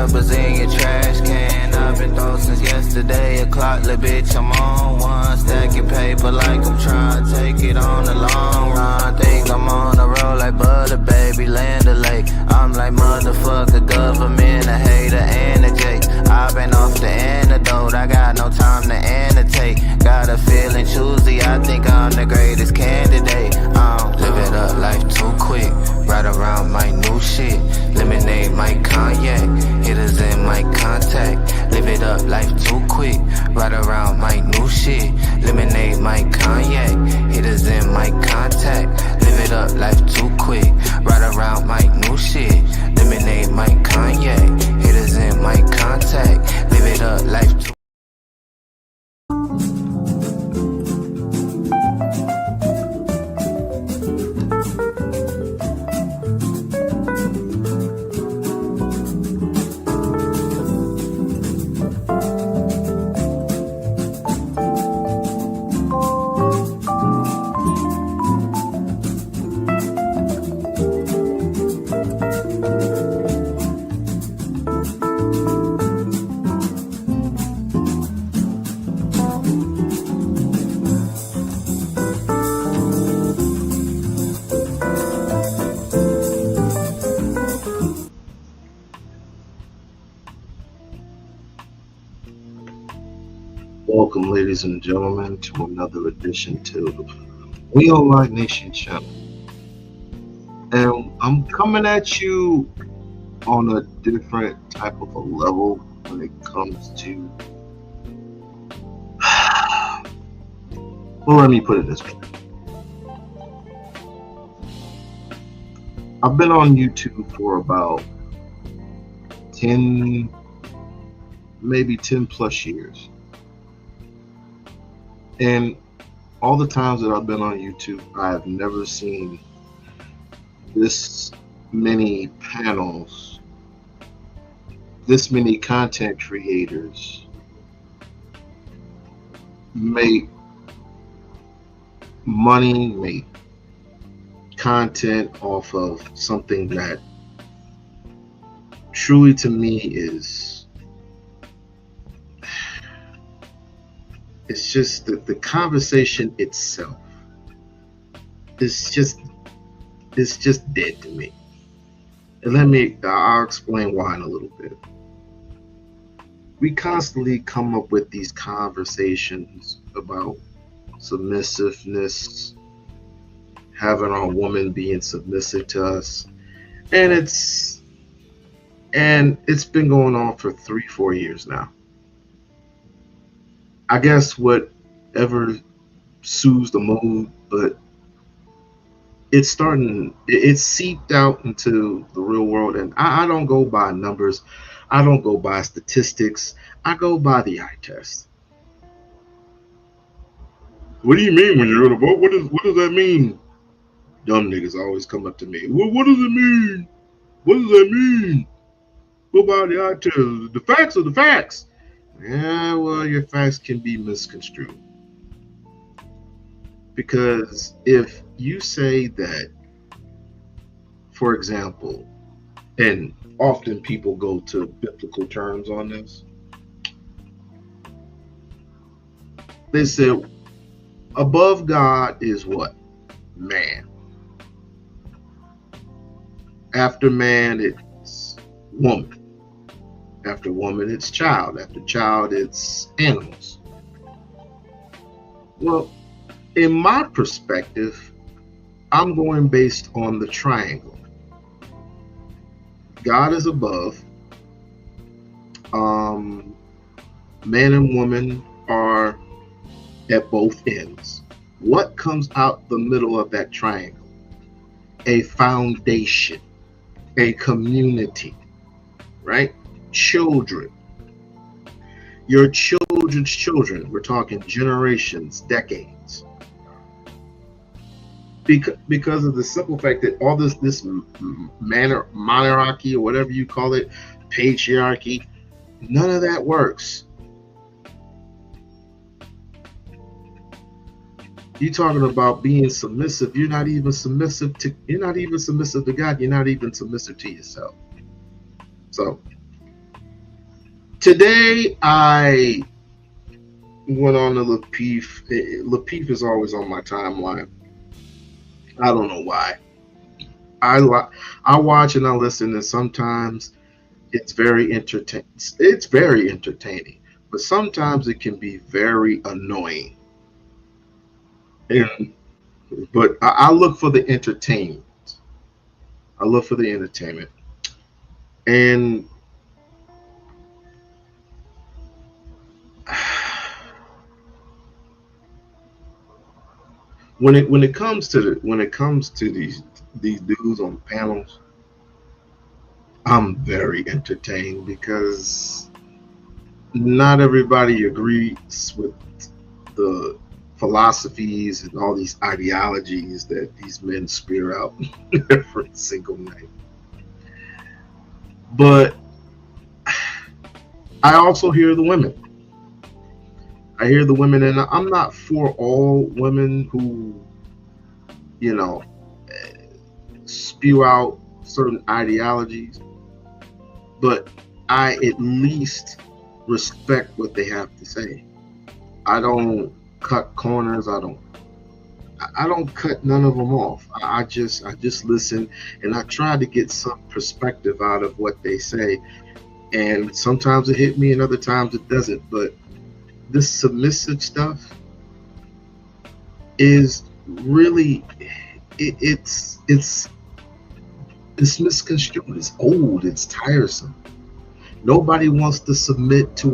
rubbers in your trash can. I've been through since yesterday. A clock, little bitch, I'm on one. Stacking paper like I'm trying to take it on the long run. Think I'm on the road like butter, baby, land a lake. I'm like motherfucker, government, a hater, and a J. I've been off the antidote, I got no time to annotate. Got a feeling choosy, I think I'm the greatest candidate. Live it up, life too quick. Right around my new shit. Lemonade, my cognac. Hitters in my contact. Live it up, life too quick. Right around my new shit. Lemonade, my cognac. Hitters in my contact. Live it up, life too quick. Right around my new shit. Lemonade, my cognac. Hitters in my contact. Live it up, life too. Welcome, ladies and gentlemen, to another edition to the We-On-Loc Nation channel. And I'm coming at you on a different type of a level when it comes to, well, let me put it this way. I've been on YouTube for about 10, maybe 10 plus years. And all the times that I've been on YouTube, I have never seen this many panels, this many content creators make money, make content off of something that truly to me is, it's just that the conversation itself is just, it's just dead to me. And I'll explain why in a little bit. We constantly come up with these conversations about submissiveness, having our woman being submissive to us, and it's been going on for 3-4 years now. I guess whatever soothes the mood, but it's seeped out into the real world. And I don't go by numbers. I don't go by statistics. I go by the eye test. What do you mean when you're on a boat? What does that mean? Dumb niggas always come up to me. What does it mean? What does that mean? Go by the eye test. The facts are the facts. Yeah, well, your facts can be misconstrued. Because if you say that, for example, and often people go to biblical terms on this, they say above God is what? Man. After man, it's woman. After woman, it's child. After child, it's animals. Well, in my perspective, I'm going based on the triangle. God is above. Man and woman are at both ends. What comes out the middle of that triangle? A foundation, a community, right? Children, your children's children. We're talking generations, decades. Because of the simple fact that all this monarchy or whatever you call it, patriarchy, none of that works. You talking about being submissive? You're not even submissive to God. You're not even submissive to yourself. So Today I went on to Lapeef. Lapeef is always on my timeline. I don't know why. I watch and I listen, and sometimes it's very entertain. It's very entertaining, but sometimes it can be very annoying. And but I look for the entertainment. I look for the entertainment, and when it comes to these dudes on panels, I'm very entertained because not everybody agrees with the philosophies and all these ideologies that these men spear out every single night. But I also hear the women. I hear the women, and I'm not for all women who, you know, spew out certain ideologies, but I at least respect what they have to say. I don't cut corners. I don't cut none of them off. I just listen, and I try to get some perspective out of what they say. And sometimes it hit me, and other times it doesn't. But this submissive stuff is really it's misconstrued. It's old. It's tiresome. Nobody wants to submit to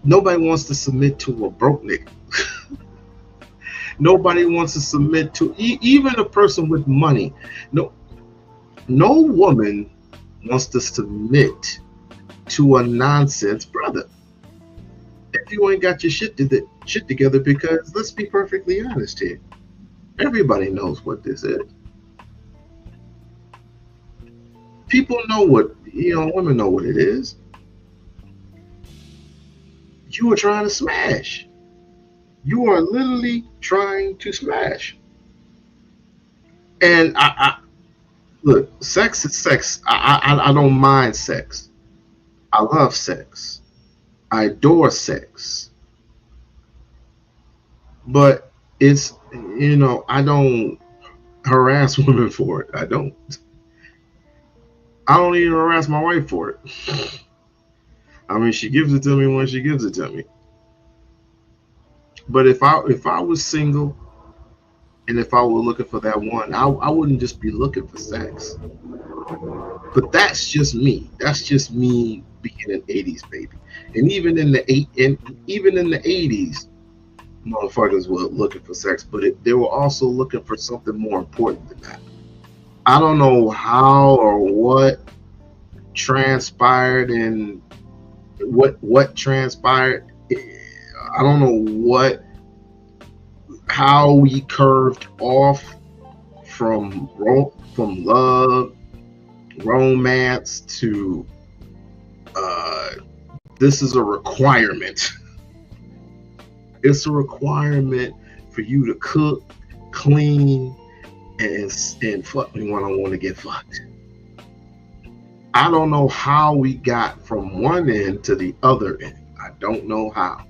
nobody wants to submit to a broke nigga. Nobody wants to submit to even a person with money. No woman wants to submit to a nonsense brother if you ain't got your shit together. Because let's be perfectly honest here, everybody knows what this is. People know what, women know what it is. You are trying to smash. You are literally trying to smash. And I look, sex is sex. I don't mind sex. I love sex. I adore sex. But it's, I don't harass women for it. I don't even harass my wife for it. I mean, she gives it to me when she gives it to me. But if I was single, and if I were looking for that one, I wouldn't just be looking for sex. But that's just me. That's just me being an '80s baby. And even in the '80s, motherfuckers were looking for sex, but they were also looking for something more important than that. I don't know how or what transpired and what transpired. I don't know how we curved off from love, romance to this is a requirement. It's a requirement for you to cook, clean, and fuck me when I want to get fucked. I don't know how we got from one end to the other end. I don't know how.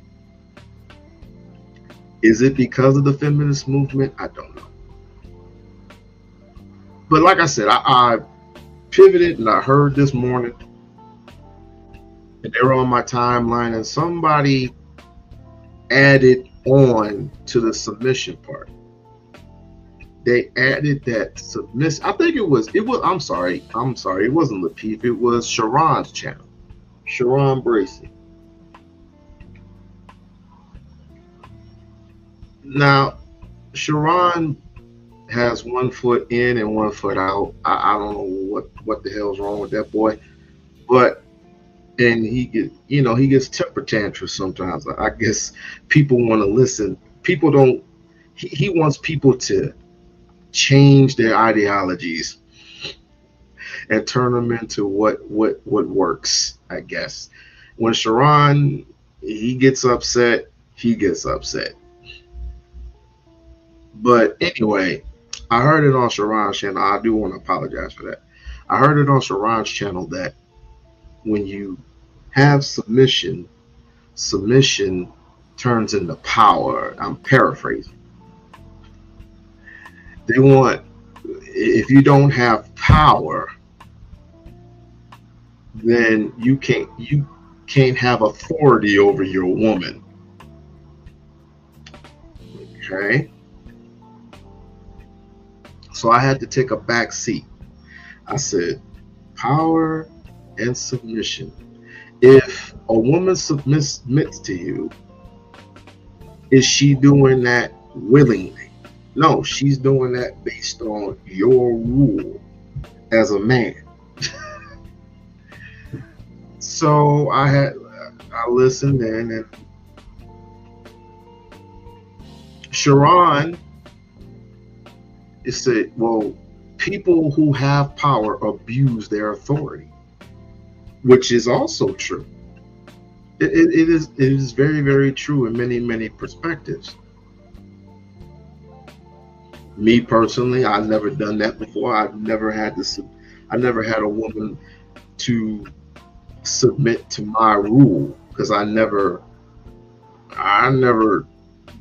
Is it because of the feminist movement? I don't know. But like I said, I pivoted and I heard this morning, and they were on my timeline, and somebody added on to the submission part. They added that submission. I think it was. I'm sorry. It wasn't Lapeef. It was Sharon's channel. Sharon Bracey. Now, Sharon has 1 foot in and 1 foot out. I don't know what the hell's wrong with that boy, and he gets temper tantrums sometimes. I guess people want to listen. People don't. He wants people to change their ideologies and turn them into what works. I guess when Sharon he gets upset. But anyway, I heard it on Sharon's channel. I do want to apologize for that. I heard it on Sharon's channel that when you have submission, submission turns into power. I'm paraphrasing. They want, if you don't have power, then you can't have authority over your woman. Okay? So I had to take a back seat. I said, power and submission. If a woman submits to you, is she doing that willingly? No, she's doing that based on your rule as a man. So I listened in, and Sharon said, well, people who have power abuse their authority, which is also true. It is very, very true in many, many perspectives. Me personally, I've never done that before. I've never had a woman to submit to my rule, because I never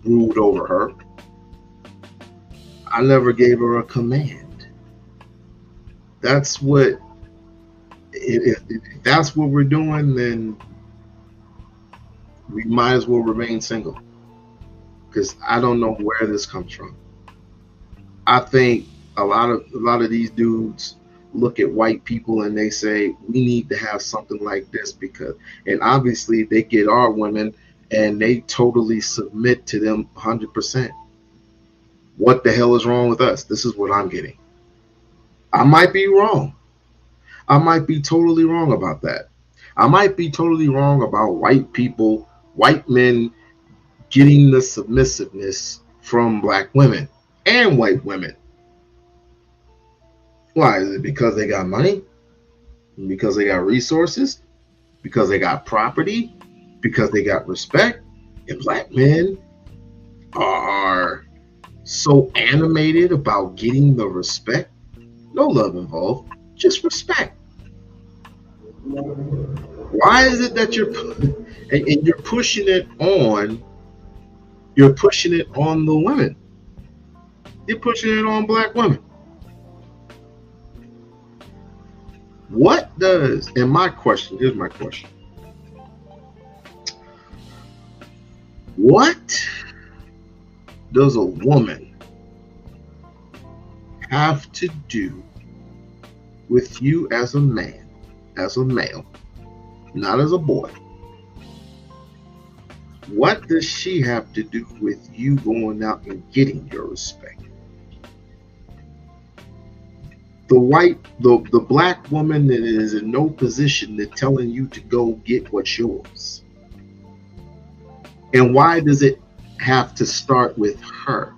ruled over her. I never gave her a command. That's what, if that's what we're doing, then we might as well remain single, because I don't know where this comes from. I think a lot of these dudes look at white people and they say, we need to have something like this, because, and obviously they get our women and they totally submit to them 100%. What the hell is wrong with us? This is what I'm getting. I might be wrong. I might be totally wrong about that. I might be totally wrong about white people, white men getting the submissiveness from black women and white women. Why? Is it because they got money? Because they got resources? Because they got property? Because they got respect? And black men are so animated about getting the respect. No love involved, just respect. Why is it that you're pushing it on the women? You're pushing it on black women. What does, and my question, here's my question. What does a woman have to do with you as a man, as a male, not as a boy? What does she have to do with you going out and getting your respect? The black woman that is in no position to telling you to go get what's yours. And why does it have to start with her?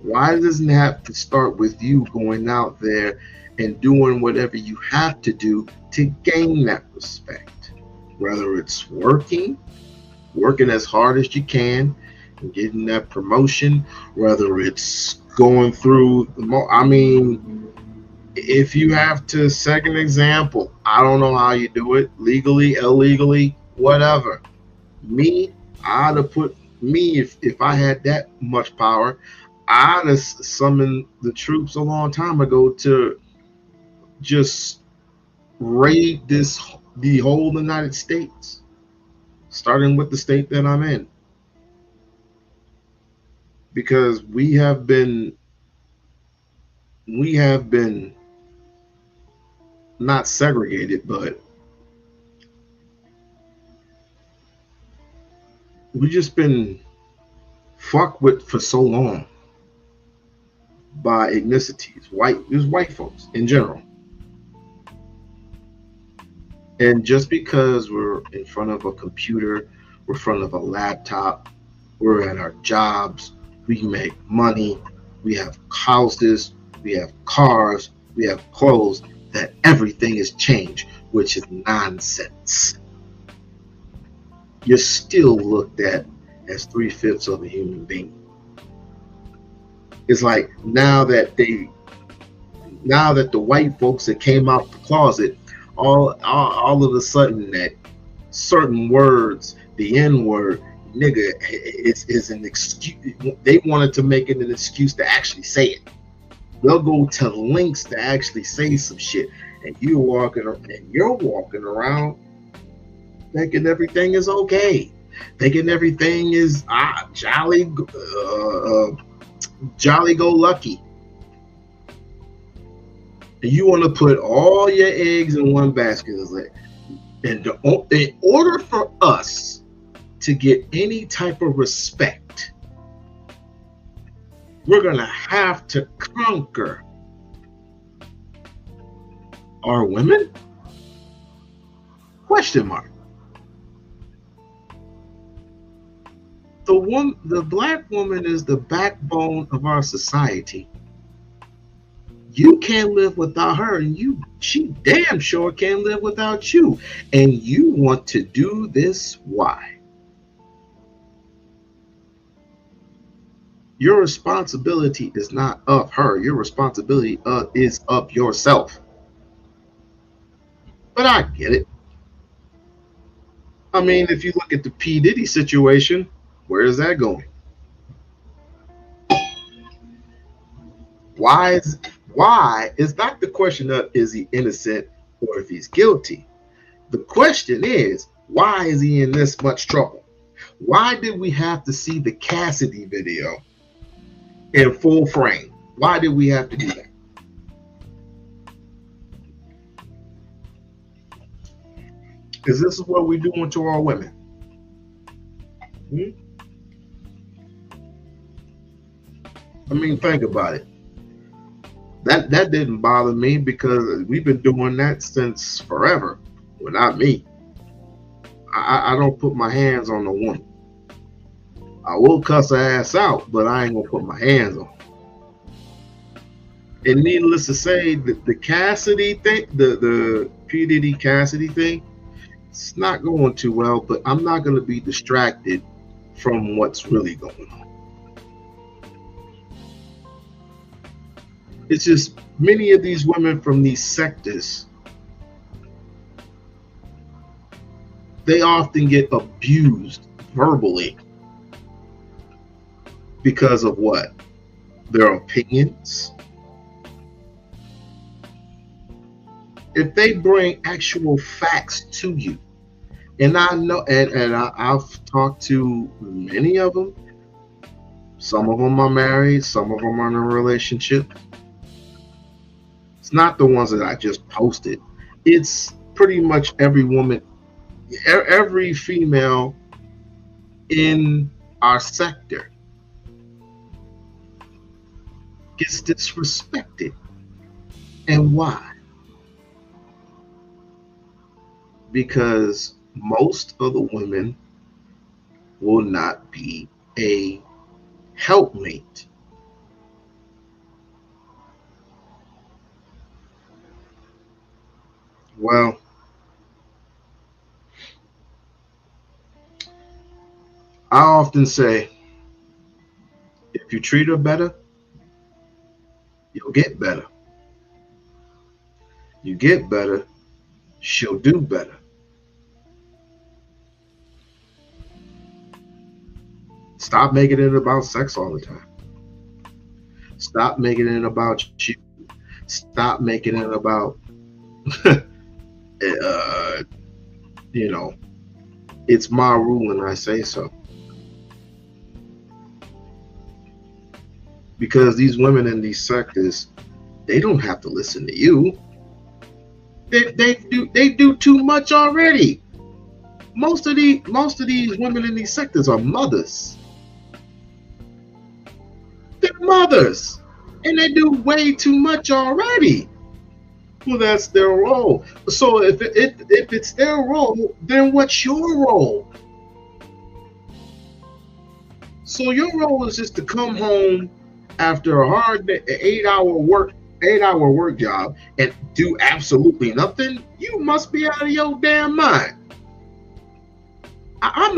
Why doesn't it have to start with you going out there and doing whatever you have to do to gain that respect? Whether it's working as hard as you can and getting that promotion, whether it's going through I mean, if you have to, second example, I don't know how you do it, legally, illegally, whatever. Me, I'd have put me, if I had that much power, I'd have summoned the troops a long time ago to just raid the whole United States, starting with the state that I'm in. Because we have been not segregated, but we've just been fucked with for so long by ethnicities, white folks in general. And just because we're in front of a computer, we're in front of a laptop, we're at our jobs, we make money, we have houses, we have cars, we have clothes, that everything is changed, which is nonsense. You're still looked at as 3/5 of a human being. It's like now that now that the white folks that came out the closet, all of a sudden that certain words, the N word, nigga, is an excuse. They wanted to make it an excuse to actually say it. They'll go to lengths to actually say some shit, and you're walking around thinking everything is okay, thinking everything is jolly go lucky. And you want to put all your eggs in one basket. And in order for us to get any type of respect, we're going to have to conquer our women? Question mark. The black woman is the backbone of our society. You can't live without her, and she damn sure can't live without you. And you want to do this, why? Your responsibility is not of her. Your responsibility is of yourself. But I get it. I mean, if you look at the P. Diddy situation, where is that going? Why is not the question of is he innocent or if he's guilty. The question is, why is he in this much trouble? Why did we have to see the Cassidy video in full frame? Why did we have to do that? Because this is what we're doing to our women. I mean, think about it. That didn't bother me because we've been doing that since forever. Well, not me. I don't put my hands on the woman. I will cuss her ass out, but I ain't gonna put my hands on her. And needless to say, the Cassidy thing, the P. Diddy Cassidy thing, it's not going too well, but I'm not gonna be distracted from what's really going on. It's just many of these women from these sectors, they often get abused verbally because of what? Their opinions. If they bring actual facts to you, and I know, and I've talked to many of them. Some of them are married, some of them are in a relationship. It's not the ones that I just posted. It's pretty much every woman, every female in our sector gets disrespected. And why? Because most of the women will not be a helpmate. Well, I often say, if you treat her better, you'll get better. You get better, she'll do better. Stop making it about sex all the time. Stop making it about you. Stop making it about it's my rule and I say so. Because these women in these sectors, they don't have to listen to you. They do too much already. Most of these women in these sectors are mothers. They're mothers, and they do way too much already. Well, that's their role. So if it's their role, then what's your role? So your role is just to come home after a hard 8-hour work job and do absolutely nothing. You must be out of your damn mind. I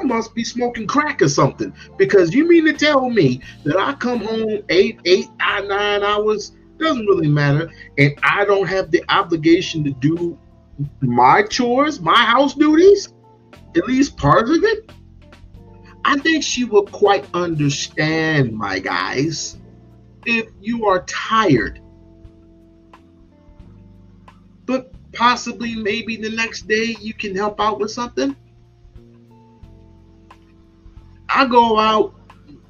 must be smoking crack or something, because you mean to tell me that I come home 9 hours Doesn't really matter. And I don't have the obligation to do my chores, my house duties, at least part of it. I think she will quite understand, my guys, if you are tired. But possibly maybe the next day you can help out with something. I go out,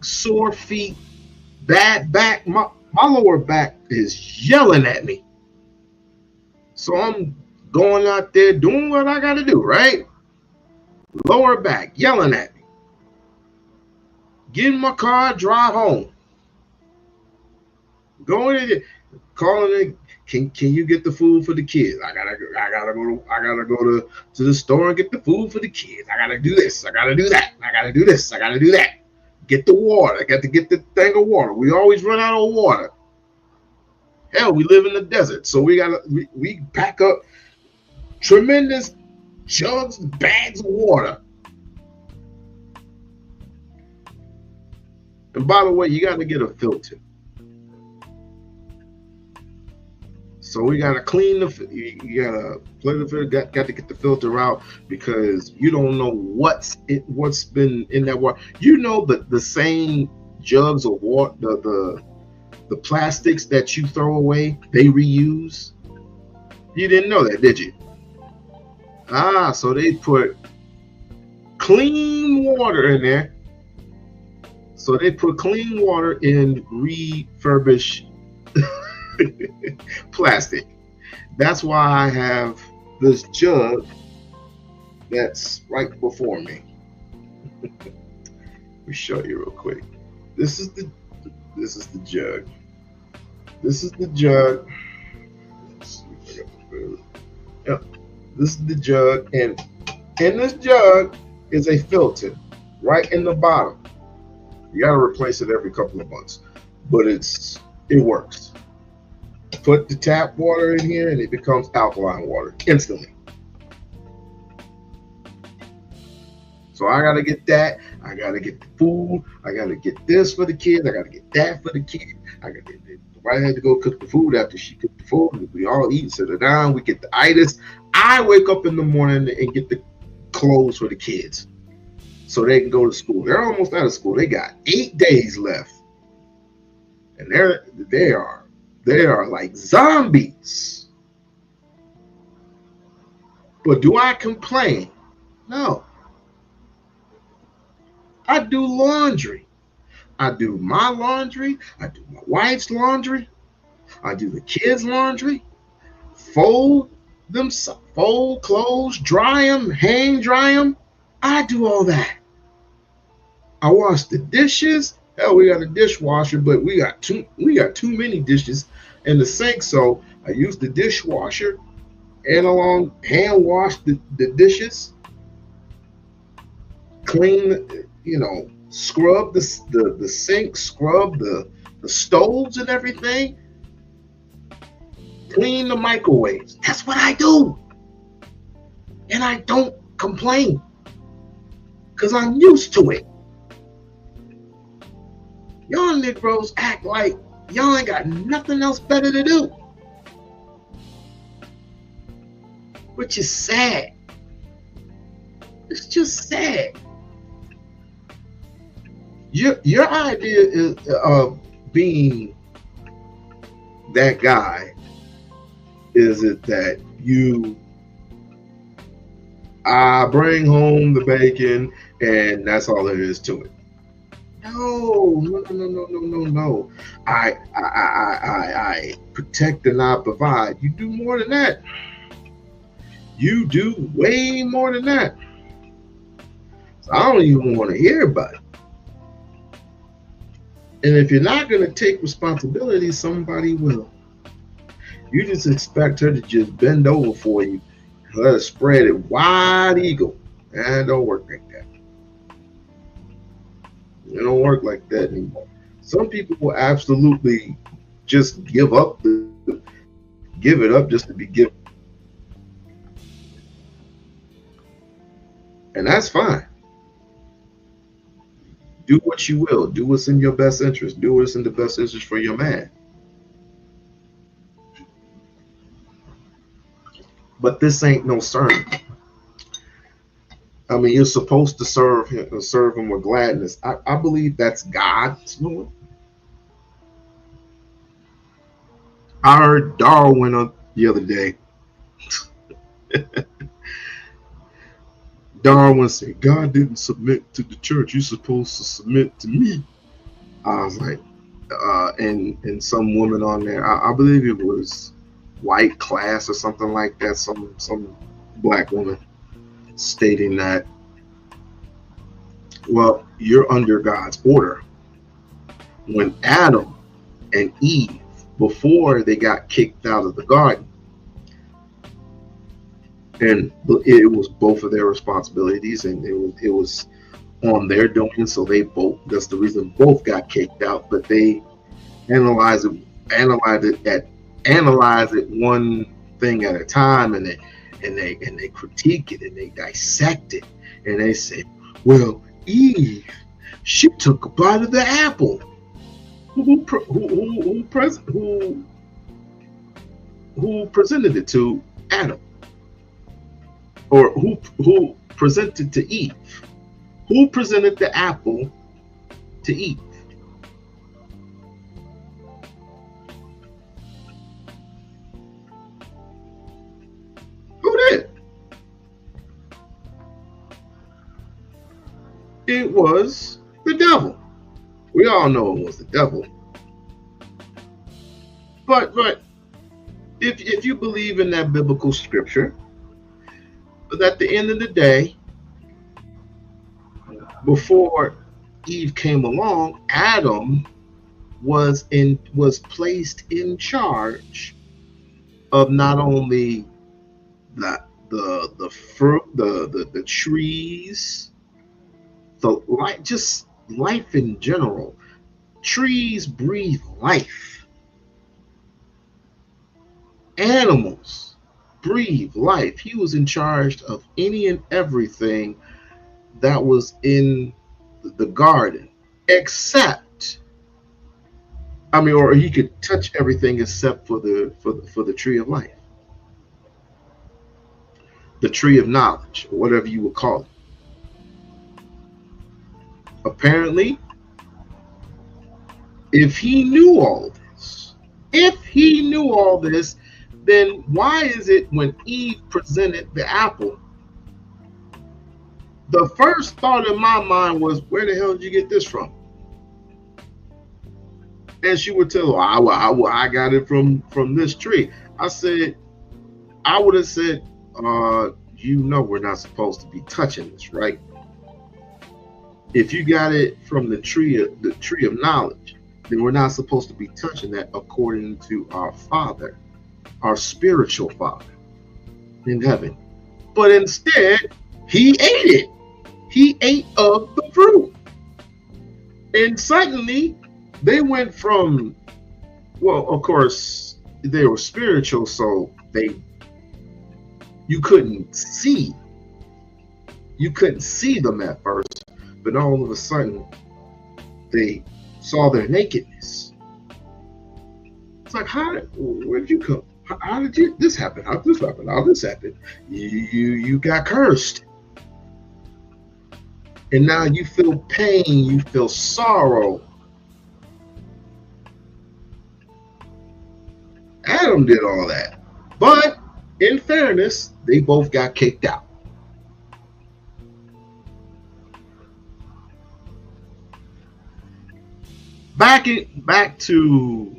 sore feet, bad back. My lower back is yelling at me. So I'm going out there doing what I got to do, right? Lower back yelling at me. Get in my car, drive home. Going in, calling it. Can you get the food for the kids? I gotta go to the store and get the food for the kids. I gotta do this. I gotta do that. I gotta do this. I gotta do that. Get the water. I got to get the thing of water. We always run out of water. Hell, we live in the desert, so we pack up tremendous jugs, bags of water. And by the way, you got to get a filter. So we got to clean you got to play the filter, got to get the filter out, because you don't know what's been in that water. You know the same jugs of water, the plastics that you throw away, they reuse. You didn't know that, did you? So they put clean water in there. So they put clean water in refurbished plastic. That's why I have this jug that's right before me. Let me show you real quick. This is the jug. This is the jug. Yep. This is the jug, and in this jug is a filter right in the bottom. You gotta replace it every couple of months, but it works. Put the tap water in here and it becomes alkaline water instantly. So I gotta get that. I gotta get the food. I gotta get this for the kids. I gotta get that for the kids. I had to go cook the food after she cooked the food. We all eat, sit down. We get the itis. I wake up in the morning and get the clothes for the kids so they can go to school. They're almost out of school. They got 8 days left, and they are like zombies. But do I complain? No. I do laundry. I do my laundry. I do my wife's laundry. I do the kids' laundry. Fold clothes, dry them, hang dry them. I do all that. I wash the dishes. Hell, we got a dishwasher, but we got too many dishes in the sink, so I use the dishwasher and hand wash the dishes, clean, scrub the sink, scrub the stoves and everything, clean the microwaves. That's what I do, and I don't complain because I'm used to it. Y'all Negroes act like y'all ain't got nothing else better to do, which is sad. It's just sad. Your idea is of being that guy is it that I bring home the bacon and that's all there is to it. No. I protect and I provide. You do more than that. You do way more than that. So I don't even want to hear about it. And if you're not going to take responsibility, somebody will. You just expect her to just bend over for you and let her spread it wide eagle. And it don't work like that. It don't work like that anymore. Some people will absolutely just give it up just to be given. And that's fine. Do what you will. Do what's in your best interest. Do what's in the best interest for your man. But this ain't no sermon. I mean, you're supposed to serve him with gladness. I believe that's God's doing. I heard Darwin the other day. Darwin said, God didn't submit to the church. You're supposed to submit to me. I was like, and some woman on there, I believe it was White Class or something like that, some black woman stating that, well, you're under God's order. When Adam and Eve, before they got kicked out of the garden, and it was both of their responsibilities, and it was on their doing, so they both, that's the reason both got kicked out. But they analyze it one thing at a time, and they critique it, and they dissect it, and they say, well, Eve, she took a bite of the apple. Who presented it to Adam? Or who presented to Eve? Who presented the apple to Eve? Who did? It was the devil. We all know it was the devil. But if you believe in that biblical scripture, but at the end of the day, before Eve came along, Adam was placed in charge of not only the fruit, the trees, just life in general. Trees breathe life. Animals breathe life. He was in charge of any and everything that was in the garden, except, or he could touch everything except for the tree of life, the tree of knowledge, or whatever you would call it. Apparently, if he knew all this, then why is it when Eve presented the apple, the first thought in my mind was, where the hell did you get this from? And she would tell, I got it from this tree. I would have said, we're not supposed to be touching this, right? If you got it from the tree of knowledge, then we're not supposed to be touching that, according to our Father, our spiritual Father in heaven. But instead, he ate it. He ate of the fruit. And suddenly, they went from, well, of course, they were spiritual, so you couldn't see them at first, but all of a sudden, they saw their nakedness. It's like, where'd you come? How did this happen? How this happen? How this happened? You got cursed. And now you feel pain, you feel sorrow. Adam did all that. But in fairness, they both got kicked out. Back to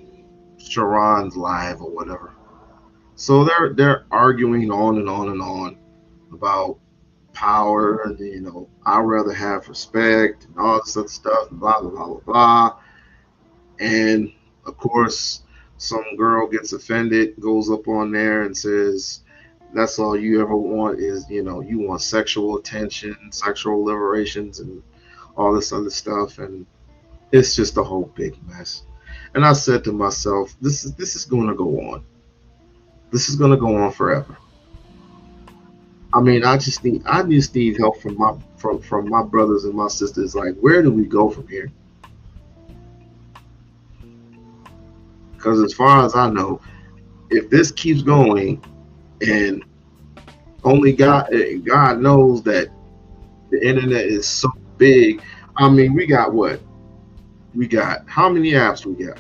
Sharon's live or whatever. So they're arguing on and on and on about power, and I'd rather have respect and all this other stuff, and blah blah blah blah blah. And of course, some girl gets offended, goes up on there and says, that's all you ever want is, you want sexual attention, sexual liberations, and all this other stuff. And it's just a whole big mess. And I said to myself, this is going to go on. This is going to go on forever. I just need help from my brothers and my sisters. Like, where do we go from here? Because as far as I know, if this keeps going and Only God knows that the internet is so big. I mean, we got what? We got how many apps we got?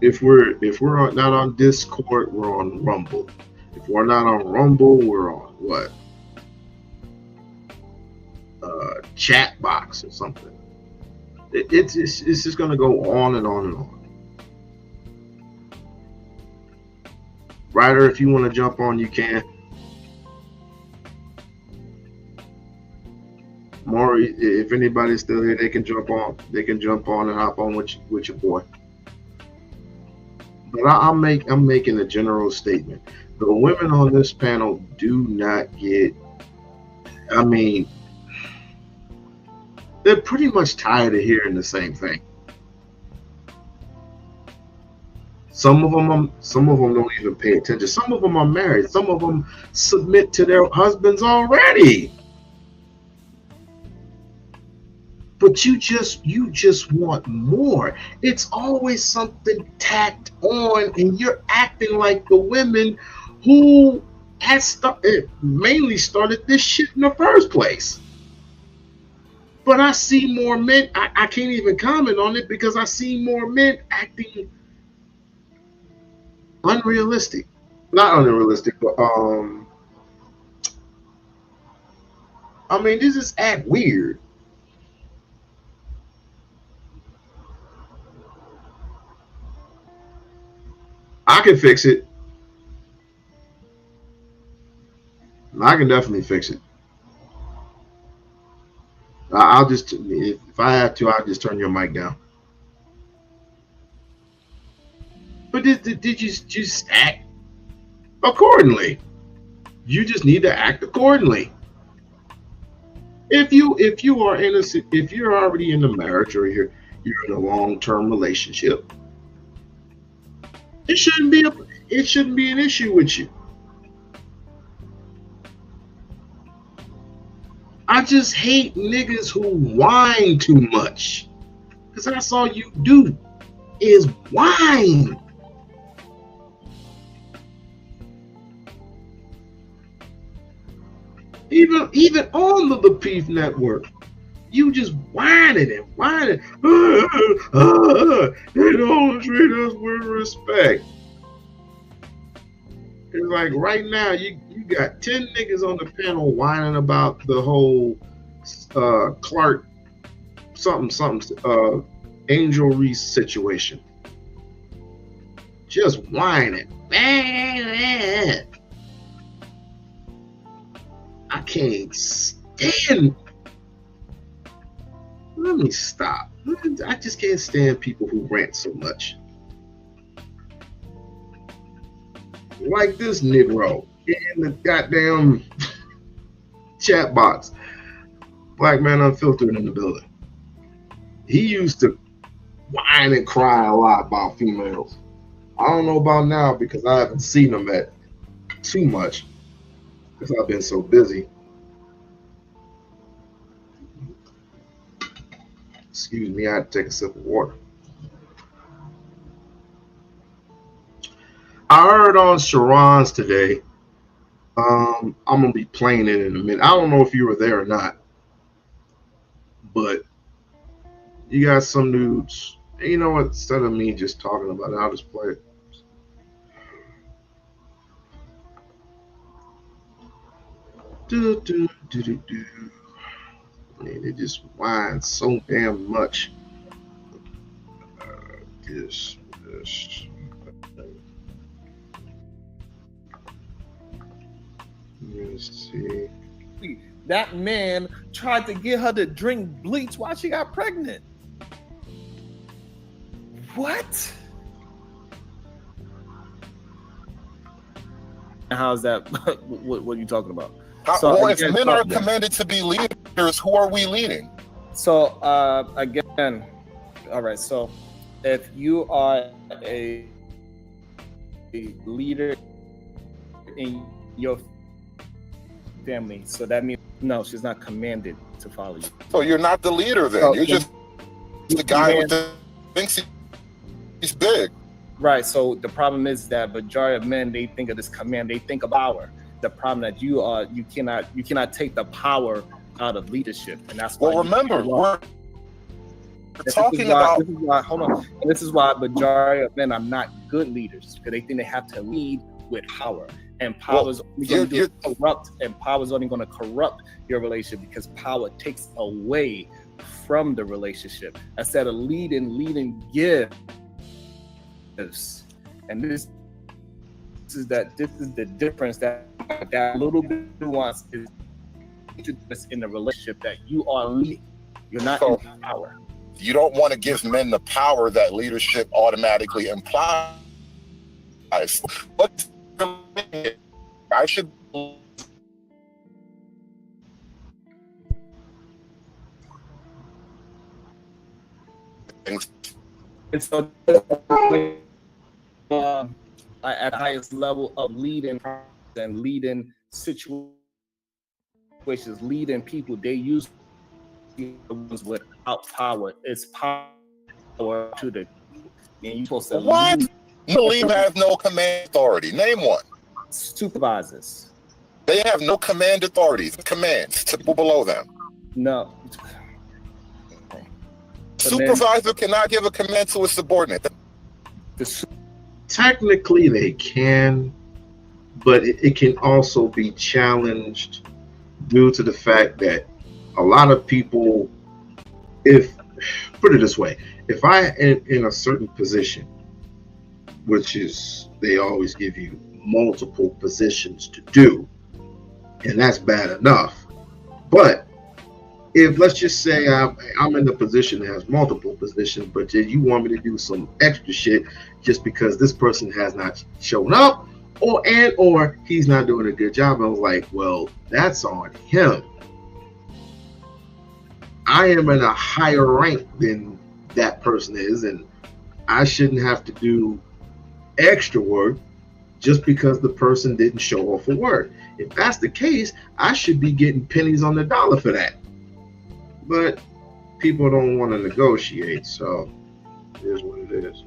If we're not on Discord, we're on Rumble. If we're not on Rumble, we're on what? Chat box or something. It's just gonna go on and on and on. Ryder, if you want to jump on, you can. Maury, if anybody's still here, they can jump on. They can jump on and hop on with your boy. But I'm making a general statement. The women on this panel do not get. I mean, they're pretty much tired of hearing the same thing. Some of them don't even pay attention. Some of them are married. Some of them submit to their husbands already. But you just want more. It's always something tacked on, and you're acting like the women who mainly started this shit in the first place. But I see more men. I can't even comment on it because I see more men acting unrealistic. Not unrealistic, but I mean, this is act weird. I can fix it. I can definitely fix it. I'll just, if I have to, I'll just turn your mic down. But did you just act accordingly? You just need to act accordingly. If you are if you're already in a marriage or you're in a long-term relationship, it shouldn't be an issue with you. I just hate niggas who whine too much, because that's all you do is whine. Even on the Peef Network, you just whining and whining. They don't treat us with respect. It's like right now you got 10 niggas on the panel whining about the whole Clark something Angel Reese situation. Just whining. I can't stand. Let me stop. I just can't stand people who rant so much. Like this Negro in the goddamn chat box. Black Man Unfiltered in the building. He used to whine and cry a lot about females. I don't know about now because I haven't seen them at too much because I've been so busy. Excuse me, I had to take a sip of water. I heard on Sharon's today. I'm gonna be playing it in a minute. I don't know if you were there or not, but you got some dudes. You know what? Instead of me just talking about it, I'll just play it. I mean, they just whine so damn much. This. Let me see. That man tried to get her to drink bleach while she got pregnant. What? How's that? What are you talking about? Well, if men are commanded to be leaders, who are we leading? So again, all right. So if you are a leader in your family, so that means no, she's not commanded to follow you. So you're not the leader then. You're just the guy who thinks he's big. Right. So the problem is that majority of men, they think of this command, they think of power. the problem that you cannot take the power out of leadership, and that's why. Well, remember, we're this talking is why, about. This is why, hold on. And this is why majority of men are not good leaders, because they think they have to lead with power, and power is only going to corrupt, and power is only going to corrupt your relationship, because power takes away from the relationship. Instead of leading gives. And this is the difference, that little bit of nuance is in the relationship, that you are leading. You're not in power. You don't want to give men the power that leadership automatically implies. But I should. And so at the highest level of leading and leading situations, leading people, they use the ones without power. It's power to the, and you're supposed to What? Lead has no command authority. Name one. Supervisors. They have no command authorities, commands to people below them. No. Supervisor cannot give a command to a subordinate. Technically, they can, but it can also be challenged due to the fact that a lot of people, if put it this way, if I am in a certain position, which is they always give you multiple positions to do, and that's bad enough. But if, let's just say I'm in the position that has multiple positions, but you want me to do some extra shit just because this person has not shown up, or he's not doing a good job, I was like, well, that's on him. I am in a higher rank than that person is, and I shouldn't have to do extra work just because the person didn't show up for work. If that's the case, I should be getting pennies on the dollar for that. But people don't want to negotiate, so it is what it is.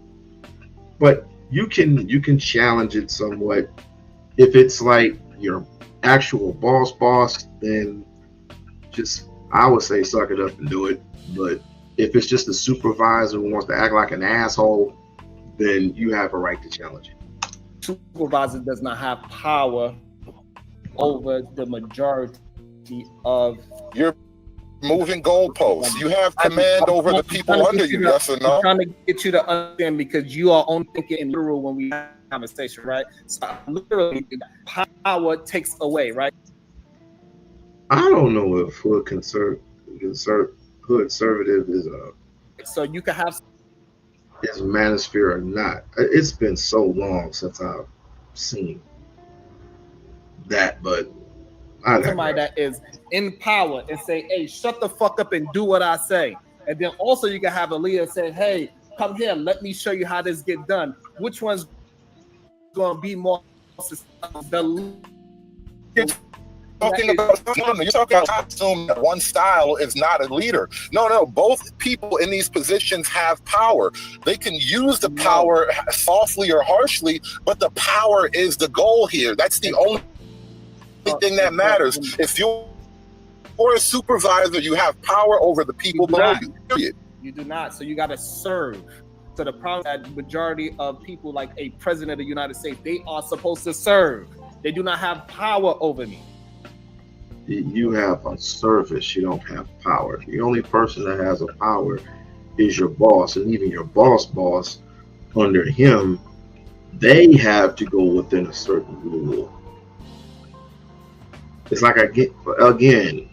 But you can challenge it somewhat. If it's like your actual boss, then just, I would say, suck it up and do it. But if it's just a supervisor who wants to act like an asshole, then you have a right to challenge it. Supervisor does not have power over the majority of your moving goalposts. You have command over the people under you, yes or no? I'm trying to get you to understand, because you are only thinking in literal when we have a conversation, right? So literally, power takes away, right? I don't know if hood conservative is so you can have is manosphere or not. It's been so long since I've seen that, but somebody that is in power and say, hey, shut the fuck up and do what I say. And then also you can have a leader say, hey, come here, let me show you how this get done. Which one's going to be more successful? You're talking about assume that one style is not a leader. No, both people in these positions have power. They can use the power softly or harshly, but the power is the goal here. That's the only thing that matters. If you're a supervisor, you have power over the people below you. Period. You do not. So you got to serve. So the problem that majority of people, like a president of the United States, they are supposed to serve. They do not have power over me. You have a service. You don't have power. The only person that has a power is your boss, and even your boss under him, they have to go within a certain rule. It's like again,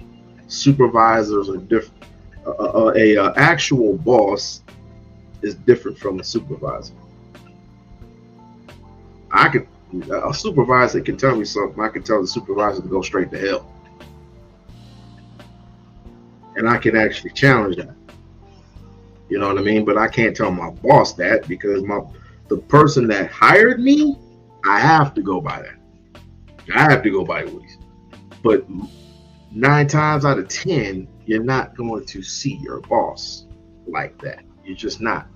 supervisors are different. A actual boss is different from a supervisor. A supervisor can tell me something. I can tell the supervisor to go straight to hell, and I can actually challenge that. You know what I mean? But I can't tell my boss that, because the person that hired me, I have to go by that. I have to go by what he said. But 9 times out of 10, you're not going to see your boss like that. You're just not.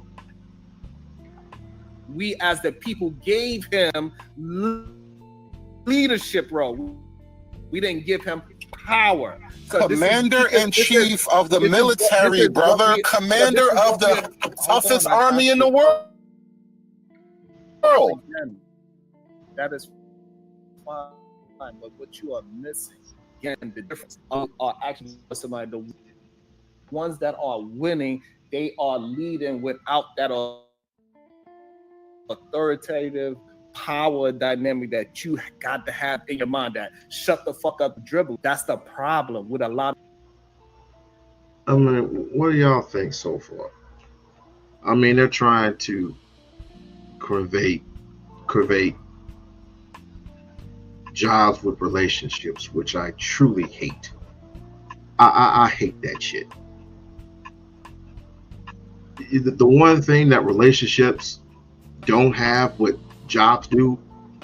We as the people gave him leadership role. We didn't give him power. So Commander-in-chief of the military, brother. Commander of the toughest army in the world. Again, that is fine, but what you are missing, again, the difference are actually somebody, the ones that are winning, they are leading without that authoritative power dynamic that you got to have in your mind, that shut the fuck up, dribble. That's the problem with a lot I mean, what do y'all think so far? I mean, they're trying to curvate jobs with relationships, which I truly hate. I hate that shit. The one thing that relationships don't have what jobs do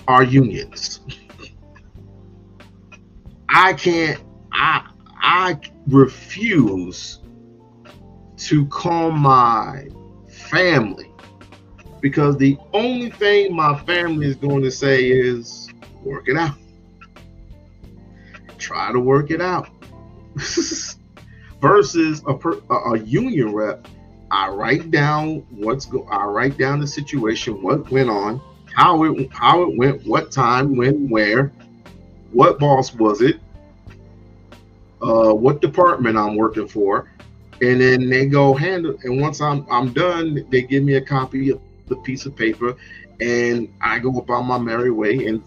are unions. I refuse to call my family, because the only thing my family is going to say is work it out. Try to work it out. Versus a union rep, I write down the situation, what went on, how it went, what time, when, where, what boss was it, what department I'm working for, and then they go handle. And once I'm done, they give me a copy of the piece of paper, and I go about my merry way. And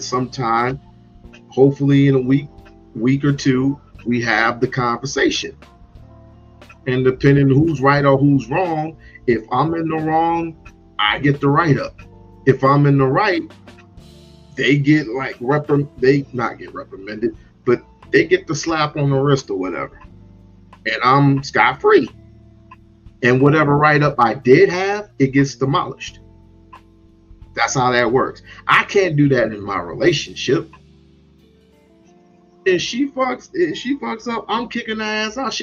sometime, hopefully in a week or two, we have the conversation. And depending on who's right or who's wrong, if I'm in the wrong, I get the write up. If I'm in the right, they get like they not get reprimanded, but they get the slap on the wrist or whatever. And I'm scot-free. And whatever write up I did have, it gets demolished. That's how that works. I can't do that in my relationship. If she fucks up, I'm kicking her ass out.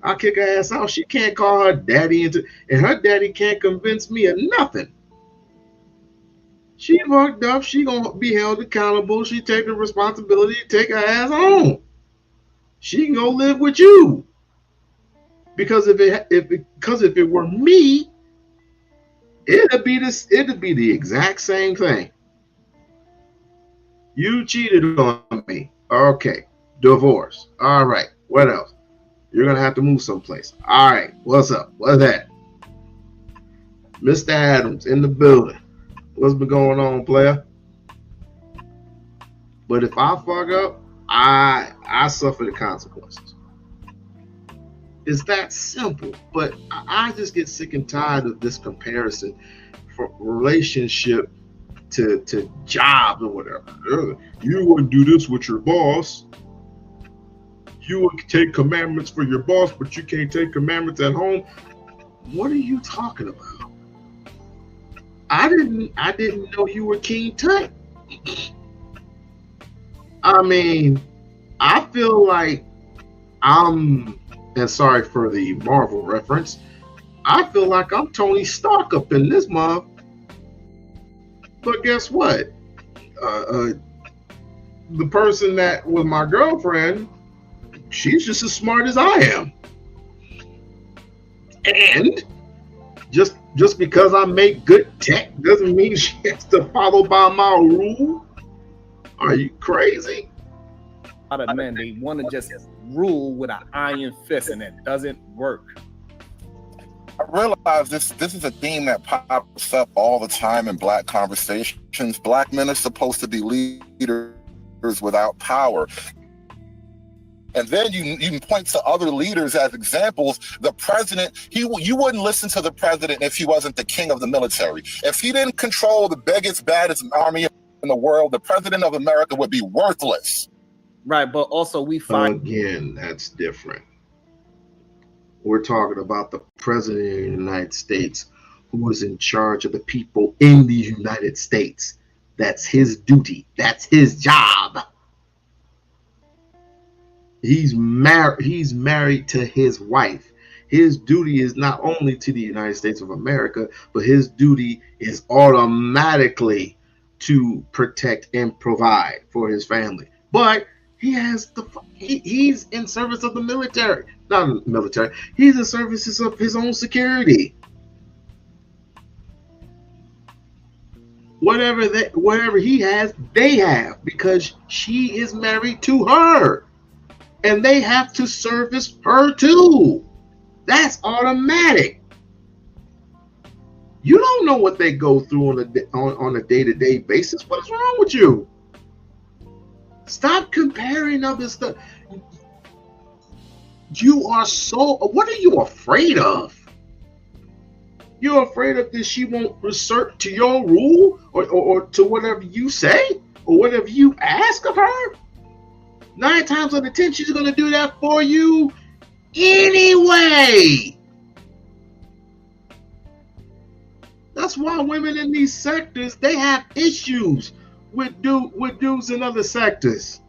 I kick her ass out. She can't call her daddy and her daddy can't convince me of nothing. She fucked up. She gonna be held accountable. She take the responsibility to take her ass home. She can go live with you. Because if it were me, it'd be the exact same thing. You cheated on me. Okay. Divorce. All right. What else? You're gonna have to move someplace. All right. What's up? What's that? Mr. Adams in the building. What's been going on, player? But if I fuck up, I suffer the consequences. It's that simple. But I just get sick and tired of this comparison for relationship to jobs or whatever. You wouldn't do this with your boss. You would take commandments for your boss, but you can't take commandments at home. What are you talking about? I didn't know you were King Tut. I mean, I feel like and sorry for the Marvel reference, I feel like I'm Tony Stark up in this month. But guess what? The person that was my girlfriend, she's just as smart as I am. And just because I make good tech doesn't mean she has to follow by my rule. Are you crazy? A lot of men, they want to just rule with an iron fist, and it doesn't work. I realize this is a theme that pops up all the time in Black conversations. Black men are supposed to be leaders without power. And then you can point to other leaders as examples. The president, you wouldn't listen to the president if he wasn't the king of the military. If he didn't control the biggest, baddest army in the world, the president of America would be worthless. Right, but also we find... Again, that's different. We're talking about the president of the United States, who is in charge of the people in the United States. That's his duty. That's his job. He's married to his wife. His duty is not only to the United States of America, but his duty is automatically to protect and provide for his family. But he's in service of the military, not military. He's in services of his own security. Whatever he has, they have, because she is married to her, and they have to service her too. That's automatic. You don't know what they go through on a day-to-day basis. What is wrong with you? Stop comparing other stuff. You are so. What are you afraid of? You're afraid of that she won't resort to your rule or to whatever you say or whatever you ask of her? 9 times out of 10, she's going to do that for you anyway. That's why women in these sectors, they have issues with dudes in other sectors.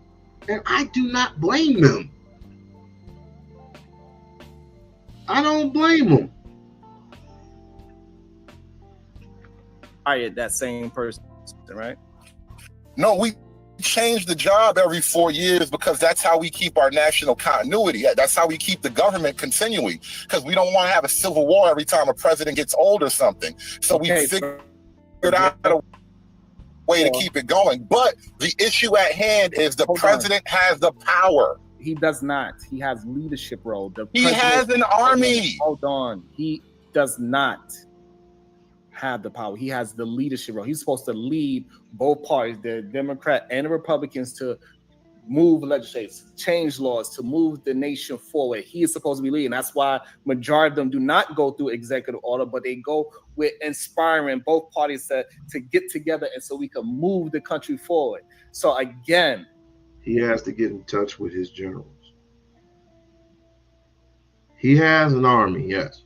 And I do not blame them. I don't blame them. Hired that same person, right? No, we change the job every 4 years because that's how we keep our national continuity. That's how we keep the government continuing, because we don't want to have a civil war every time a president gets old or something. So we figured out a way to keep it going. But the issue at hand is the president has the power. He does not. He has leadership role. He has an army. Hold on. He does not have the power. He has the leadership role. He's supposed to lead both parties, the Democrat and the Republicans, to move legislation, change laws, to move the nation forward. He is supposed to be leading. That's why majority of them do not go through executive order, but they go with inspiring both parties to get together, and so we can move the country forward. So again, he has to get in touch with his generals. He has an army, yes,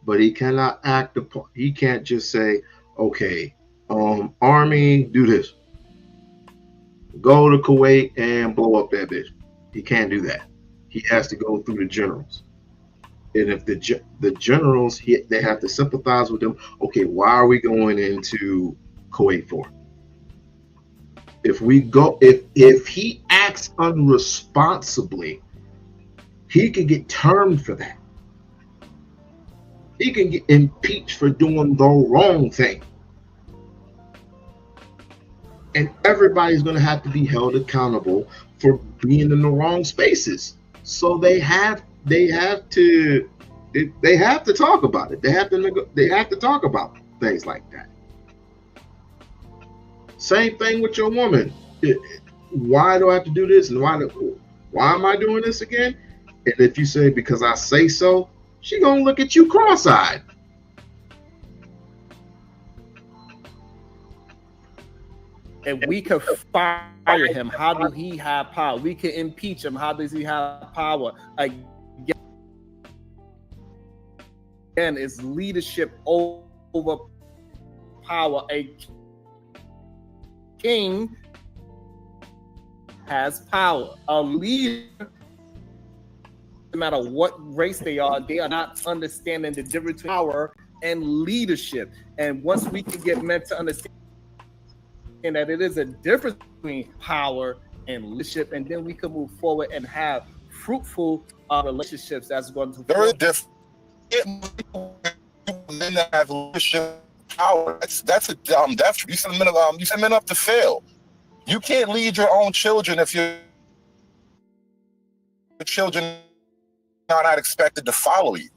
but he cannot act upon. He can't just say, "Okay, army, do this. Go to Kuwait and blow up that bitch." He can't do that. He has to go through the generals. And if the generals, they have to sympathize with them. Okay, why are we going into Kuwait for? If we go, if he acts unresponsibly, he could get termed for that. He can get impeached for doing the wrong thing. And everybody's going to have to be held accountable for being in the wrong spaces. So they have to talk about it. They have to talk about things like that. Same thing with your woman. Why do I have to do this? And why am I doing this again? And if you say because I say so, she gonna look at you cross-eyed. If we could fire him, how do he have power? We can impeach him. How does he have power? Again, it's leadership over power. A king has power. A leader, no matter what race they are not understanding the difference between power and leadership. And once we can get men to understand that it is a difference between power and leadership, and then we can move forward and have fruitful relationships that's going to there is different men that have leadership power. That's a death. You send men up to fail. You can't lead your own children if your children are not expected to follow you.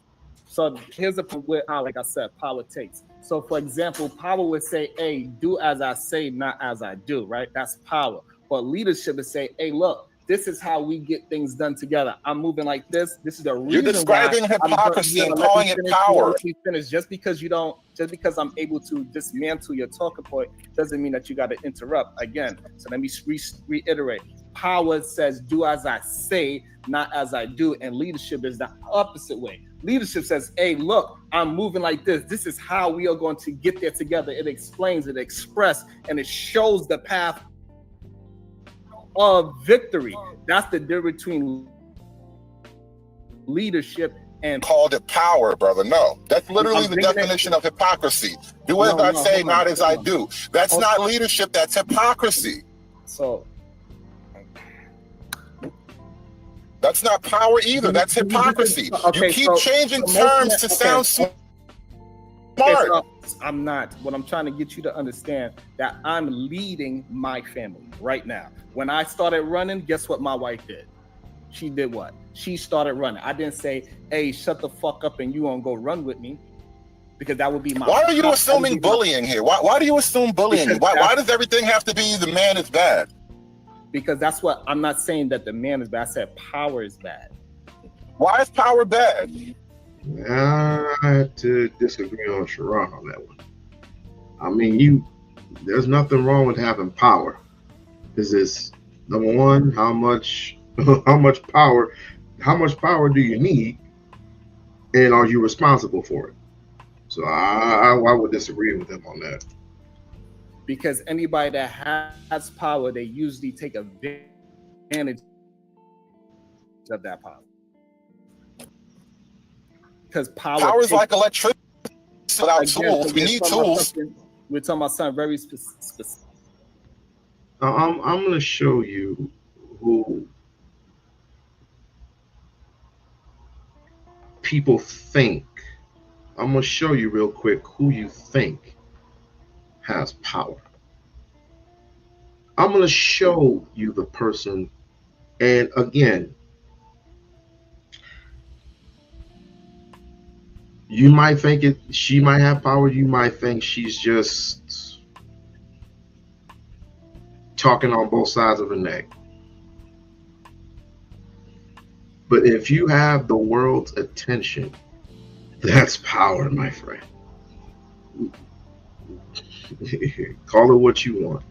So here's the point where, like I said, power takes. So for example, power would say, "Hey, do as I say, not as I do," right? That's power. But leadership would say, "Hey, look, this is how we get things done together. I'm moving like this. This is the reason." You're describing hypocrisy and calling it power. Just because I'm able to dismantle your talking point doesn't mean that you got to interrupt again. So let me reiterate. Power says, "Do as I say, not as I do," and leadership is the opposite way. Leadership says, "Hey, look, I'm moving like this. This is how we are going to get there together." It explains, it expresses, and it shows the path of victory. That's the difference between leadership And called it power, brother. No, that's literally the definition of hypocrisy. Do as I say, not as I do. That's not leadership. That's hypocrisy. So that's not power either. That's hypocrisy. You keep changing terms to sound smart. So I'm not. What I'm trying to get you to understand that I'm leading my family right now. When I started running, guess what my wife did? She did what? She started running. I didn't say, hey, shut the fuck up and you won't go run with me. Because that would be my... Why are you assuming bullying here? Why do you assume bullying? Why does everything have to be the man is bad? Because that's what... I'm not saying that the man is bad. I said power is bad. Why is power bad? I have to disagree on Sharon on that one. I mean, there's nothing wrong with having power. Is this, number one, how much power do you need, and are you responsible for it? So I would disagree with him on that. Because anybody that has power, they usually take advantage of that power. Because power is like electricity without tools. We need tools. We're talking about something very specific. I'm going to show you who people think. I'm going to show you real quick who you think has power. I'm going to show you the person, and again, you might think she might have power. You might think she's just talking on both sides of her neck. But if you have the world's attention, that's power, my friend. Call it what you want.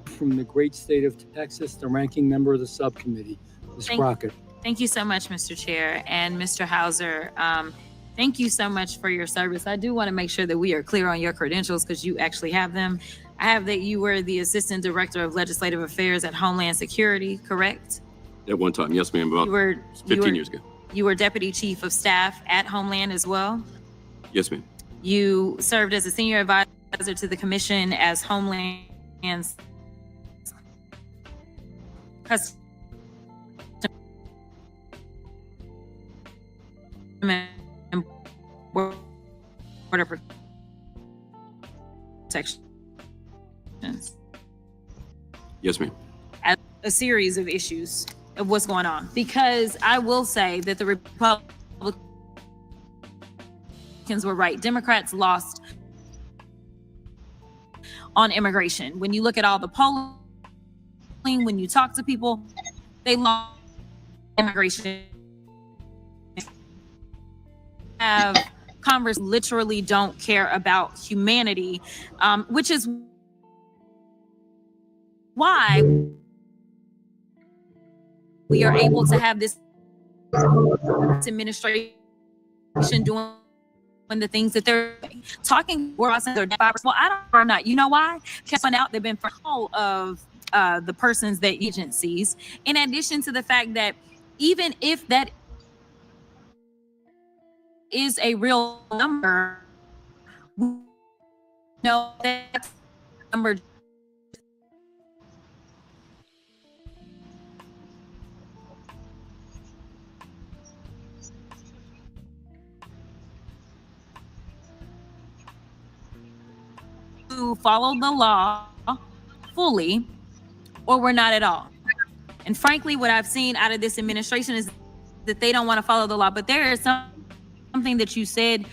From the great state of Texas, the ranking member of the subcommittee, Ms. Crockett. Thank you so much, Mr. Chair. And Mr. Hauser, thank you so much for your service. I do want to make sure that we are clear on your credentials because you actually have them. I have that you were the Assistant Director of Legislative Affairs at Homeland Security, correct? At one time, yes, ma'am, about 15 years ago. You were Deputy Chief of Staff at Homeland as well? Yes, ma'am. You served as a Senior Advisor to the Commission as Homeland's Custom and Border Protection. Yes, ma'am. As a series of issues of what's going on, because I will say that the Republicans were right. Democrats lost on immigration. When you look at all the polling, when you talk to people, they lost immigration. Have Congress literally don't care about humanity, which is why we are able to have this administration doing the things that they're talking. Well, I don't know or not. You know why? Because out they've been for all of the persons that agencies. In addition to the fact that even if that is a real number, no, that number to follow the law fully, or we're not at all. And frankly, what I've seen out of this administration is that they don't want to follow the law. But there is something that you said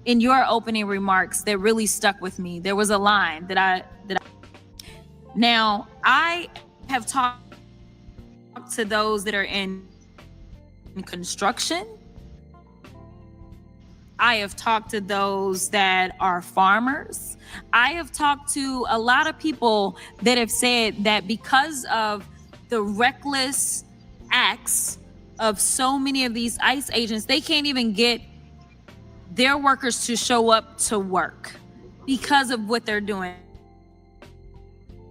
in your opening remarks that really stuck with me. There was a line that I now I have talked to those that are in construction. I have talked to those that are farmers. I have talked to a lot of people that have said that because of the reckless acts of so many of these ICE agents, they can't even get their workers to show up to work because of what they're doing.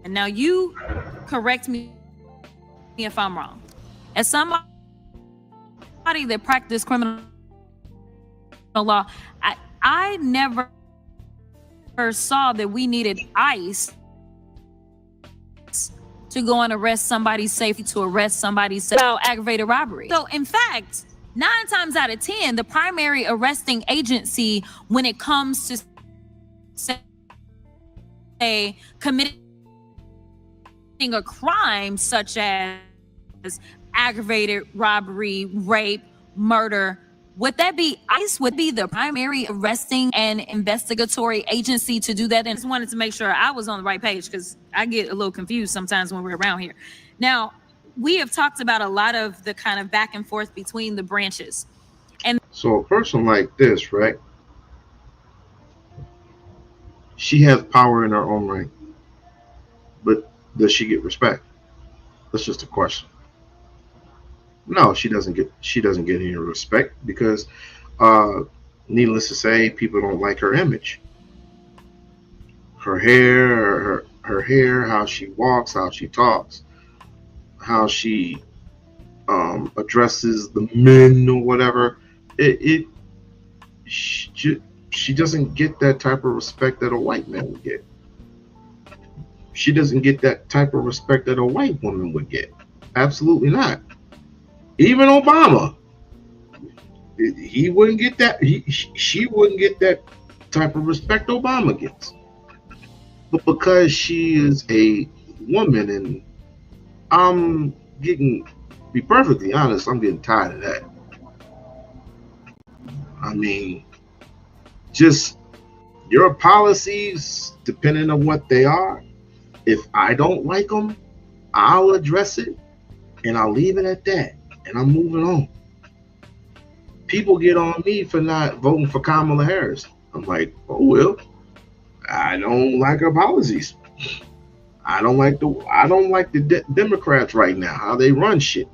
And now you correct me if I'm wrong. As somebody that practiced criminal law, I never saw that we needed ICE to go and arrest somebody's safety, to arrest somebody's about aggravated robbery. So in fact, 9 times out of 10, the primary arresting agency when it comes to say committing a crime such as aggravated robbery, rape, murder, would that be ICE? Would be the primary arresting and investigatory agency to do that? And just wanted to make sure I was on the right page, because I get a little confused sometimes when we're around here. Now, we have talked about a lot of the kind of back and forth between the branches. And so a person like this, right? She has power in her own right, but does she get respect? That's just a question. No, she doesn't get any respect, because needless to say, people don't like her image. Her hair, her hair, how she walks, how she talks, how she addresses the men or whatever. She doesn't get that type of respect that a white man would get. She doesn't get that type of respect that a white woman would get. Absolutely not. Even Obama, he wouldn't get that. She wouldn't get that type of respect Obama gets. But because she is a woman, and I'm getting, be perfectly honest, I'm getting tired of that. I mean, just your policies, depending on what they are, if I don't like them, I'll address it and I'll leave it at that. And I'm moving on. People get on me for not voting for Kamala Harris. I'm like, oh well, I don't like her policies. I don't like the Democrats right now, how they run shit.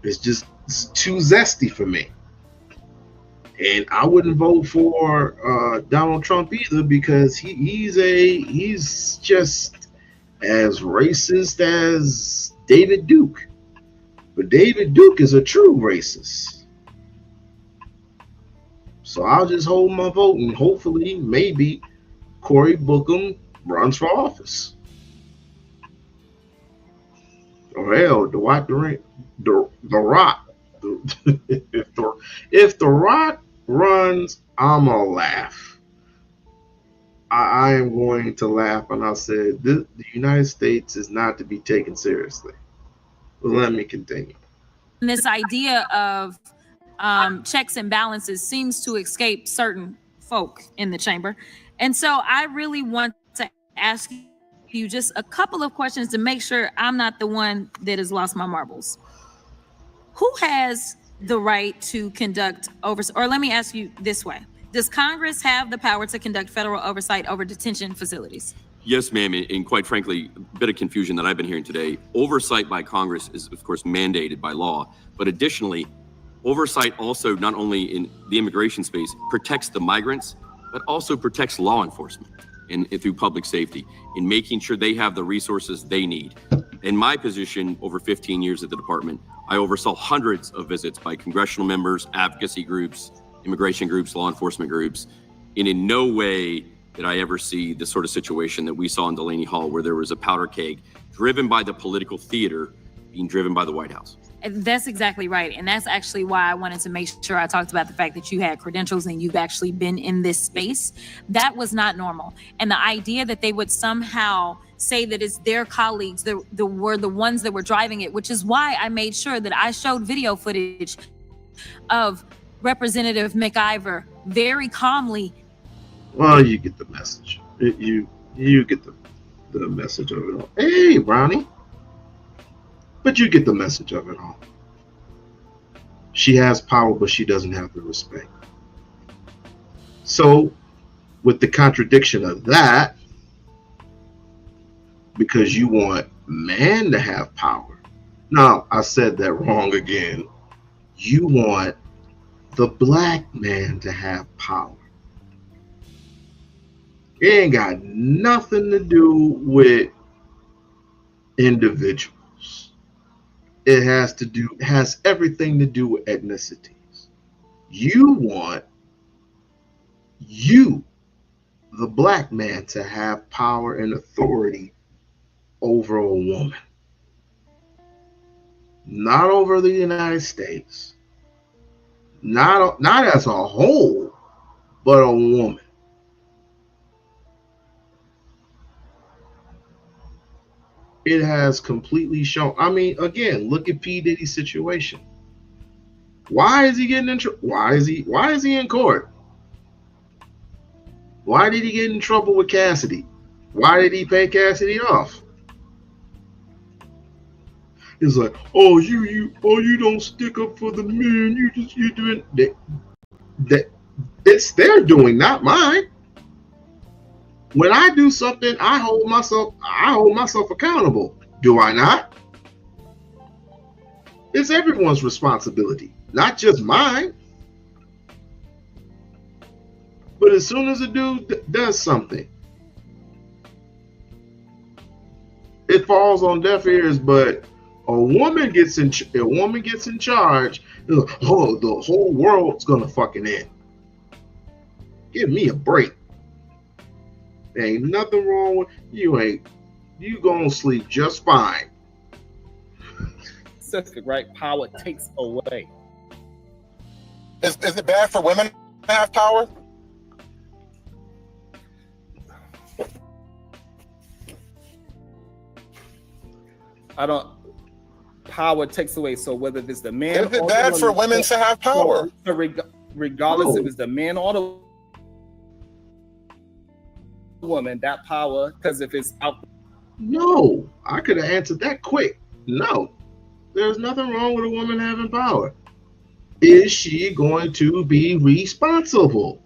It's too zesty for me. And I wouldn't vote for Donald Trump either, because he's just as racist as David Duke. But David Duke is a true racist. So I'll just hold my vote, and hopefully, maybe Cory Booker runs for office. Or hell, The Rock. If The Rock runs, I'ma laugh. I am going to laugh, and I said, the United States is not to be taken seriously. Let me continue. This idea of checks and balances seems to escape certain folk in the chamber. And so I really want to ask you just a couple of questions to make sure I'm not the one that has lost my marbles. Who has the right to conduct oversight? Or let me ask you this way. Does Congress have the power to conduct federal oversight over detention facilities? Yes, ma'am. And quite frankly, a bit of confusion that I've been hearing today. Oversight by Congress is, of course, mandated by law. But additionally, oversight also, not only in the immigration space, protects the migrants, but also protects law enforcement and through public safety in making sure they have the resources they need. In my position, over 15 years at the department, I oversaw hundreds of visits by congressional members, advocacy groups, immigration groups, law enforcement groups. And in no way did I ever see the sort of situation that we saw in Delaney Hall, where there was a powder keg driven by the political theater being driven by the White House. That's exactly right. And that's actually why I wanted to make sure I talked about the fact that you had credentials and you've actually been in this space. That was not normal. And the idea that they would somehow say that it's their colleagues that were the ones that were driving it, which is why I made sure that I showed video footage of Representative McIver very calmly. Well, you get the message. You get the message of it all. Hey, Brownie. But you get the message of it all. She has power, but she doesn't have the respect. So, with the contradiction of that, because you want man to have power. No, I said that wrong again. You want the black man to have power. It ain't got nothing to do with individuals. It has everything to do with ethnicities. You want the black man, to have power and authority over a woman. Not over the United States. Not as a whole, but a woman. It has completely shown. I mean, again, look at P. Diddy's situation. Why is he getting in trouble? Why is he in court? Why did he get in trouble with Cassidy? Why did he pay Cassidy off? It's like, oh, you don't stick up for the men. You're doing that. It's their doing, not mine. When I do something, I hold myself accountable. Do I not? It's everyone's responsibility, not just mine. But as soon as a dude does something, it falls on deaf ears. But a woman gets in charge. Oh, the whole world's gonna fucking end. Give me a break. There ain't nothing wrong with you. You gonna sleep just fine. Specific, right? Power takes away. Is it bad for women to have power? Power takes away. So whether it's the man, is it bad for women to have power? Regardless if it's the man or the woman, that power, because if it's out. No, I could have answered that quick. No, there's nothing wrong with a woman having power. Is she going to be responsible?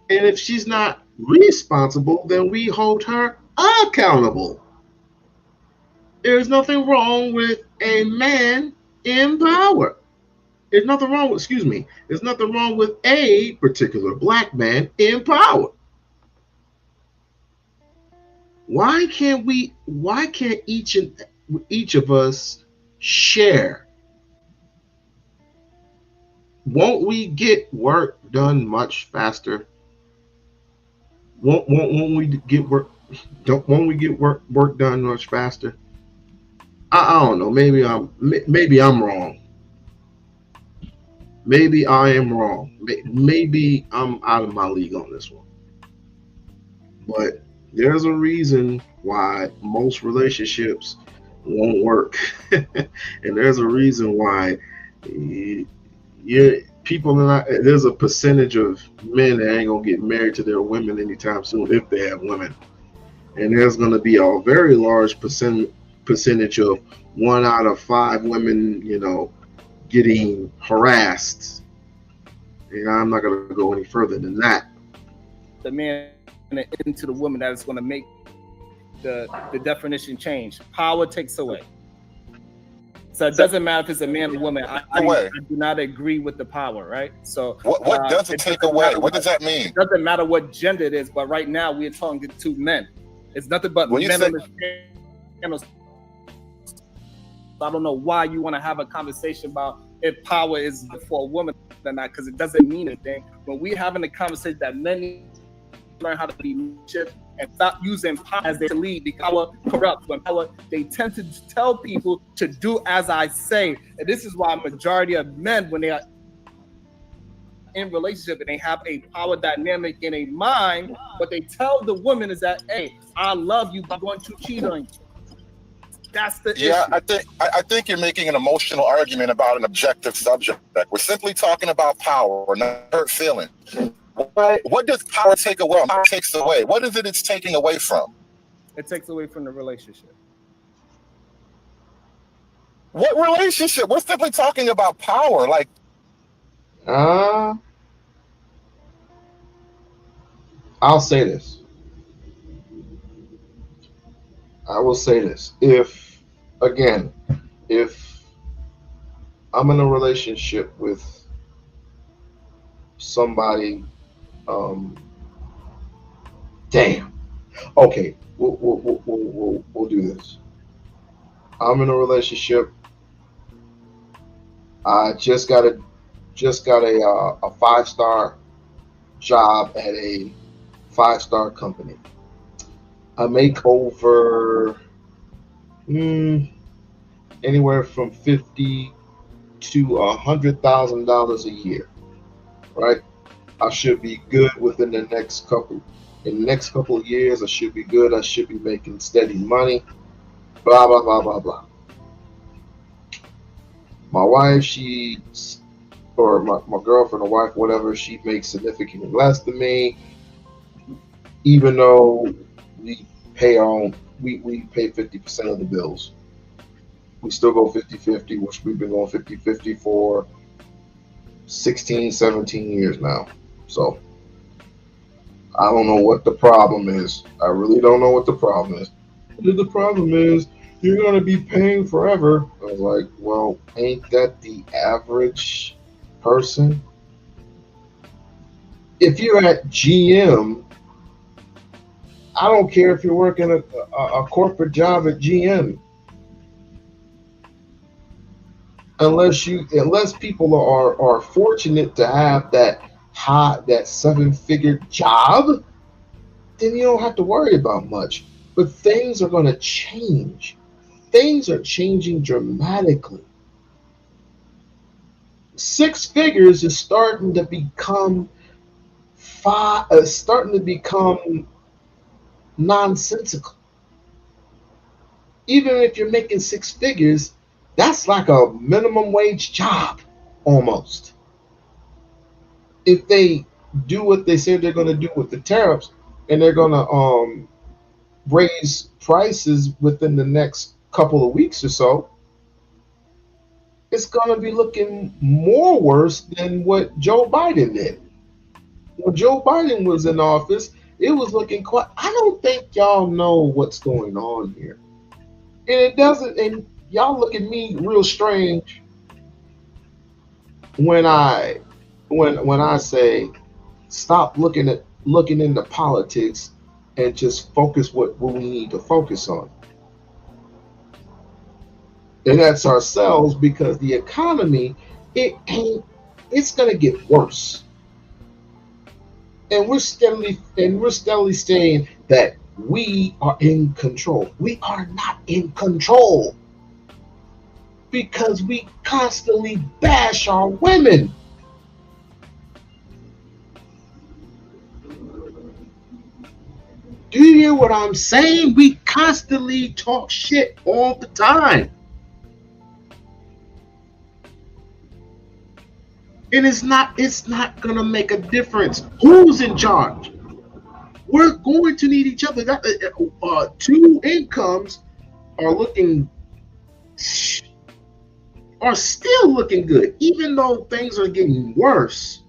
And if she's not responsible, then we hold her accountable. There's nothing wrong with a man in power. There's nothing wrong with a particular black man in power. Why can't each of us share? Won't we get work done much faster? Won't we get work done much faster? I don't know. Maybe I'm wrong. Maybe I am wrong. Maybe I'm out of my league on this one. But there's a reason why most relationships won't work. And there's a reason why there's a percentage of men that ain't gonna get married to their women anytime soon, if they have women. And there's gonna be a very large percentage of 1 out of 5 women, getting harassed. And I'm not gonna go any further than that. The man into the woman that is going to make the definition change. Power takes away. So it doesn't matter if it's a man or woman. I do not agree with the power, right? So what does it take away? What does that mean? It doesn't matter what gender it is, but right now we're talking to men. It's nothing but men on the channel. I don't know why you want to have a conversation about if power is for a woman or not, because it doesn't mean anything. When we're having a conversation that men learn how to be leadership and stop using power as their lead, because power corrupts. When power, they tend to tell people to do as I say. And this is why a majority of men, when they are in relationship and they have a power dynamic in a mind, what they tell the woman is that, hey, I love you, but I'm going to cheat on you. That's the issue. I think you're making an emotional argument about an objective subject. We're simply talking about power, not hurt feelings. What does power take away? Power takes away. What is it it's taking away from? It takes away from the relationship. What relationship? We're simply talking about power. I'll say this. I will say this. If I'm in a relationship with somebody, damn. Okay, we'll do this. I'm in a relationship. I just got a 5-star job at a 5-star company. I make over anywhere from $50,000 to $100,000 a year. Right? I should be good within the next couple. In the next couple of years, I should be good. I should be making steady money. Blah blah blah blah blah. My wife, or my girlfriend or wife, whatever, she makes significantly less than me. Even though we pay our own, we pay 50% of the bills. We still go 50-50, which we've been going 50-50 for 16, 17 years now. So I don't know what the problem is. I really don't know what the problem is. The problem is you're going to be paying forever. I was like, well, ain't that the average person? If you're at GM, I don't care if you're working a corporate job at GM. Unless people are fortunate to have that 7-figure job, then you don't have to worry about much. But things are going to change. Things are changing dramatically. 6 figures is starting to become nonsensical. Even if you're making 6 figures, that's like a minimum wage job almost. If they do what they say they're going to do with the tariffs, and they're going to raise prices within the next couple of weeks or so, it's going to be looking more worse than what Joe Biden did. When Joe Biden was in office, it was looking quite. I don't think y'all know what's going on here, and it doesn't. And y'all look at me real strange when I say stop looking into politics and just focus what we need to focus on. And that's ourselves, because the economy, it's going to get worse. And we're steadily saying that we are in control. We are not in control, because we constantly bash our women. Do you hear what I'm saying? We constantly talk shit all the time. And it's not going to make a difference who's in charge. We're going to need each other. 2 incomes are still looking good, even though things are getting worse.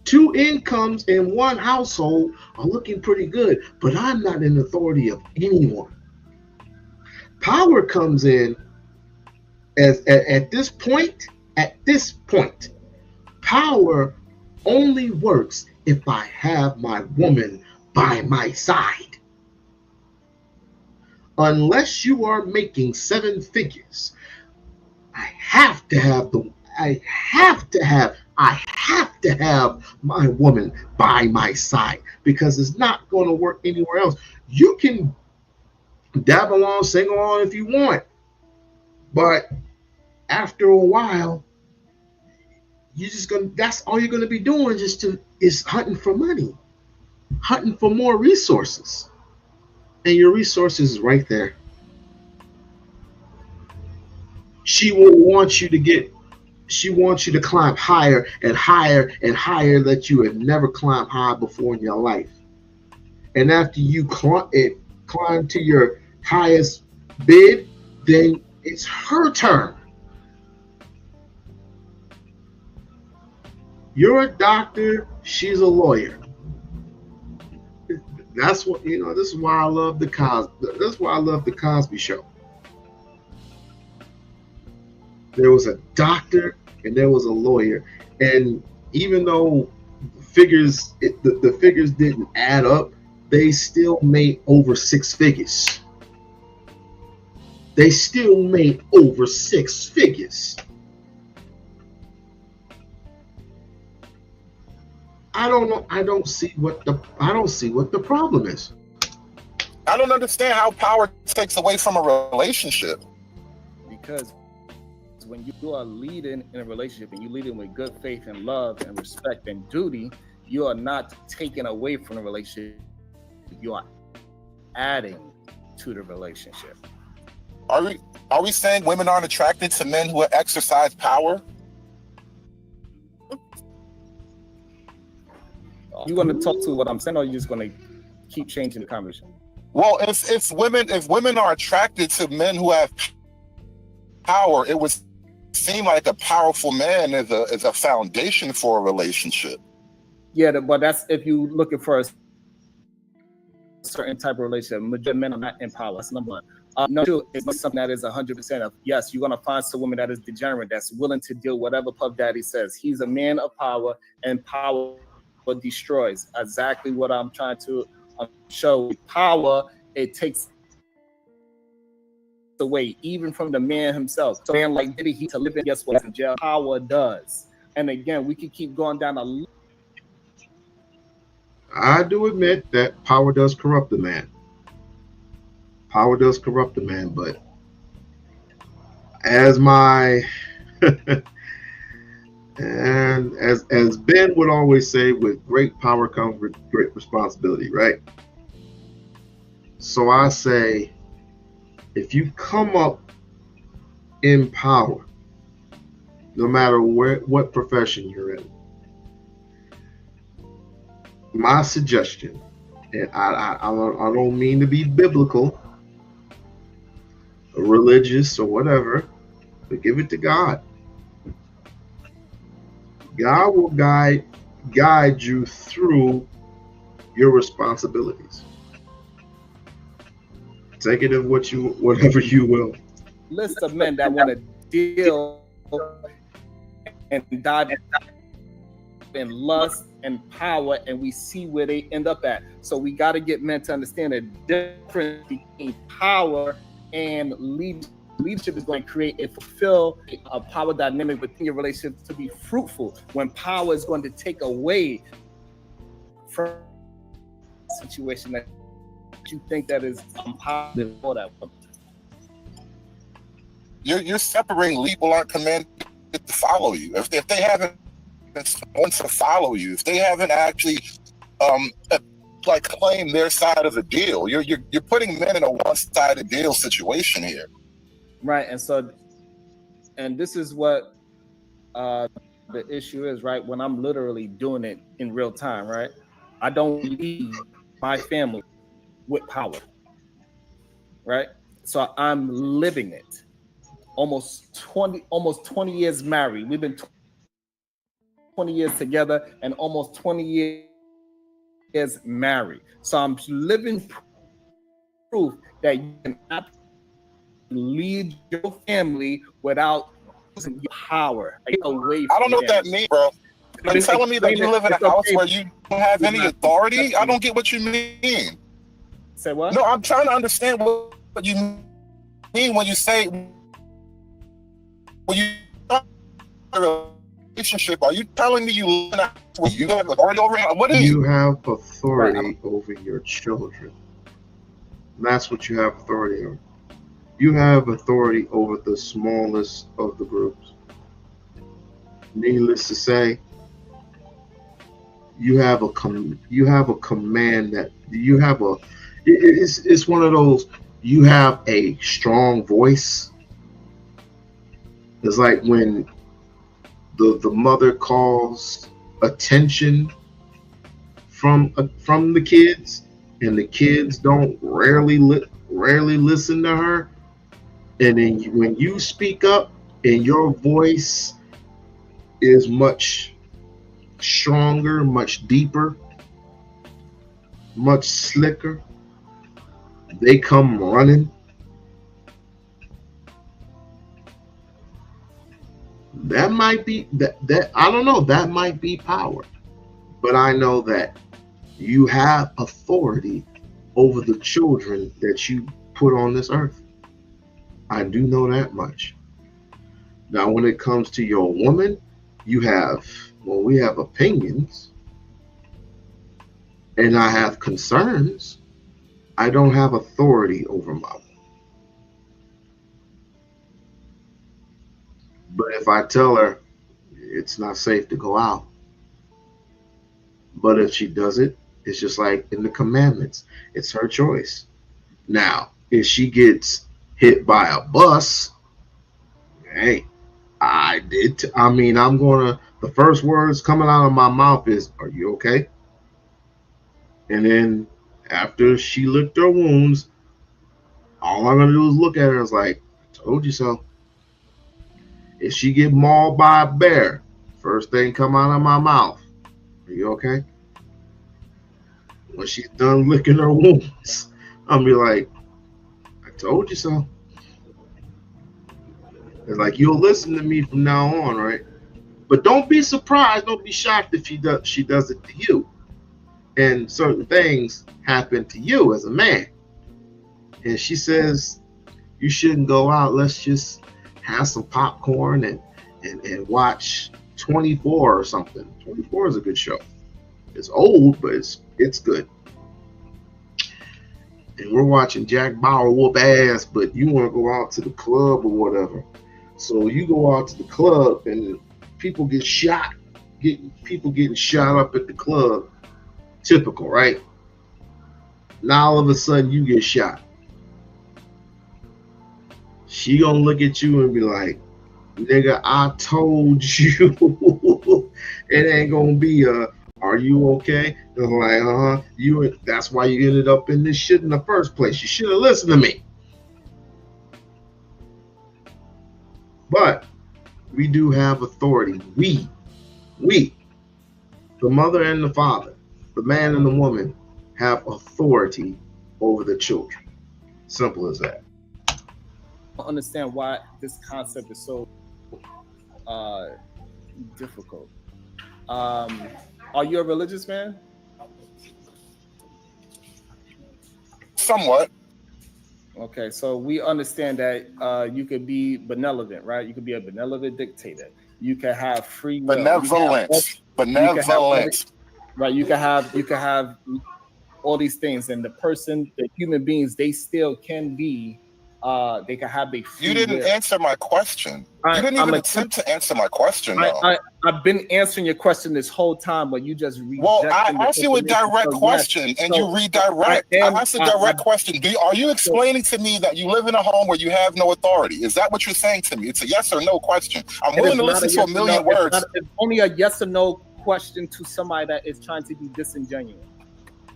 2 incomes in one household are looking pretty good, but I'm not in authority of anyone. Power comes in at this point. At this point, power only works if I have my woman by my side. Unless you are making 7 figures, I have to have my woman by my side, because it's not going to work anywhere else. You can dab along, sing along if you want, but after a while, that's all you're gonna be doing is hunting for money, hunting for more resources. And your resources is right there. She wants you to climb higher and higher and higher that you had never climbed high before in your life. And after you climb to your highest bid, then it's her turn. You're a doctor, she's a lawyer. That's what, this is why I love the Cosby Show. There was a doctor and there was a lawyer, and even though the figures didn't add up, they still made over 6 figures. they still made over 6 figures. I don't know. I don't see what the problem is. I don't understand how power takes away from a relationship. Because when you are leading in a relationship and you leading with good faith and love and respect and duty, you are not taking away from the relationship. You are adding to the relationship. Are we saying women aren't attracted to men who exercise power? You going to talk to what I'm saying, or are you just going to keep changing the conversation? Well, if women are attracted to men who have power, it would seem like a powerful man is a foundation for a relationship. Yeah, but that's if you looking for a certain type of relationship. Majority men are not in power. That's number one. Number two, it's not something that is 100% of. Yes, you're gonna find some woman that is degenerate, that's willing to deal whatever Puff Daddy says. He's a man of power, and power destroys. Exactly what I'm trying to show. Power, it takes away even from the man himself. So man like Diddy, he to live in, guess what? In jail. Power does. And again, we can keep going down a. I do admit that power does corrupt the man. Power does corrupt the man, but as my and as Ben would always say, with great power comes with great responsibility, right? So I say, if you come up in power, no matter what profession you're in, my suggestion, and I don't mean to be biblical, or religious, or whatever, but give it to God. God will guide you through your responsibilities. Take it of whatever you will. List of men that want to deal and dive in lust and power, and we see where they end up at. So we got to get men to understand the difference between power and leadership. Leadership is going to create and fulfill a power dynamic within your relationship to be fruitful. When power is going to take away from a situation that you think that is positive for that woman. You're separating people aren't commanded to follow you. If they haven't want to follow you, if they haven't actually like claim their side of the deal, you're putting men in a one-sided deal situation here. Right, and this is what the issue is, right? When I'm literally doing it in real time, right? I don't leave my family with power, right? So I'm living it. Almost 20 years married. We've been 20 years together and almost 20 years married. So I'm living proof that you cannot lead your family without using your power away. I don't know what that means, bro. You're telling me that you live in a house where you don't have any authority? I don't get what you mean. Say what? No, I'm trying to understand what you mean when you say when you relationship. Are you telling me you live in a house where you have authority over it? What is you have authority over your children? That's what you have authority over. You have authority over the smallest of the groups. Needless to say, you have a command that you have a. It's one of those. You have a strong voice. It's like when the mother calls attention from the kids, and the kids don't rarely listen to her. And then when you speak up and your voice is much stronger, much deeper, much slicker, they come running. That might be that I don't know, that might be power. But I know that you have authority over the children that you put on this earth. I do know that much. Now, when it comes to your woman, when we have opinions and I have concerns, I don't have authority over my woman. But if I tell her it's not safe to go out, but if she does it, it's just like in the commandments. It's her choice. Now, if she gets hit by a bus, hey, the first words coming out of my mouth is, "Are you okay?" And then after she licked her wounds, all I'm going to do is look at her and it's like, "I told you so." If she get mauled by a bear, first thing come out of my mouth, "Are you okay?" When she's done licking her wounds, I'll be like, "I told you so." It's like, you'll listen to me from now on, right? But don't be surprised, don't be shocked if she does it to you. And certain things happen to you as a man. And she says, you shouldn't go out, let's just have some popcorn and watch 24 or something. 24 is a good show. It's old, but it's good. And we're watching Jack Bauer whoop ass, but you want to go out to the club or whatever. So you go out to the club and people get shot. People getting shot up at the club. Typical, right? Now all of a sudden you get shot. She gonna look at you and be like, "Nigga, I told you." It ain't gonna be "Are you okay?" And I'm like, that's why you ended up in this shit in the first place. You should have listened to me. But we do have authority. We, the mother and the father, the man and the woman, have authority over the children. Simple as that. I don't understand why this concept is so difficult. Are you a religious man? Somewhat. Okay, so we understand that you could be benevolent, right? You could be a benevolent dictator. You can have free will. Benevolence. Right? You can have all these things, and the human beings, they still can be. They can have a free You didn't will. answer my question. You didn't even attempt to answer my question, though. I've been answering your question this whole time, but you just rejected. Well, I asked you a direct question, and you redirect. I asked a direct question. Are you explaining to me that you live in a home where you have no authority? Is that what you're saying to me? It's a yes or no question. I'm willing to listen to a million words. It's only a yes or no question to somebody that is trying to be disingenuous.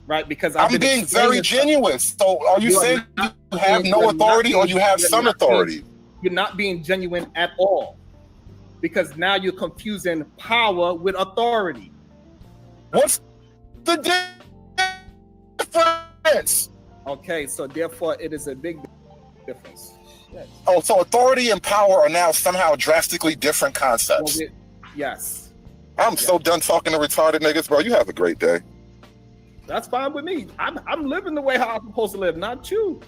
Right, because I'm being very genuine. So are you saying you have no authority or you have some authority? You're not being genuine at all. Because now you're confusing power with authority. What's the difference? Okay, so therefore it is a big difference. Yes. Oh, so authority and power are now somehow drastically different concepts. Well, yes. I'm so done talking to retarded niggas, bro. You have a great day. That's fine with me. I'm living the way how I'm supposed to live, not you.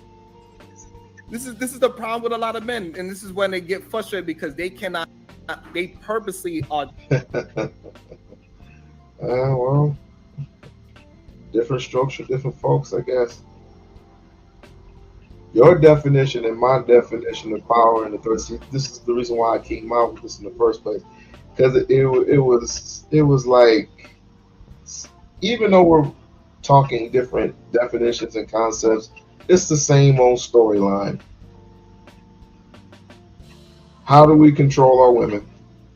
This is the problem with a lot of men, and this is when they get frustrated because they cannot. They purposely are. Well, different strokes for different folks, I guess. Your definition and my definition of power and authority. This is the reason why I came out with this in the first place, because it was like, even though we're talking different definitions and concepts, it's the same old storyline. How do we control our women?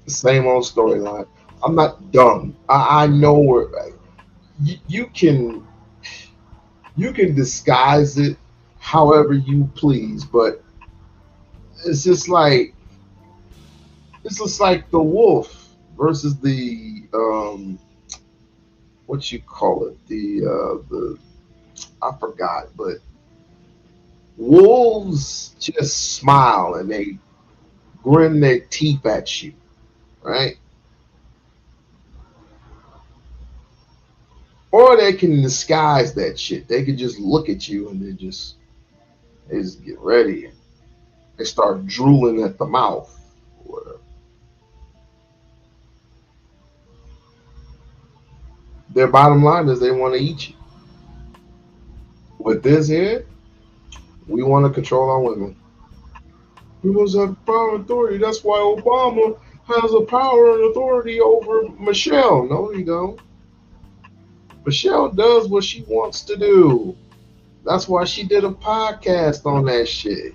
The same old storyline. I'm not dumb. I know where you can disguise it however you please, but it's just like the wolf versus the what you call it, the I forgot, but wolves just smile and they grin their teeth at you, right? Or they can disguise that shit. They can just look at you and they just get ready. they start drooling at the mouth. Or whatever. Their bottom line is they want to eat you. With this here, we want to control our women. We must have power and authority. That's why Obama has a power and authority over Michelle. No, he don't. Michelle does what she wants to do. That's why she did a podcast on that shit.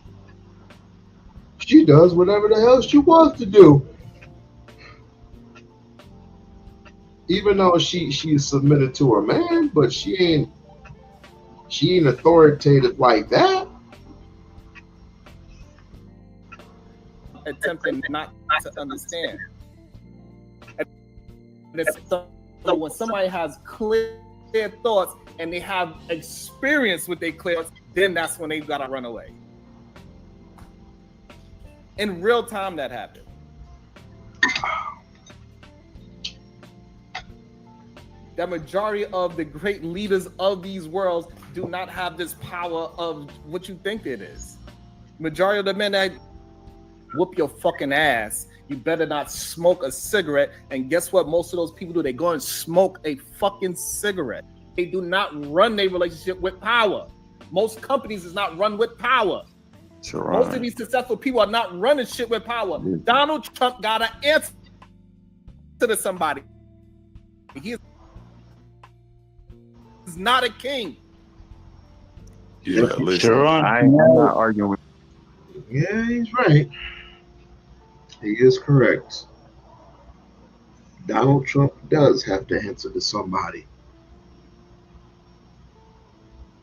She does whatever the hell she wants to do. Even though she's submitted to her man, but she ain't authoritative like that. Attempting not to understand. So when somebody has clear thoughts and they have experience with their clear thoughts, then that's when they gotta run away. In real time, that happened. The majority of the great leaders of these worlds do not have this power of what you think it is. Majority of the men that whoop your fucking ass, you better not smoke a cigarette. And guess what most of those people do? They go and smoke a fucking cigarette. They do not run their relationship with power. Most companies is not run with power. Sure. Most of these successful people are not running shit with power. Donald Trump got to answer to somebody. He is not a king. Yeah, listen, Sure. I'm not arguing with. Yeah, he's right. He is correct. Donald Trump does have to answer to somebody.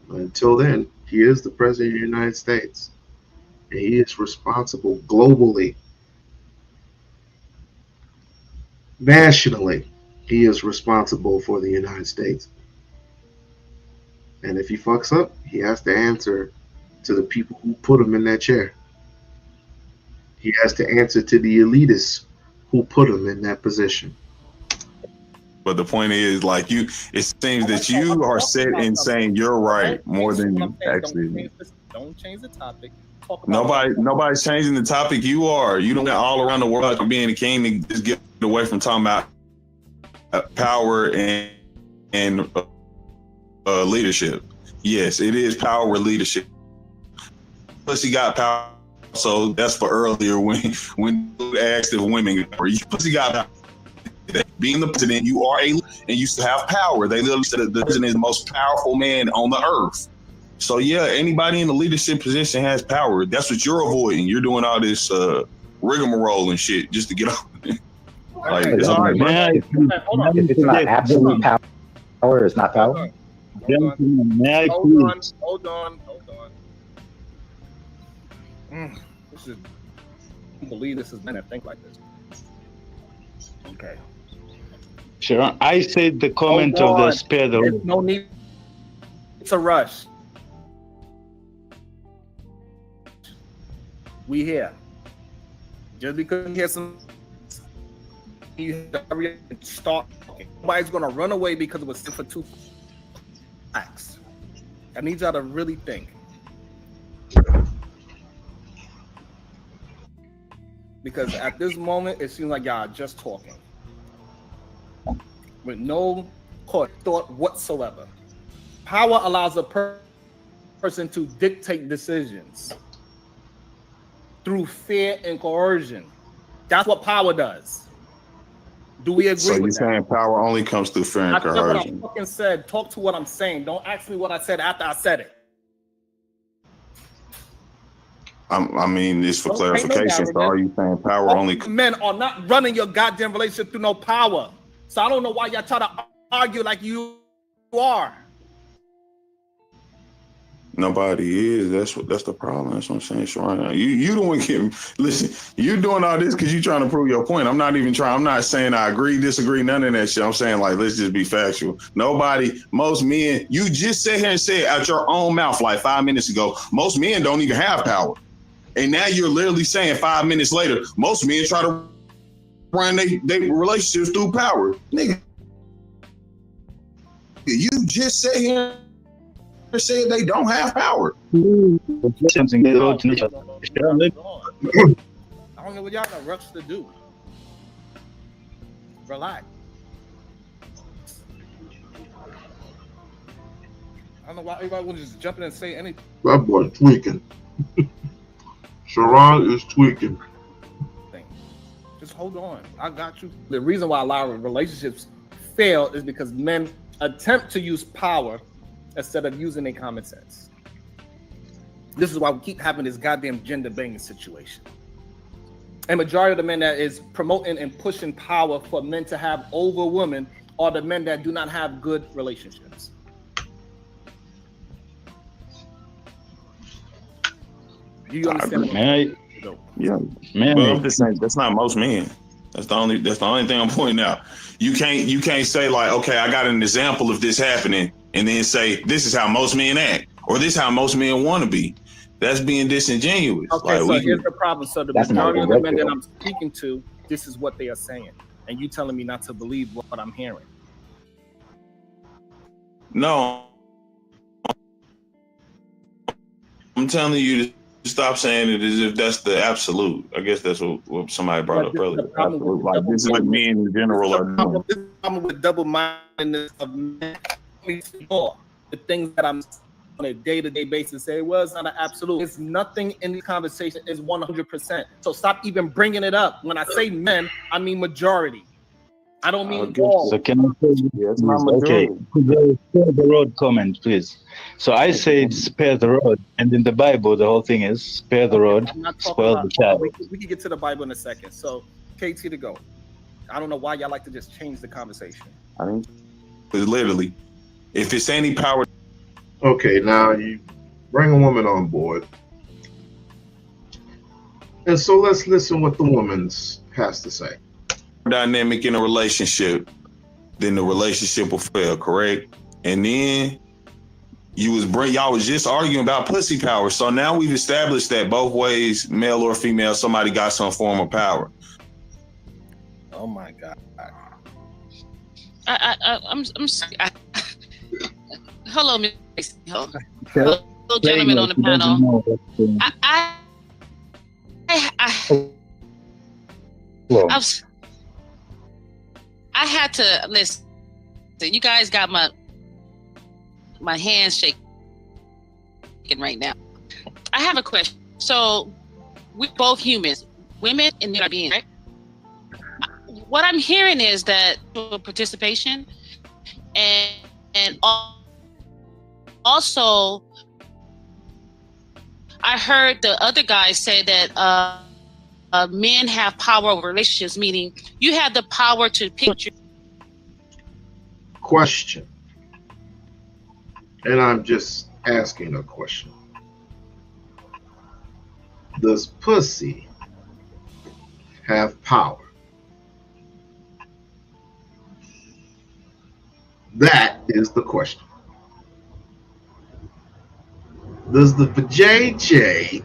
But until then, he is the president of the United States. And he is responsible globally. Nationally, he is responsible for the United States. And if he fucks up, he has to answer to the people who put him in that chair. He has to answer to the elitists who put him in that position. But the point is, like you, it seems that you are set in saying you're right more than you actually. Don't change the topic. Talk about Nobody's changing the topic. You are. You don't get all around the world being a king to just get away from talking about power and leadership. Yes, it is power with leadership. Pussy got power. So that's for earlier when you asked if women or you pussy got power. Being the president, you are and you still have power. They literally said that the president is the most powerful man on the earth. So yeah, anybody in the leadership position has power. That's what you're avoiding. You're doing all this rigmarole and shit just to get off. Like, it's all right, man. It's not absolute power. It's not power. Hold on. This is, I can't believe this is men that think like this. Okay. Sure. I said the comment of the spare the There's no need to rush. We here. Just because you hear some, you have to hurry up and start. Nobody's gonna run away because it was sent for 2 facts. I need y'all to really think. Because at this moment, it seems like y'all are just talking with no thought whatsoever. Power allows a person to dictate decisions through fear and coercion. That's what power does. Do we agree so with you're that? saying power only comes through fear and I said what I coercion? fucking said. Talk to what I'm saying. Don't ask me what I said after I said it. I mean, it's for Don't take no clarification. So are you saying power only? Men are not running your goddamn relationship through no power. So I don't know why y'all try to argue like you are. Nobody is. That's the problem. That's what I'm saying. Sure. You don't get. Listen, you're doing all this because you're trying to prove your point. I'm not even trying. I'm not saying I agree, disagree, none of that shit. I'm saying like let's just be factual. Most men. You just sit here and say out your own mouth like 5 minutes ago. Most men don't even have power, and now you're literally saying 5 minutes later. Most men try to run their relationships through power, nigga. You just sit here said they don't have power. Something they wrote in the- I don't know what y'all in a rush to do. Relax. I don't know why everybody will just jump in and say anything. That boy tweaking. Sharon is tweaking. Just hold on. I got you. The reason why a lot of relationships fail is because men attempt to use power instead of using their common sense. This is why we keep having this goddamn gender banging situation. And majority of the men that is promoting and pushing power for men to have over women are the men that do not have good relationships. Do you understand? Yeah, man. But I'm just saying that's not most men. That's the only thing I'm pointing out. You can't say like, okay, I got an example of this happening, and then say this is how most men act, or this is how most men want to be. That's being disingenuous. Okay, like, so here's the problem. So the majority of the men that I'm speaking to, this is what they are saying, and you telling me not to believe what I'm hearing. No, I'm telling you to stop saying it as if that's the absolute. I guess that's what somebody brought up earlier. Like this is what men in general are doing. This is the problem with double-mindedness of men. The things that I'm on a day-to-day basis say, well, it's not an absolute. It's nothing in the conversation is 100%. So stop even bringing it up. When I say men, I mean majority. I don't mean all. So can I say, okay, spare the road comment, please. So I said spare the road, and in the Bible, the whole thing is spare the road, spoil the child. We can get to the Bible in a second. So, KT to go. I don't know why y'all like to just change the conversation. I mean, literally, if it's any power. Okay, now you bring a woman on board. And so let's listen what the woman has to say. Dynamic in a relationship, then the relationship will fail, correct? And then y'all was just arguing about pussy power. So now we've established that both ways, male or female, somebody got some form of power. Oh my God. Hello, Miss. Hello, gentlemen on the panel. I had to listen. You guys got my hands shaking right now. I have a question. So we're both humans, women and men are beings, right? What I'm hearing is that participation and also I heard the other guys say that men have power over relationships, meaning you have the power to pick what you. Question. And I'm just asking a question. Does pussy have power? That is the question. Does the vajayjay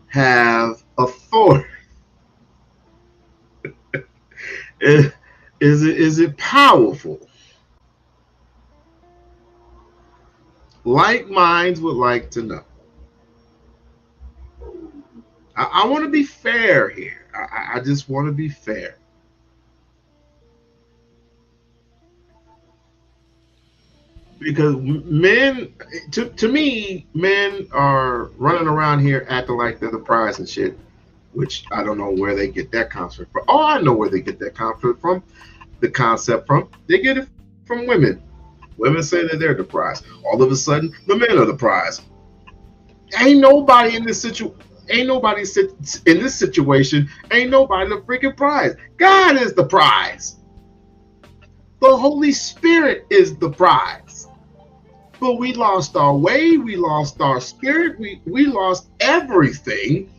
have authority? Is it powerful? Like minds would like to know. I want to be fair here. I just want to be fair. Because men, to me, men are running around here acting like they're the prize and shit, which I don't know where they get that concept from. Oh, I know where they get that concept from. The concept from. They get it from women. Women say that they're the prize. All of a sudden, the men are the prize. Ain't nobody in this situation. Ain't nobody in this situation. Ain't nobody the freaking prize. God is the prize. The Holy Spirit is the prize. But we lost our way. We lost our spirit. We lost everything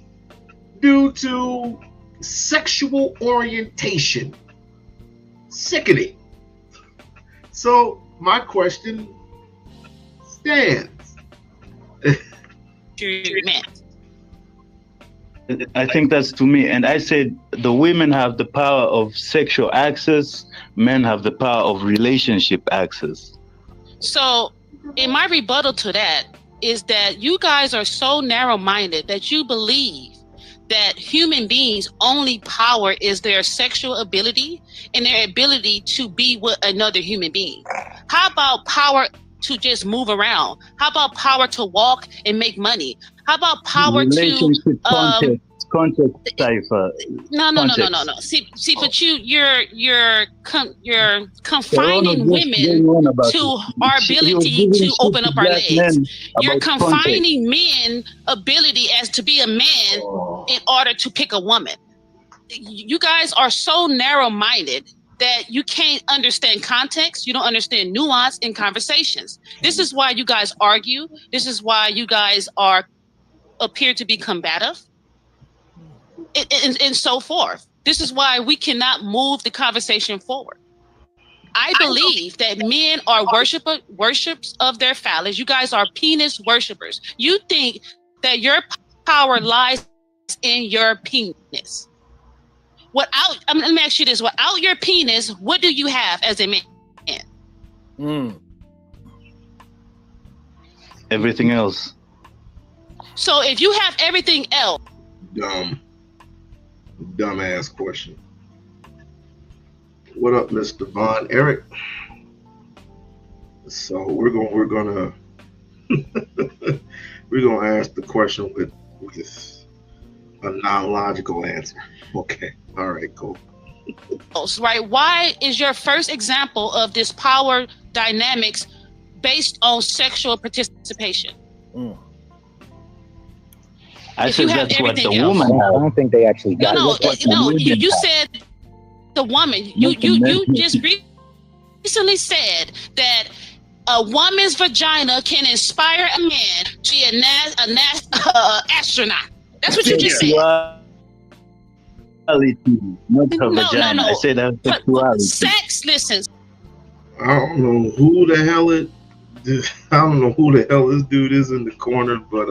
due to sexual orientation. Sickening. So my question stands. I think that's to me. And I said the women have the power of sexual access, men have the power of relationship access. So And my rebuttal to that is that you guys are so narrow-minded that you believe that human beings' only power is their sexual ability and their ability to be with another human being. How about power to just move around? How about power to walk and make money? How about power relationship context cipher? No. See, but you're confining women to our ability to open up our legs. You're confining men' ability as to be a man in order to pick a woman. You guys are so narrow-minded that you can't understand context. You don't understand nuance in conversations. This is why you guys argue. This is why you guys appear to be combative. And so forth. This is why we cannot move the conversation forward. I believe that men are worshippers of their phallus. You guys are penis worshippers. You think that your power lies in your penis. Let me ask you this: without your penis, what do you have as a man? Everything else. So if you have everything else, dumbass question. What up, Mr. Von Eric? So we're gonna ask the question with a non-logical answer. Okay. All right. Cool. Right? Why is your first example of this power dynamics based on sexual participation? I said that's what the woman has. I don't think they actually got it. No. You said the woman. You just recently said that a woman's vagina can inspire a man to be an astronaut. That's what you just said. Not her vagina. No. I said sexuality. Sex. Listen. I don't know who the hell this dude is in the corner, but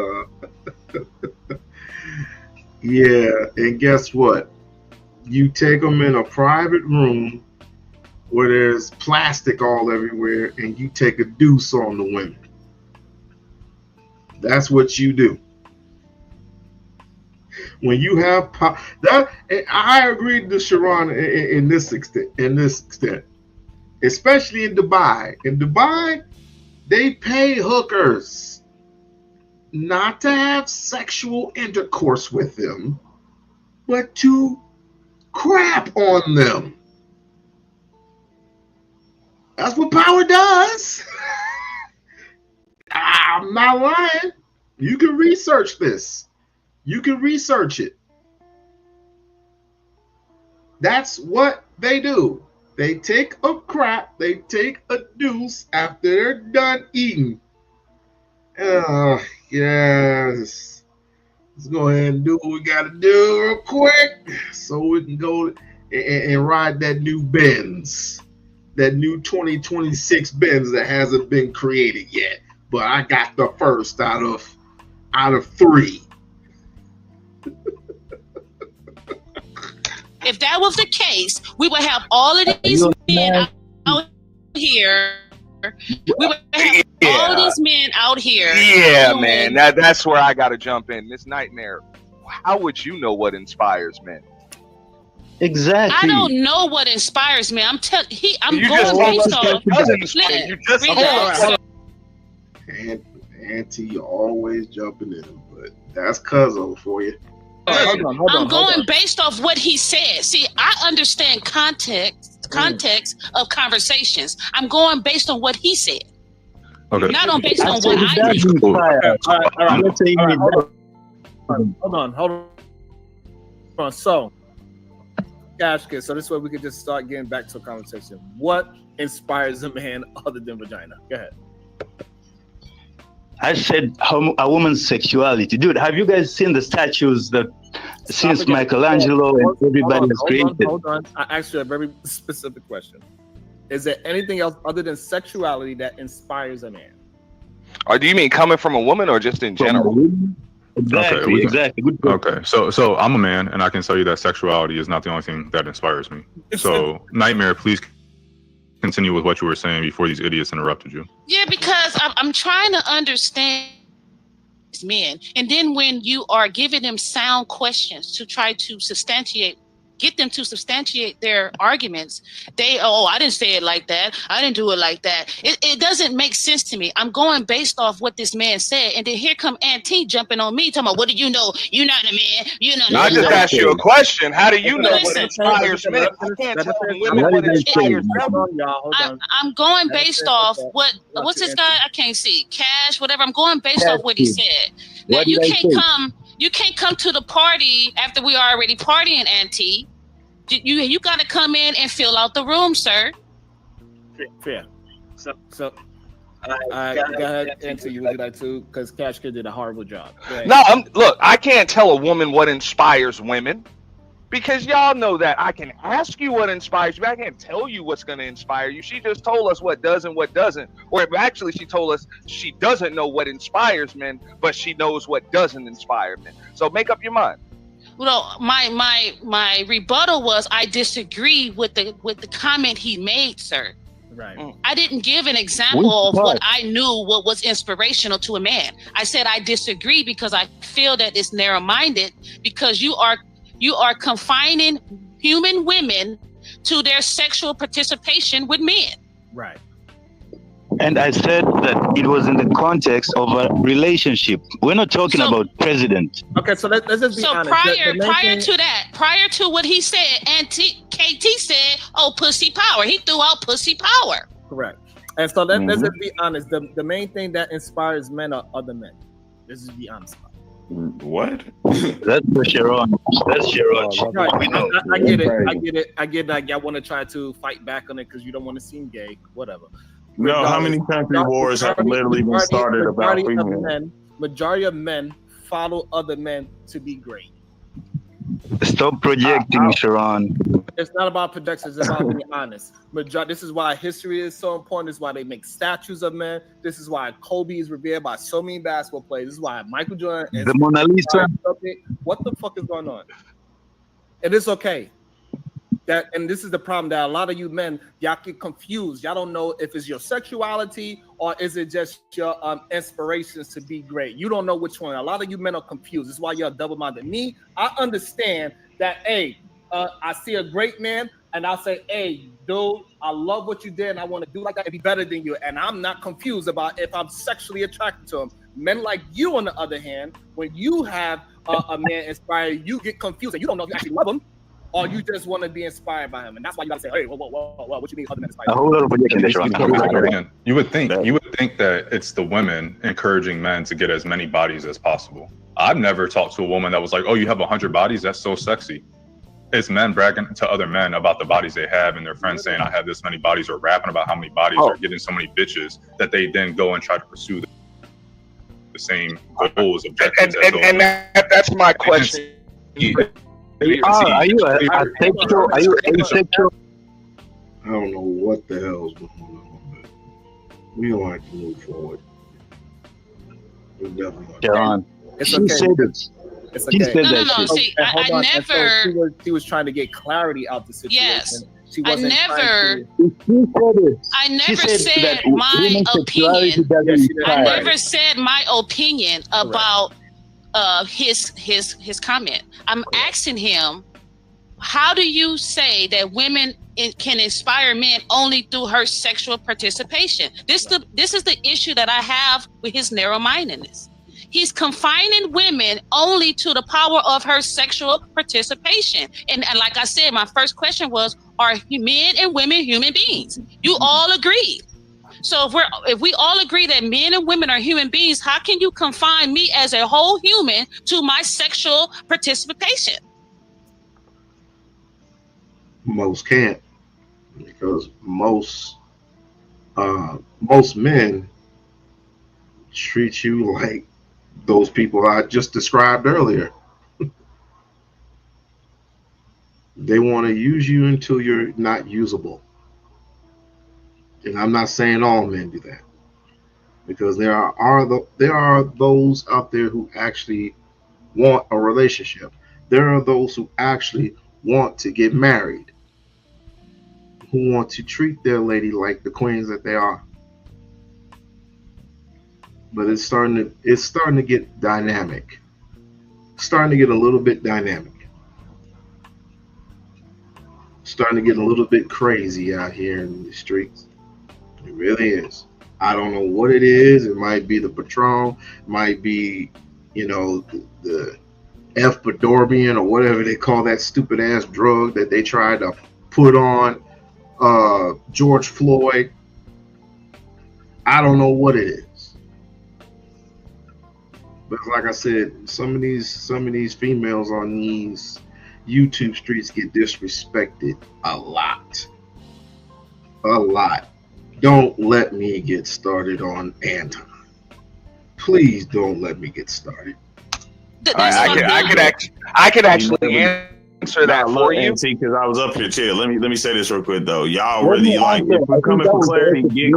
yeah. And guess what? You take them in a private room where there's plastic all everywhere, and you take a deuce on the women. That's what you do. When you have that, I agree to Sharon in this extent, especially in Dubai. In Dubai, they pay hookers not to have sexual intercourse with them, but to crap on them. That's what power does. I'm not lying. You can research this. You can research it. That's what they do. They take a crap, they take a deuce after they're done eating. Yes. Let's go ahead and do what we got to do real quick so we can go and ride that new Benz. That new 2026 Benz that hasn't been created yet. But I got the first out of 3. If that was the case, we would have all of these men out here. We would have all of these men out here. Yeah, man. That's where I got to jump in. This Nightmare, how would you know what inspires men? Exactly. I don't know what inspires me. I'm going based on. Auntie, you're always jumping in, but that's Cuzzo for you. I'm going based off what he said. See, I understand context of conversations. I'm going based on what he said. Okay. Not on based on what I think. Hold on. So, Gashka, so this way we can just start getting back to a conversation. What inspires a man other than vagina? Go ahead. I said a woman's sexuality. Dude, have you guys seen the statues that since Michelangelo and everybody has created? Hold on. I asked you a very specific question. Is there anything else other than sexuality that inspires a man? Or do you mean coming from a woman or just in general? Exactly, exactly. Good point. Okay, so I'm a man, and I can tell you that sexuality is not the only thing that inspires me. So, Nightmare, please continue with what you were saying before these idiots interrupted you. Yeah, because I'm trying to understand men, and then when you are giving them sound questions to try to get them to substantiate their arguments, I didn't say it like that, I didn't do it like that. It doesn't make sense to me. I'm going based off what this man said, and then here come Aunt T jumping on me talking about, what do you know? You're not a man. You're not. I just asked you a question. How do you know what inspires men? I can't tell women what inspires them. I'm going based off what's this guy? I can't see. Cash, whatever. I'm going based off what he said. Now you can't come to the party after we are already partying, Auntie. You got to come in and fill out the room, sir. Fair. So go ahead, Auntie. You do that too, because Cash Kid did a horrible job. No, look, I can't tell a woman what inspires women, because y'all know that. I can ask you what inspires you, but I can't tell you what's going to inspire you. She just told us what does and what doesn't. Or actually, she told us she doesn't know what inspires men, but she knows what doesn't inspire men. So make up your mind. Well, my rebuttal was I disagree with the comment he made, sir. Right. I didn't give an example of what I knew what was inspirational to a man. I said I disagree because I feel that it's narrow-minded, because you are confining human women to their sexual participation with men. Right. And I said that it was in the context of a relationship. We're not talking about president. Okay, so let's just be honest. Prior to what he said, Auntie KT said, "Oh, pussy power." He threw out pussy power. Correct. And so let's just be honest. The main thing that inspires men are other men. Let's just be honest. What? That's for Sharon. That's Sharon. Right. I get it. Like, y'all want to try to fight back on it because you don't want to seem gay. Whatever. No, how many country wars have literally been started about females? Majority of men follow other men to be great. Stop projecting, Sharon. It's not about projections. It's about being honest. This is why history is so important. This is why they make statues of men. This is why Kobe is revered by so many basketball players. This is why Michael Jordan. The Mona Lisa. What the fuck is going on? And it's okay. And this is the problem, that a lot of you men, y'all get confused. Y'all don't know if it's your sexuality or is it just your inspirations to be great. You don't know which one. A lot of you men are confused. This is why you're double-minded. Me, I understand that, hey, I see a great man and I'll say, hey, dude, I love what you did and I want to do like that and be better than you. And I'm not confused about if I'm sexually attracted to him. Men like you, on the other hand, when you have a man inspired, you get confused and you don't know if you actually love him, or you just want to be inspired by him, and that's why you gotta say, "Hey, whoa, what you mean other men inspired?" A whole lot of projection. You would think that it's the women encouraging men to get as many bodies as possible. I've never talked to a woman that was like, "Oh, you have 100 bodies? That's so sexy." It's men bragging to other men about the bodies they have, and their friends saying, "I have this many bodies," or rapping about how many bodies are getting so many bitches that they then go and try to pursue the same goals, objectives. And that's my question. Are you asexual? Are you asexual? I don't know what the hell's going on, but we don't have to move forward. We definitely John, it's she okay. said it. It's She okay. said No, that no, shit. see, I never. So she was trying to get clarity out the situation. Yes. She wasn't I never said my opinion. I never said my opinion about his comment. I'm asking him, how do you say that women can inspire men only through her sexual participation? This is the issue that I have with his narrow-mindedness. He's confining women only to the power of her sexual participation. And like I said, my first question was, are men and women human beings? You all agreed. So if we all agree that men and women are human beings, how can you confine me as a whole human to my sexual participation? Most can't, because most men treat you like those people I just described earlier. They want to use you until you're not usable. And I'm not saying all men do that, because there are those out there who actually want a relationship. There are those who actually want to get married, who want to treat their lady like the queens that they are. but it's starting to get dynamic. Starting to get a little bit dynamic. Starting to get a little bit crazy out here in the streets. It really is. I don't know what it is. It might be the Patron, might be, the F-Padorbian or whatever they call that stupid ass drug that they tried to put on George Floyd. I don't know what it is. But like I said, some of these females on these YouTube streets get disrespected a lot. A lot. Don't let me get started on Anton. Please don't let me get started. I could actually answer that for you. See, because I was up here, chill. Let me say this real quick though. Y'all really like if we're coming for clarity, get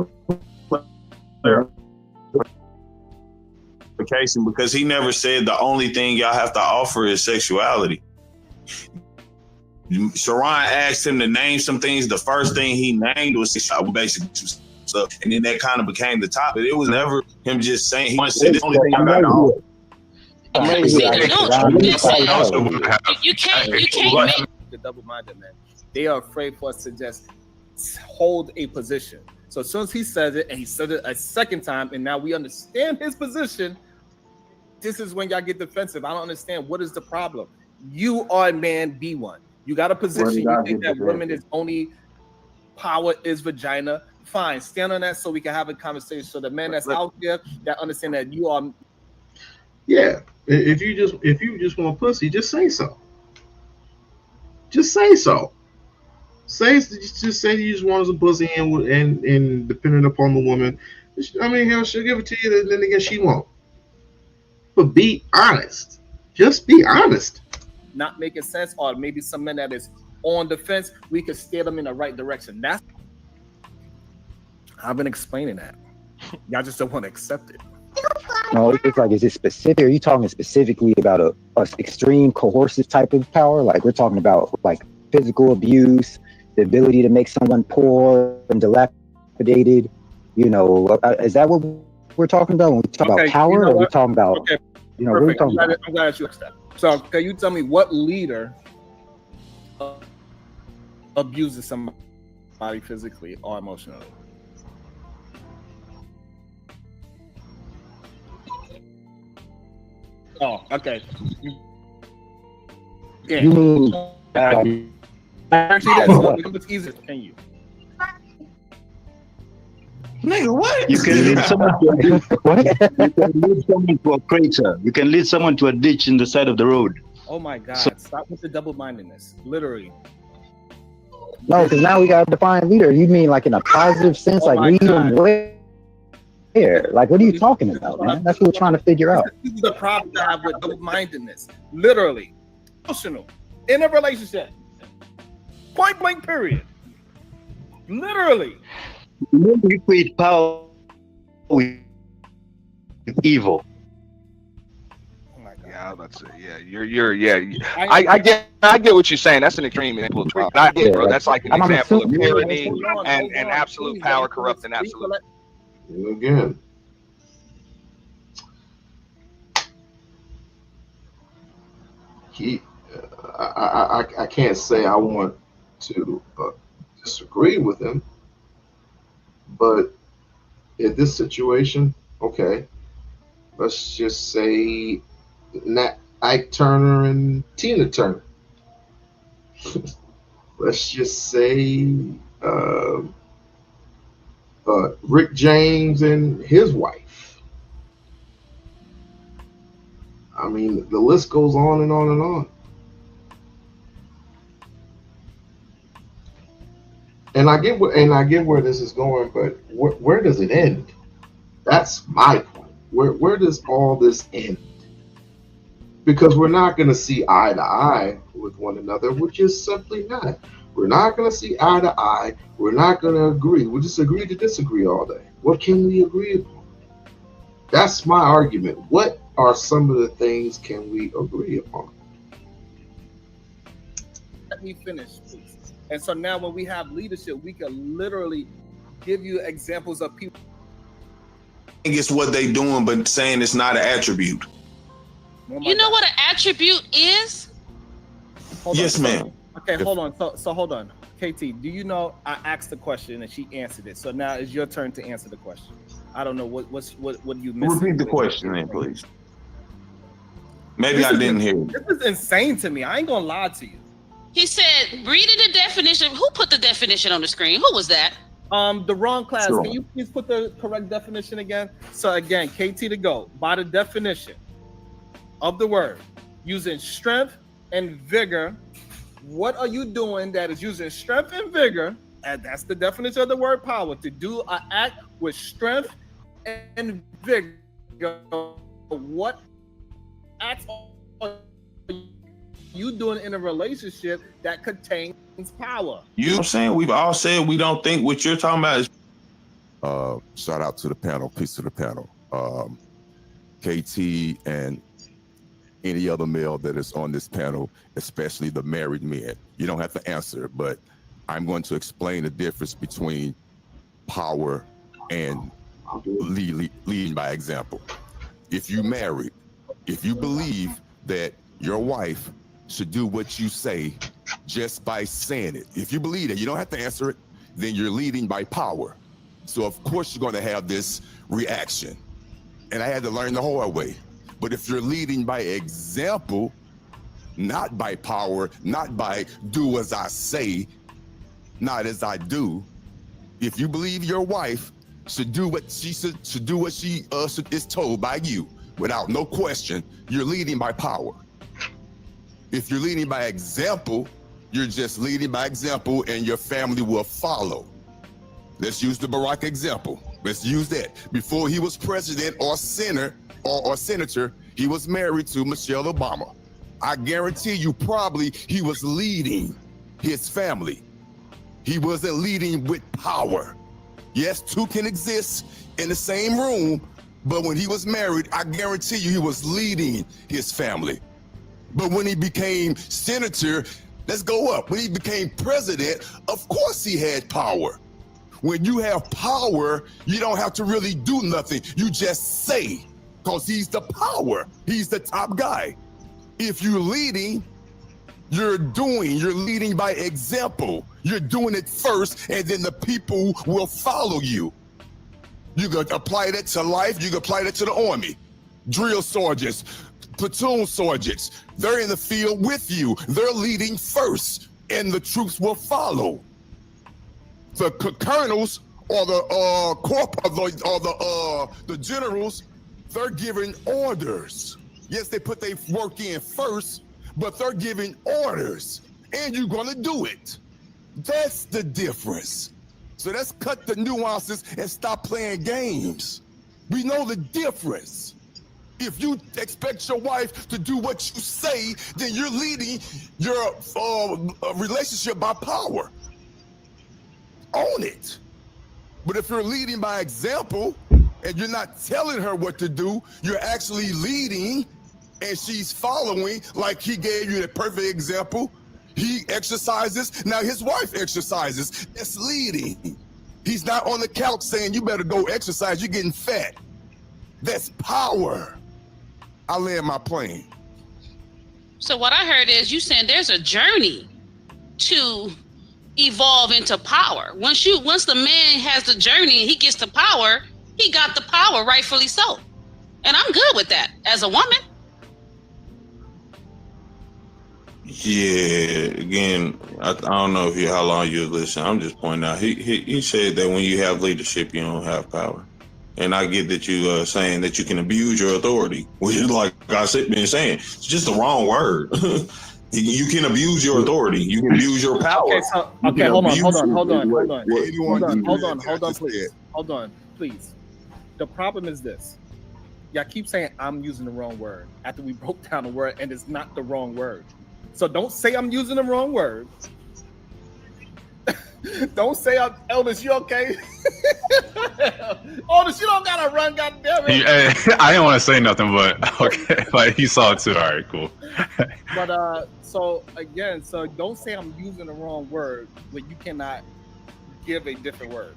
clarification, because he never said the only thing y'all have to offer is sexuality. Sharon asked him to name some things. The first thing he named was basically stuff, and then that kind of became the topic. It was never him just saying he wanted to say the only thing I got to offer. You can't make the double-minded, man. They are afraid for us to just hold a position. So as soon as he says it, and he said it a second time, and now we understand his position, this is when y'all get defensive. I don't understand. What is the problem? You are a man, be one. You got a position. You think that women is only power is vagina. Fine, stand on that so we can have a conversation. So the men that's out there that understand that you are. Yeah, if you just want pussy, just say so. Just say so. Just say you just want some pussy and depending upon the woman, I mean, hell, she'll give it to you. Then again, she won't. But be honest. Just be honest. Not making sense, or maybe some men that is on the fence, we can steer them in the right direction. That's I've been explaining that. Y'all just don't want to accept it. No, it's like, is it specific? Are you talking specifically about a extreme coercive type of power? Like we're talking about like physical abuse, the ability to make someone poor and dilapidated. Is that what we're talking about when we talk about power? Or are we talking about? Okay, what are we talking about? I'm glad you asked that. So, can you tell me what leader abuses somebody physically or emotionally? Oh, okay. Yeah. You mean actually that's easier. Can you? Nigga, what? You can lead someone to a ditch. You can lead someone to a crater. You can lead someone to a ditch in the side of the road. Oh my God! Stop with the double-mindedness. Literally. No, because now we got to define leader. You mean like in a positive sense, like lead them where? Like, what are you talking about, man? That's what we're trying to figure out. This is the problem I have with double-mindedness. Literally, emotional in a relationship. Point blank. Period. Literally. You equate power with evil. Oh my God. Yeah, I was about to say, I get what you're saying. That's an extreme example. I get, bro. That's like an example of tyranny and absolute power corrupting absolute. Again, I can't say I want to disagree with him, but in this situation, okay, let's just say Ike Turner and Tina Turner. Let's just say Rick James and his wife. I mean, the list goes on and on and on. And I get where this is going, but where does it end? That's my point. Where does all this end? Because we're not going to see eye to eye with one another. We're just simply not. We're not going to see eye to eye. We're not going to agree. We'll just agree to disagree all day. What can we agree upon? That's my argument. What are some of the things can we agree upon? Let me finish, please. And so now when we have leadership, we can literally give you examples of people it's what they doing, but saying it's not an attribute. You know what an attribute is? Yes, ma'am. Okay, hold on. So hold on. KT, do you know I asked the question and she answered it. So now it's your turn to answer the question. I don't know what you missed. Repeat the question then, please. Maybe I didn't hear it. This is insane to me. I ain't gonna lie to you. He said, reading the definition. Who put the definition on the screen? Who was that? The wrong class. Sure. Can you please put the correct definition again? So again, KT to go. By the definition of the word, using strength and vigor, what are you doing that is using strength and vigor? And that's the definition of the word power. To do an act with strength and vigor. What acts are you doing in a relationship that contains power? You know what I'm saying? We've all said we don't think what you're talking about is. Shout out to the panel, peace to the panel. KT and any other male that is on this panel, especially the married men. You don't have to answer, but I'm going to explain the difference between power and leading by example. If you married, if you believe that your wife should do what you say just by saying it, if you believe that, you don't have to answer it, then you're leading by power. So of course you're going to have this reaction. And I had to learn the hard way. But if you're leading by example, not by power, not by do as I say, not as I do, if you believe your wife should do what she should do what she is told by you without no question, you're leading by power. If you're leading by example, you're just leading by example and your family will follow. Let's use the Barack example. Let's use that. Before he was president or senator, he was married to Michelle Obama. I guarantee you probably he was leading his family. He wasn't leading with power. Yes, two can exist in the same room, but when he was married, I guarantee you he was leading his family. But when he became senator, let's go up. When he became president, of course he had power. When you have power, you don't have to really do nothing. You just say, because he's the power. He's the top guy. If you're leading, you're leading by example. You're doing it first, and then the people will follow you. You can apply that to life. You can apply that to the army. Drill sergeants, platoon sergeants, they're in the field with you. They're leading first, and the troops will follow. The colonels or the the generals, they're giving orders. Yes, they put their work in first, but they're giving orders, and you're gonna do it. That's the difference. So let's cut the nuances and stop playing games. We know the difference. If you expect your wife to do what you say, then you're leading your relationship by power. Own it. But if you're leading by example and you're not telling her what to do, you're actually leading and she's following, like he gave you the perfect example. He exercises, now his wife exercises. It's leading. He's not on the couch saying you better go exercise, you're getting fat. That's power. I land my plane. So what I heard is you saying there's a journey to evolve into power. Once the man has the journey and he gets the power, he got the power, rightfully so. And I'm good with that as a woman. Yeah, again, I don't know how long you listen. I'm just pointing out. He said that when you have leadership, you don't have power. And I get that you are saying that you can abuse your authority, which is like I said, been saying, it's just the wrong word. You can abuse your authority. You can abuse your power. Okay, hold on, please. The problem is this. Y'all keep saying I'm using the wrong word after we broke down the word, and it's not the wrong word. So don't say I'm using the wrong word. Don't say Elders, you okay? Elders, you don't gotta run, goddammit. I didn't want to say nothing, but okay, like he saw it too. All right, cool. But so again, so don't say I'm using the wrong word when you cannot give a different word.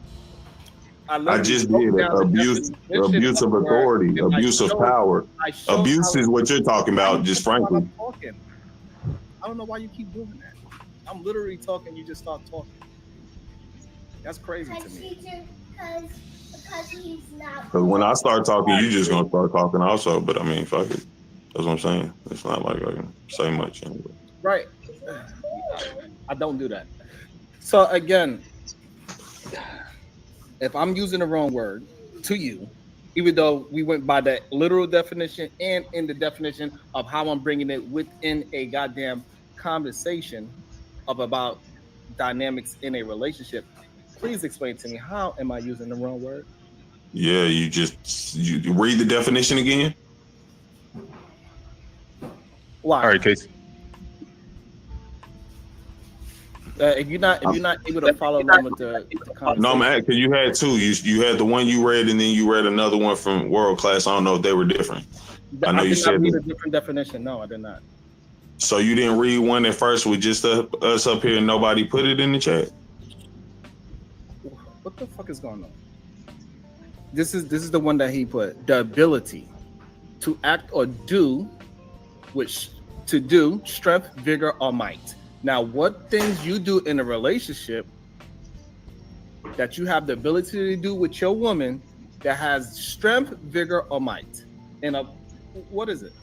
I just did it. Abuse of authority, abuse of power. Abuse is what you're talking about, just frankly. I don't know why you keep doing that. I'm literally talking, you just start talking. That's crazy to me. Because he's not. Because when I start talking, you just gonna start talking also. But I mean, fuck it. That's what I'm saying. It's not like I can say much anyway. Right. I don't do that. So again, if I'm using the wrong word to you, even though we went by the literal definition and in the definition of how I'm bringing it within a goddamn conversation about dynamics in a relationship, please explain to me, how am I using the wrong word? Yeah, you read the definition again. Why? All right, Casey. If you're not able to follow along with the conversation. No, man, because you had two. You had the one you read, and then you read another one from World Class. I don't know if they were different. I know you said read a different definition. No, I did not. So you didn't read one at first with just us up here and nobody put it in the chat? What the fuck is going on? This is the one that he put. The ability to act or do, strength, vigor, or might. Now, what things you do in a relationship that you have the ability to do with your woman that has strength, vigor, or might? And what is it?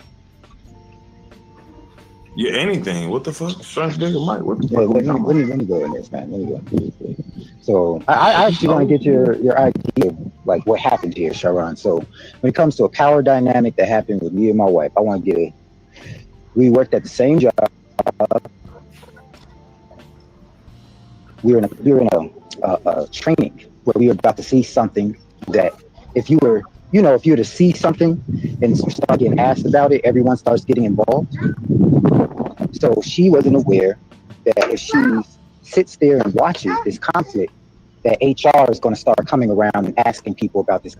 Yeah, anything. What the fuck? Strength, vigor, might. What the fuck? Let me go in this, man. Let me go. So I actually want to get your idea of like what happened here, Sharon. So when it comes to a power dynamic that happened with me and my wife, I want to get we worked at the same job. We were in a training where we were about to see something that if you were to see something and start getting asked about it, everyone starts getting involved. So she wasn't aware that if she sits there and watches this conflict, that HR is going to start coming around and asking people about this.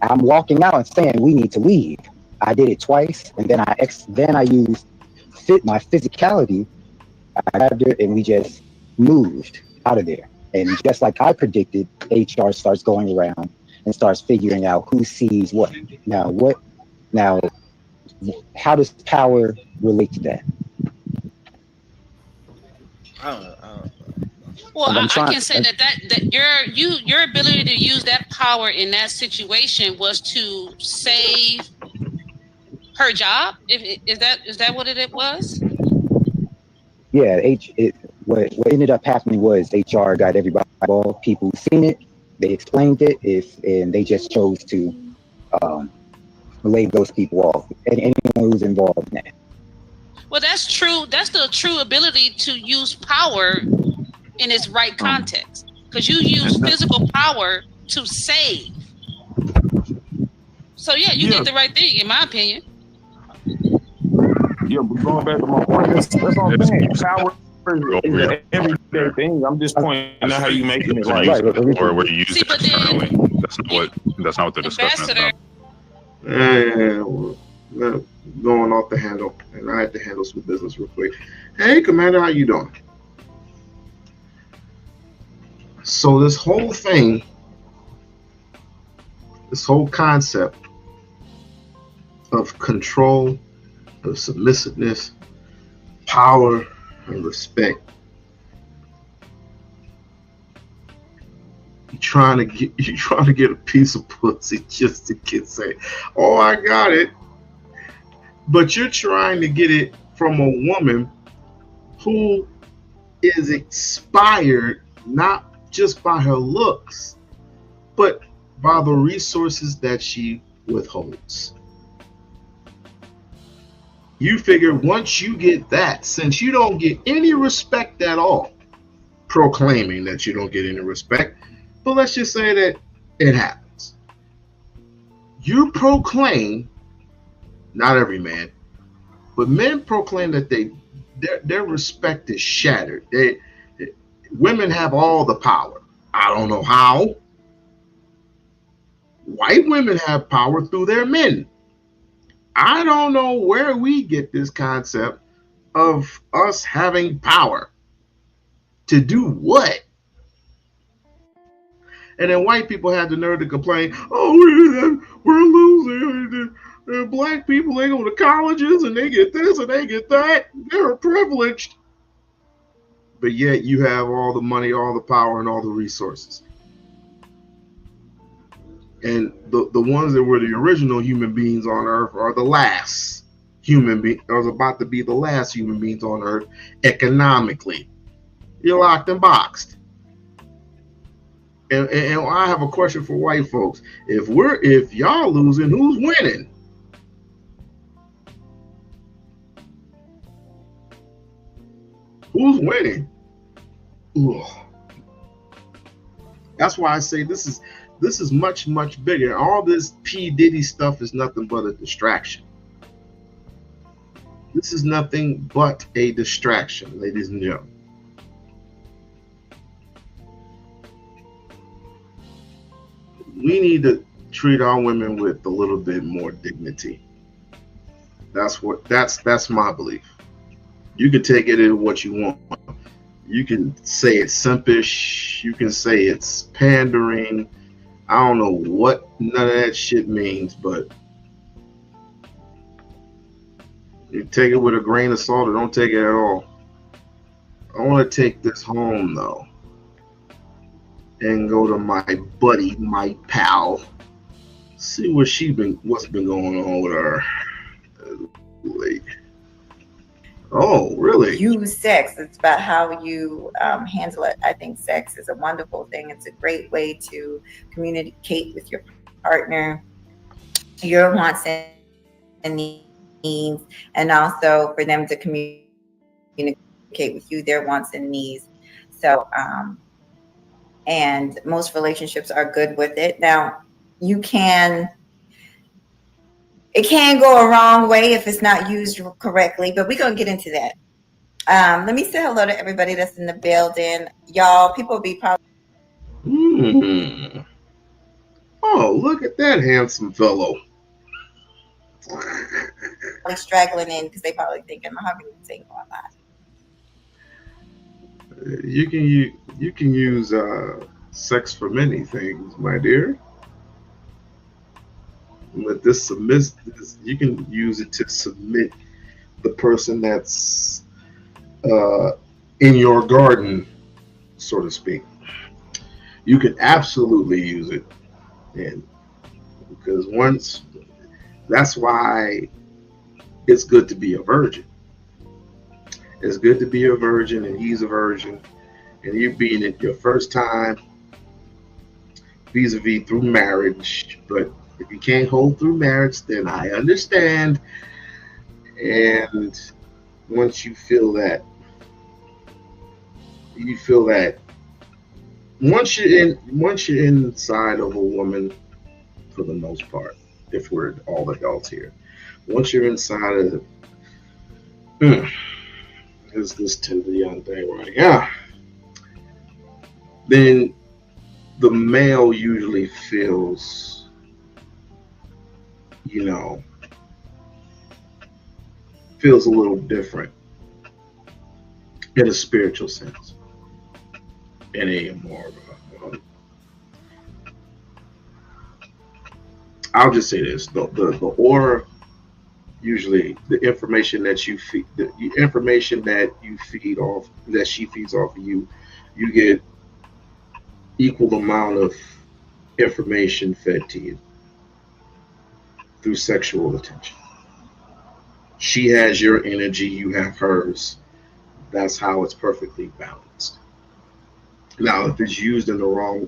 I'm walking out and saying we need to leave. I did it twice, and then I used my physicality. I grabbed her and we just moved out of there. And just like I predicted, HR starts going around and starts figuring out who sees what. Now, how does power relate to that? I don't know. Well, I can say that your ability to use that power in that situation was to save her job. Is that what it was? Yeah, what ended up happening was HR got everybody involved. People who seen it, they explained it, and they just chose to lay those people off. And anyone who's involved in that. Well, that's true. That's the true ability to use power in its right context, because you use physical power to save. So yeah, you did the right thing, in my opinion. Yeah, but going back to my point, that's what I'm saying. Power is an everyday thing. I'm just pointing out how you making it right. Or where you use it externally. That's not what the discussion is about. Yeah, going off the handle, and I had to handle some business real quick. Hey, Commander, how you doing? So this whole thing, this whole concept of control, of submissiveness, power, and respect. You're trying to get a piece of pussy just to say, "Oh, I got it," but you're trying to get it from a woman who is expired not just by her looks, but by the resources that she withholds. You figure once you get that, since you don't get any respect at all, proclaiming that you don't get any respect, but let's just say that it happens. You proclaim, not every man, but men proclaim that their respect is shattered. Women have all the power. I don't know how. White women have power through their men. I don't know where we get this concept of us having power to do what? And then white people had the nerve to complain, oh, we're losing. Black people, they go to colleges and they get this and they get that. They're privileged. But yet you have all the money, all the power, and all the resources. And the ones that were the original human beings on Earth are the last human beings, are about to be the last human beings on Earth economically. You're locked and boxed. And I have a question for white folks. If y'all losing, who's winning? Who's winning? Ugh. That's why I say this is much, much bigger. All this P. Diddy stuff is nothing but a distraction. This is nothing but a distraction, ladies and gentlemen. We need to treat our women with a little bit more dignity. That's my belief. You can take it in what you want. You can say it's simpish. You can say it's pandering. I don't know what none of that shit means, but you take it with a grain of salt or don't take it at all. I want to take this home though and go to my buddy, my pal, see what's been going on with her. Oh, really? Use sex. It's about how you handle it. I think sex is a wonderful thing. It's a great way to communicate with your partner, your wants and needs, and also for them to communicate with you their wants and needs. So, and most relationships are good with it. Now, it can go a wrong way if it's not used correctly, but we're going to get into that. Let me say hello to everybody that's in the building. Y'all, people be probably... Oh, look at that handsome fellow. straggling in because they probably thinking, Mahogany ain't going live. You can use sex for many things, my dear. But you can use it to submit the person that's in your garden, so to speak. You can absolutely use it, and because that's why it's good to be a virgin. It's good to be a virgin, and he's a virgin, and you being it your first time, vis-a-vis through marriage, but if you can't hold through marriage, then I understand. And once you feel that once you're inside of a woman, for the most part, if we're all adults here, once you're inside of this tender young thing right here, then the male usually feels, feels a little different in a spiritual sense, in a more I'll just say this: the aura, usually the information that you feed, the information that you feed off, that she feeds off of you, you get equal amount of information fed to you through sexual attention. She has your energy, you have hers. That's how it's perfectly balanced. Now, if it's used in the wrong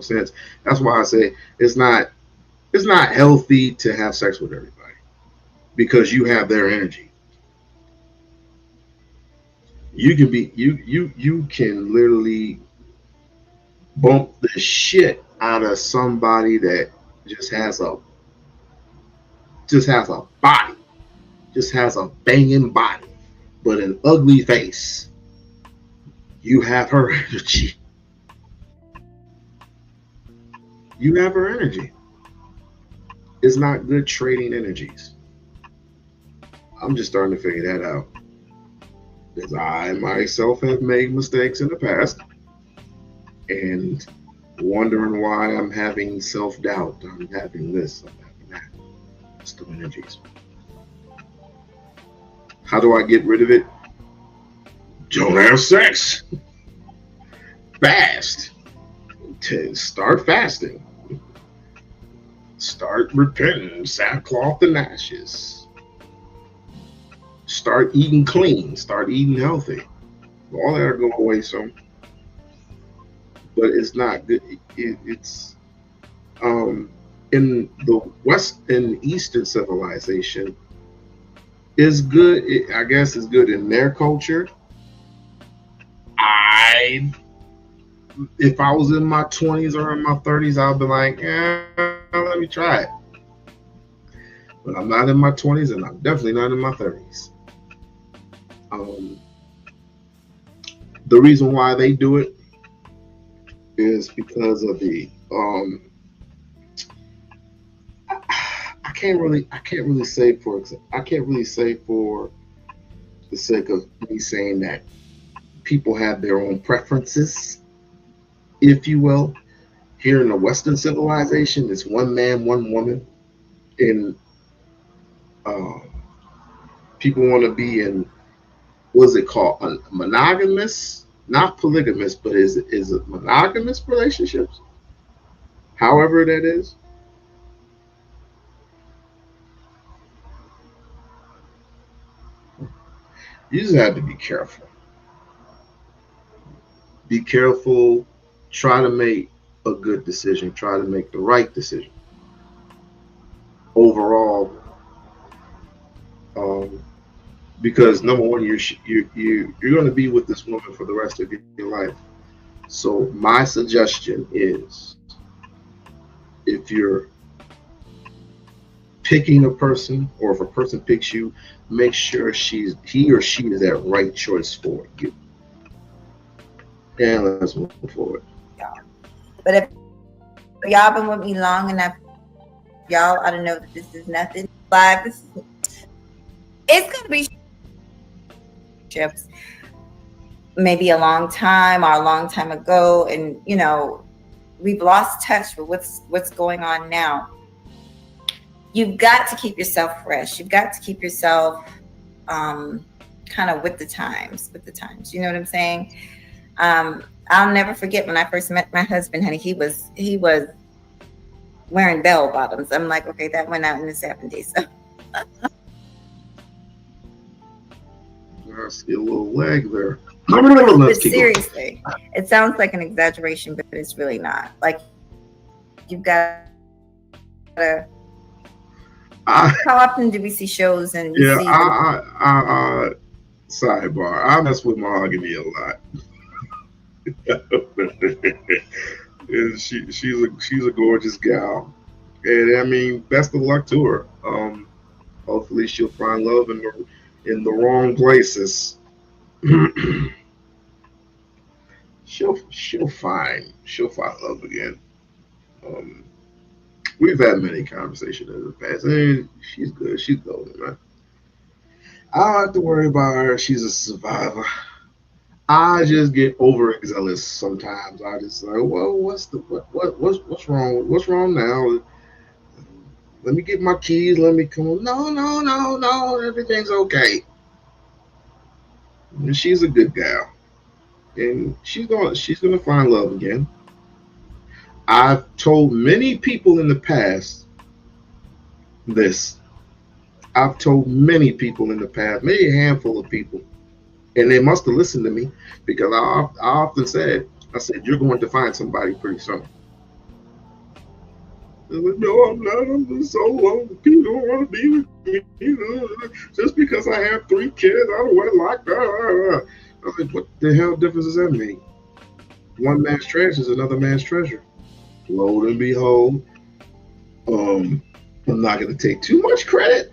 sense, that's why I say it's not healthy to have sex with everybody, because you have their energy. You can literally bump the shit out of somebody that just has a body, just has a banging body, but an ugly face. You have her energy. You have her energy. It's not good trading energies. I'm just starting to figure that out, because I myself have made mistakes in the past, and wondering why I'm having self-doubt. I'm having this, I'm having that. It's the energies. How do I get rid of it? Don't have sex. Fast. Start fasting. Start repenting, sackcloth and ashes. Start eating clean. Start eating healthy. All that are going away some. But it's not good. It's in the West and Eastern civilization is good. I guess is good in their culture. If I was in my 20s or in my 30s, I'd be like, let me try it. But I'm not in my 20s, and I'm definitely not in my 30s. The reason why they do it is because of the I can't really say for the sake of me saying that people have their own preferences, if you will. Here in the Western civilization, it's one man, one woman. And people want to be in, what's it called? A monogamous, not polygamous, but is it monogamous relationships? However that is. You just have to be careful. Be careful. Try to make a good decision. Try to make the right decision. Overall, because number one, you're going to be with this woman for the rest of your life. So my suggestion is, if you're picking a person, or if a person picks you, make sure he or she is that right choice for you. And let's move forward. But if y'all been with me long enough, y'all ought to know that this is nothing. Like, it's gonna be ships, maybe a long time or a long time ago, and you know, we've lost touch with what's going on now. You've got to keep yourself fresh. You've got to keep yourself kind of with the times. You know what I'm saying? I'll never forget when I first met my husband, honey. He was wearing bell bottoms. I'm like, okay, that went out in the 70s. So. I see a little lag there. But seriously, it sounds like an exaggeration, but it's really not. Like, you've got to. How often do we see shows and we see sidebar? I mess with mahogany a lot. And she's a gorgeous gal, and I mean, best of luck to her. Hopefully she'll find love in the wrong places. she'll find love again. We've had many conversations in the past. Hey, she's good. She's golden, man. I don't have to worry about her. She's a survivor. I just get overzealous sometimes. I just like, well, what's wrong? What's wrong now? Let me get my keys. Let me come. No. Everything's okay. And she's a good gal, and she's gonna find love again. I've told many people in the past this. I've told many people in the past, maybe a handful of people, and they must have listened to me, because I often said, you're going to find somebody pretty soon. They're like, no, I'm not. I'm just so alone. People don't want to be with me. You know, just because I have 3 kids, I don't want to like that. I was like, what the hell difference does that make? One man's trash is another man's treasure. Lo and behold, I'm not going to take too much credit,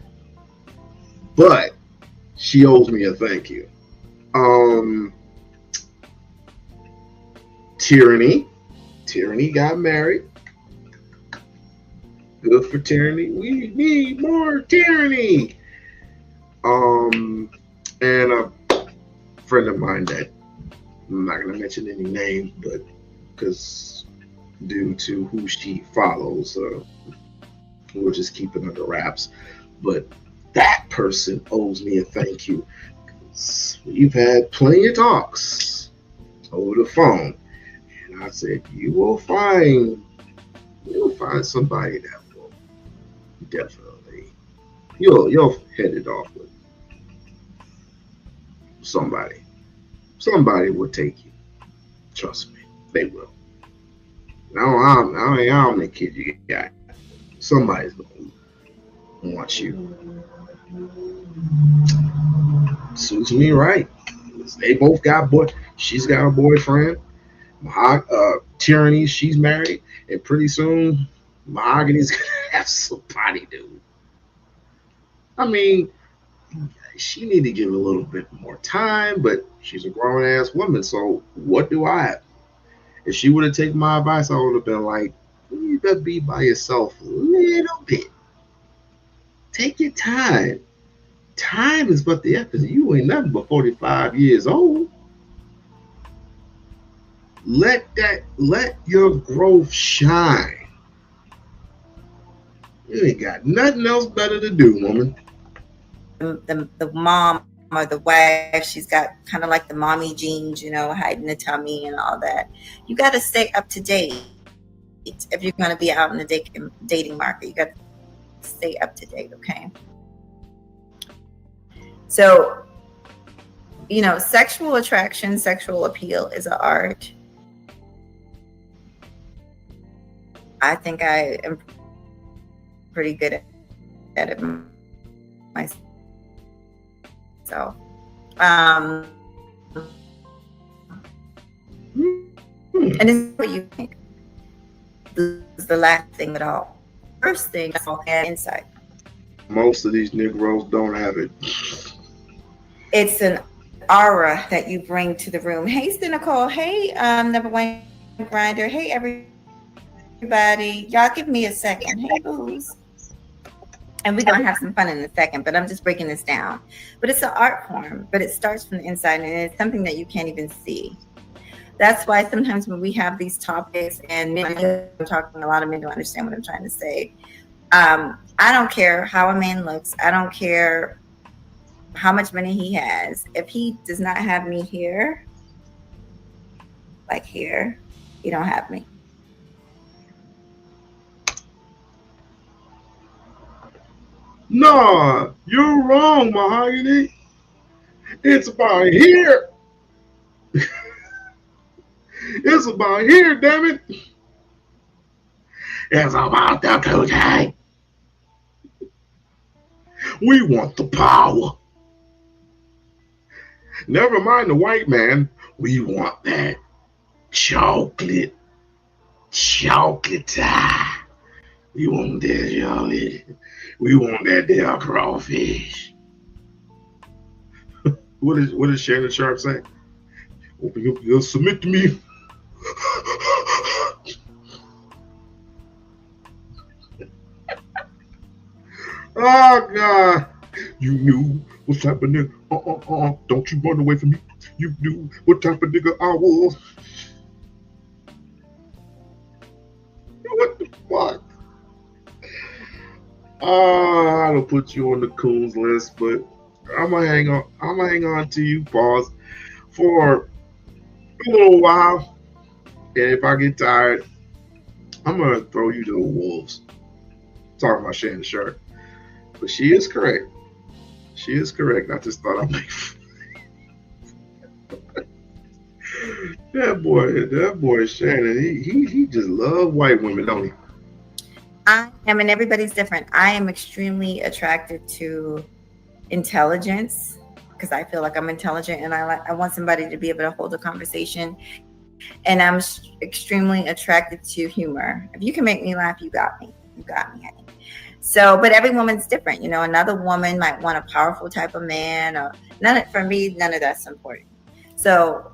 but she owes me a thank you. Tyranny got married. Good for Tyranny. We need more Tyranny. And a friend of mine that I'm not going to mention any names, but because due to who she follows. We'll just keep it under wraps. But that person owes me a thank you. We've had plenty of talks over the phone, and I said you'll find somebody that will definitely you'll hit it off with somebody. Somebody will take you. Trust me, they will. I don't make kid you got. Somebody's gonna want you. Suits me right. They both got boy. She's got a boyfriend. Tyranny, she's married, and pretty soon Mahogany's gonna have somebody, dude. I mean, she need to give a little bit more time, but she's a grown ass woman. So what do I have? If she would have taken my advice, I would have been like, you better be by yourself a little bit. Take your time. Time is but the effort. You ain't nothing but 45 years old. Let your growth shine. You ain't got nothing else better to do, woman. The mom or the wife, she's got kind of like the mommy genes, you know, hiding the tummy and all that. You got to stay up to date if you're going to be out in the dating market. You got to stay up to date, okay? So, you know, sexual attraction, sexual appeal is an art. I think I am pretty good at it myself. And this is what you think. This is the last thing at all. First thing, I had insight. Most of these Negroes don't have it. It's an aura that you bring to the room. Hey, Nicole. Hey, Number One Grinder. Hey, everybody. Y'all give me a second. Hey, booze. And we're going to have some fun in a second, but I'm just breaking this down. But it's an art form, but it starts from the inside, and it's something that you can't even see. That's why sometimes when we have these topics, and men, I'm talking, a lot of men don't understand what I'm trying to say. I don't care how a man looks. I don't care how much money he has. If he does not have me here, like here, he don't have me. No, you're wrong, Mahogany. It's about here. It's about here, damn it. It's about the coochie. We want the power. Never mind the white man. We want that chocolate tie. We want that chocolate. We want that damn crawfish. What does Shannon Sharp say? Open up, you'll submit to me. Oh God! You knew what type of nigga. Don't you run away from me. You knew what type of nigga I was. What the fuck? I don't put you on the coons list, but I'm gonna hang on to you, pause, for a little while. And if I get tired, I'm gonna throw you to the wolves. Talking about Shannon Sharp. But she is correct. She is correct. I just thought I'd make that boy Shannon, he just love white women, don't he? I am, and everybody's different. I am extremely attracted to intelligence because I feel like I'm intelligent, and I want somebody to be able to hold a conversation. And I'm extremely attracted to humor. If you can make me laugh, you got me. You got me, honey. So, but every woman's different. You know, another woman might want a powerful type of man, or for me, none of that's important. So,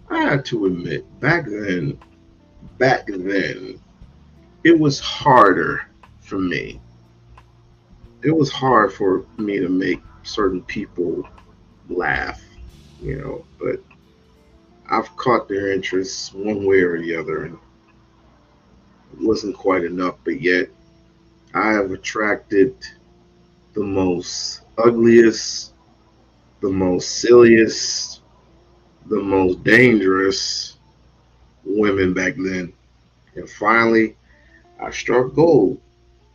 I have to admit, back then, it was harder for me. It was hard for me to make certain people laugh, you know, but I've caught their interests one way or the other, and wasn't quite enough, but yet I have attracted the most ugliest, the most silliest, the most dangerous women back then. And finally, I struck gold.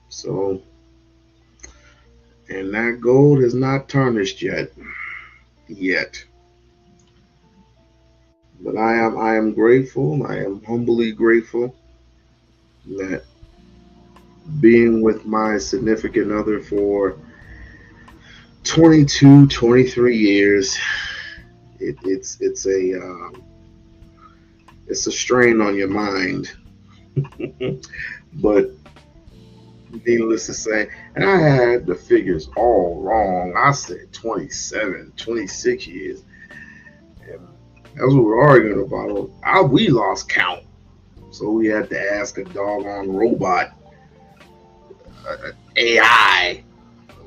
So, and that gold is not tarnished yet. Yet. But I am grateful. I am humbly grateful that being with my significant other for 22, 23 years, it's a strain on your mind. But needless to say, and I had the figures all wrong. I said 27, 26 years. And that's what we're arguing about. We lost count. So we had to ask a doggone robot, AI,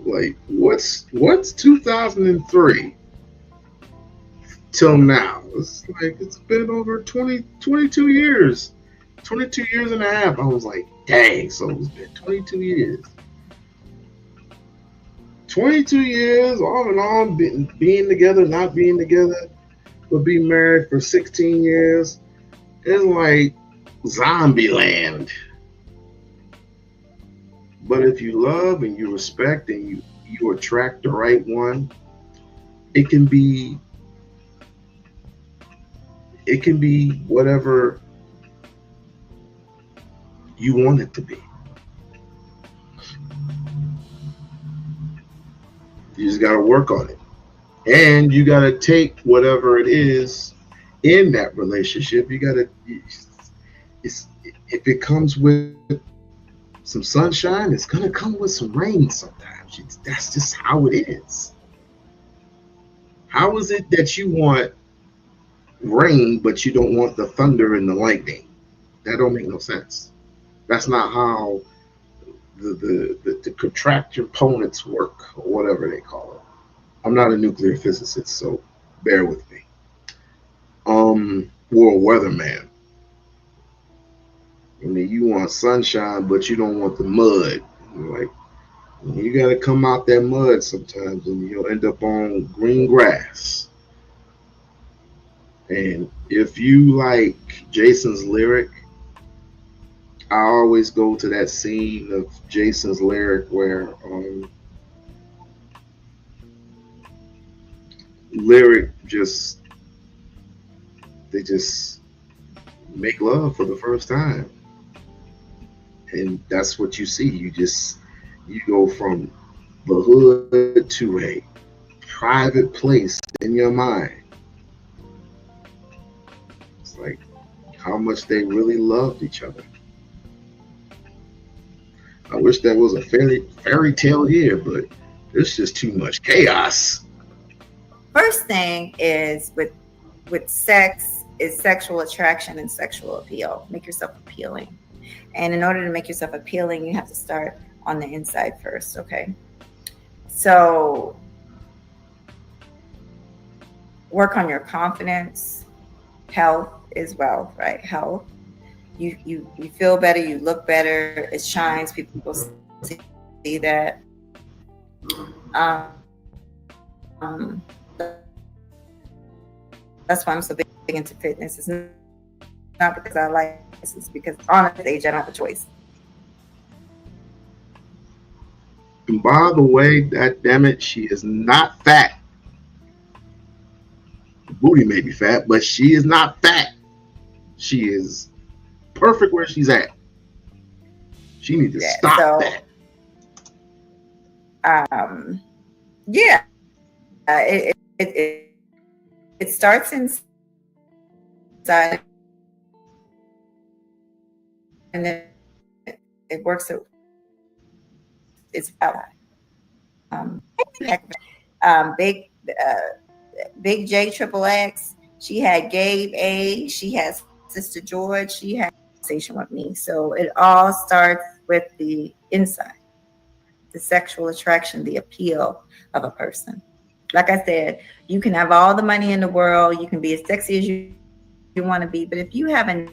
like, what's 2003 till now? It's like, it's been over 22 years. 22 years and a half. I was like, dang, so it's been 22 years. 22 years, off and on, being together, not being together, but being married for 16 years. It's like zombie land. But if you love and you respect and you attract the right one, it can be whatever you want it to be. You just got to work on it. And you got to take whatever it is in that relationship. You got to, if it comes with some sunshine, it's going to come with some rain sometimes. That's just how it is. How is it that you want rain, but you don't want the thunder and the lightning? That don't make no sense. That's not how the contraction components work, or whatever they call it. I'm not a nuclear physicist, so bear with me. We're a weatherman. I mean, you want sunshine, but you don't want the mud. Like, you got to come out that mud sometimes, and you'll end up on green grass. And if you like Jason's lyric, I always go to that scene of Jason's lyric where lyric they just make love for the first time. And that's what you see. You go from the hood to a private place in your mind. It's like how much they really loved each other. I wish that was a fairy tale here, but there's just too much chaos. First thing is with sex is sexual attraction and sexual appeal. Make yourself appealing. And in order to make yourself appealing, you have to start on the inside first, okay? So work on your confidence, health as well, right? Health. You feel better, you look better, it shines, people see that. That's why I'm so big into fitness. It's not because I like this, it's because honestly, age, I don't have a choice. And by the way, that damn it, she is not fat. The booty may be fat, but she is not fat. She is perfect where she's at. She needs to stop that. It starts inside, and then it works. It's outside. Big J Triple X. She had Gabe A. She has Sister George. She had a conversation with me. So it all starts with the inside, the sexual attraction, the appeal of a person. Like I said, you can have all the money in the world. You can be as sexy as you want to be. But if you haven't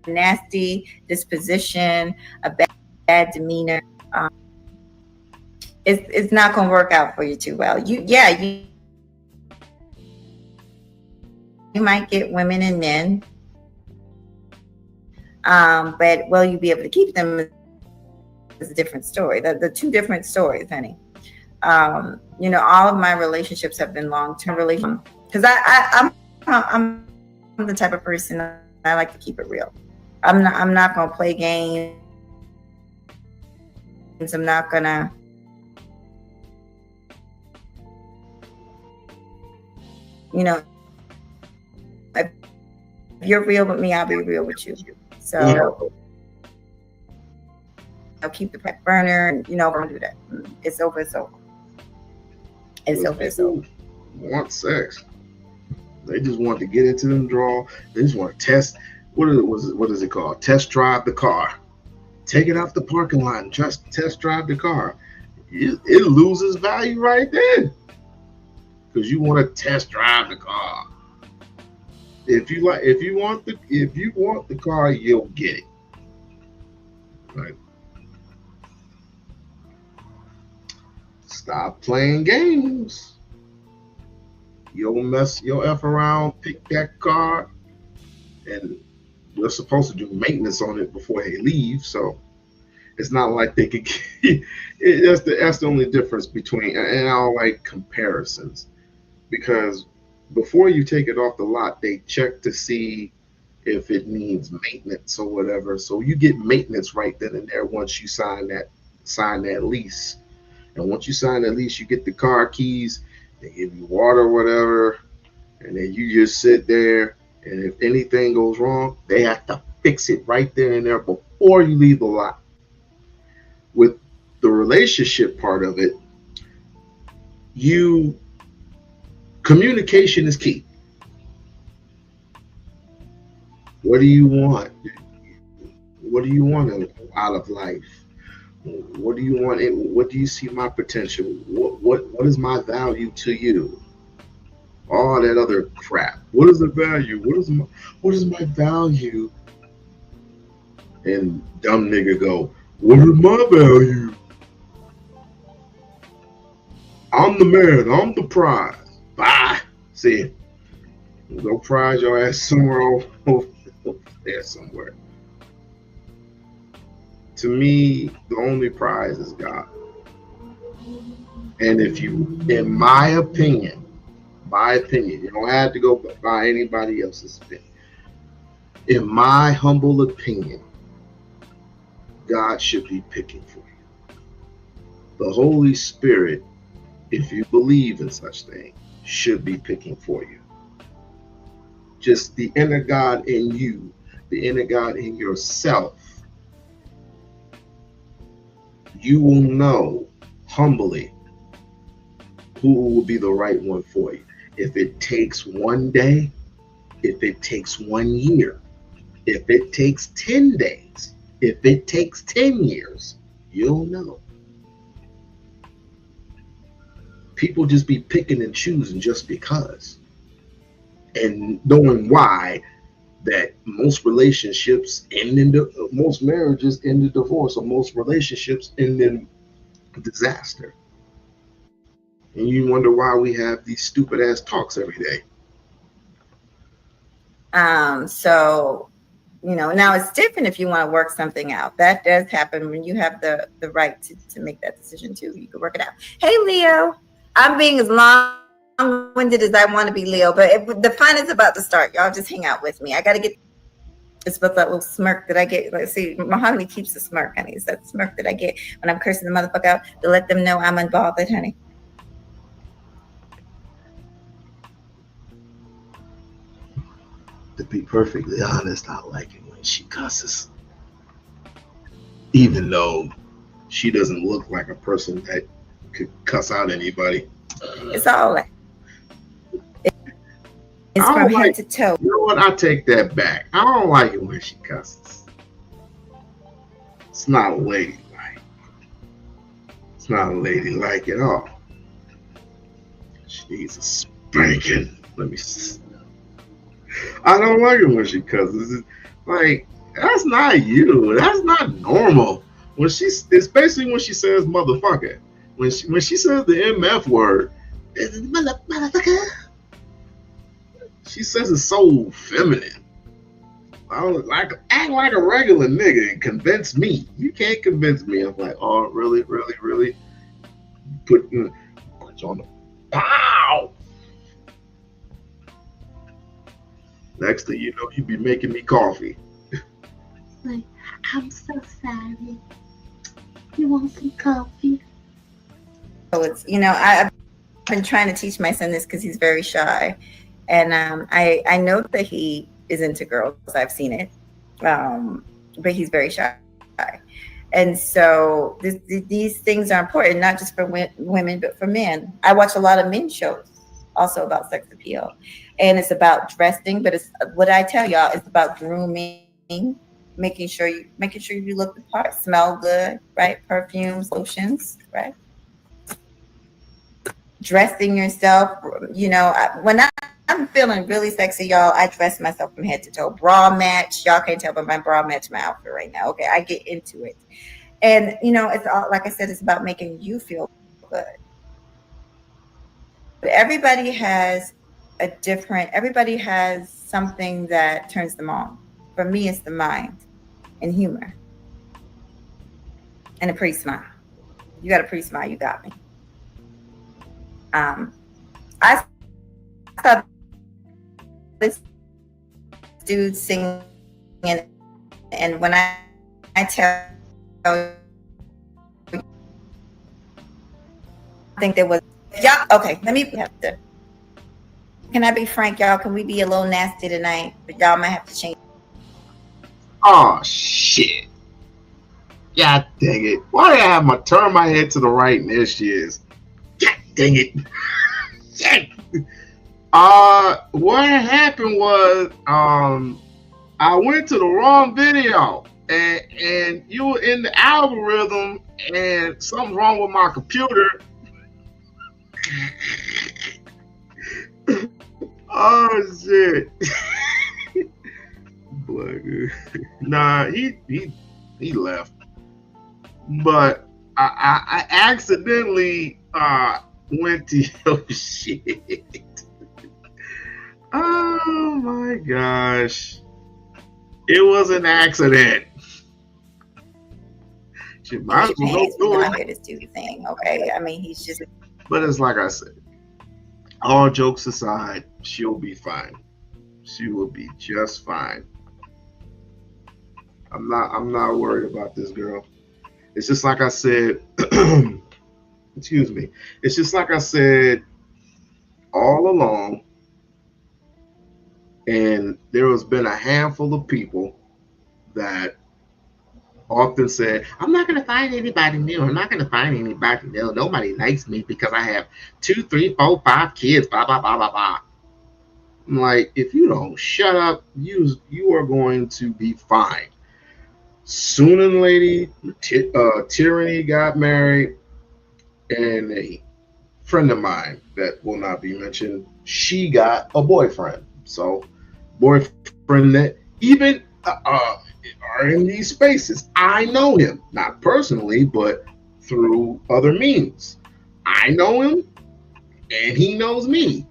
nasty disposition, a bad demeanor, it's not going to work out for you too well. You might get women and men, but will you be able to keep them is a different story. The two different stories, honey. All of my relationships have been long-term relationships because I'm the type of person I like to keep it real. I'm not going to play games. I'm not going to if you're real with me, I'll be real with you. So I'll keep the back burner, and we're gonna do that. It's over. It's over. It's over. It's over. Want sex? They just want to get into them draw. They just want to test. What is it called? Test drive the car. Take it off the parking lot and just test drive the car. It loses value right then because you want to test drive the car. If you want the car, you'll get it. Right. Stop playing games. You'll F around, pick that car, and we're supposed to do maintenance on it before they leave. So it's not like they could that's the only difference between, and I don't like comparisons because before you take it off the lot, they check to see if it needs maintenance or whatever. So you get maintenance right then and there once you sign that lease. And once you sign that lease, you get the car keys, they give you water or whatever, and then you just sit there. And if anything goes wrong, they have to fix it right then and there before you leave the lot. With the relationship part of it, communication is key. What do you want? What do you want out of life? What do you want? What do you see my potential? What is my value to you? All that other crap. What is the value? What is my value? And dumb nigga go, what is my value? I'm the man. I'm the prize. Bye. See, go prize your ass somewhere over there somewhere. To me, the only prize is God. And if you, in my opinion, you don't have to go by anybody else's opinion. In my humble opinion, God should be picking for you. The Holy Spirit, if you believe in such thing, should be picking for you. Just the inner God in you, the inner God in yourself, you will know humbly who will be the right one for you. If it takes one day, if it takes 1 year, if it takes 10 days, if it takes 10 years, you'll know. People just be picking and choosing just because. And knowing why that most relationships end in most marriages end in divorce, or most relationships end in disaster. And you wonder why we have these stupid ass talks every day. So, now it's different if you want to work something out. That does happen when you have the right to make that decision too. You can work it out. Hey, Leo, I'm being as long-winded as I want to be, Leo, but the fun is about to start. Y'all just hang out with me. I got to get this about that little smirk that I get. Let's see, Mahogany keeps the smirk, honey. It's that smirk that I get when I'm cursing the motherfucker out to let them know I'm unbothered, honey. To be perfectly honest, I like it when she cusses. Even though she doesn't look like a person that could cuss out anybody. It's all that. It's from head to toe. You know what? I take that back. I don't like it when she cusses. It's not ladylike. It's not ladylike at all. She needs a spanking. I don't like it when she cusses. Like, That's not you. That's not normal. When especially when she says motherfucker. When she says the MF word, motherfucker. She says it so feminine. I was like, act like a regular nigga and convince me. You can't convince me. I'm like, oh, really, really, really? Put you on the pow. Next thing you know, you be making me coffee. Like, I'm so sorry. You want some coffee? So it's, I've been trying to teach my son this because he's very shy. And I know that he is into girls. I've seen it. But he's very shy. And so these things are important, not just for women, but for men. I watch a lot of men's shows also about sex appeal. And it's about dressing, but it's what I tell y'all, it's about grooming, making sure you look the part, smell good, right? Perfumes, lotions, right? Dressing yourself, when I'm feeling really sexy, y'all, I dress myself from head to toe. Bra match, y'all can't tell, but my bra match my outfit right now. Okay, I get into it. And, it's all, like I said, it's about making you feel good. But everybody has something that turns them on. For me, it's the mind and humor and a pretty smile. You got a pretty smile, you got me. I saw this dude singing, and when I tell you, I think there was, y'all, okay, can I be frank, y'all? Can we be a little nasty tonight? But y'all might have to change. Oh, shit. God dang it. Why did I turn my head to the right and there she is? God dang it. Shit. What happened was, I went to the wrong video and you were in the algorithm and something's wrong with my computer. Oh shit. Nah, he left. But I accidentally went to your shit. Oh my gosh. It was an accident. She might as well do it. Here to do the thing, okay? I mean, he's just. But it's like I said, all jokes aside, she'll be fine. She will be just fine. I'm not worried about this girl. It's just like I said, excuse me. It's just like I said all along. And there has been a handful of people that often said, I'm not going to find anybody new. I'm not going to find anybody new. Nobody likes me because I have 2, 3, 4, 5 kids, blah, blah, blah, blah, blah. I'm like, if you don't shut up, you are going to be fine. Sooner than later, Tyranny got married, and a friend of mine that will not be mentioned, she got a boyfriend. So, boyfriend that even are in these spaces. I know him, not personally, but through other means. I know him, and he knows me.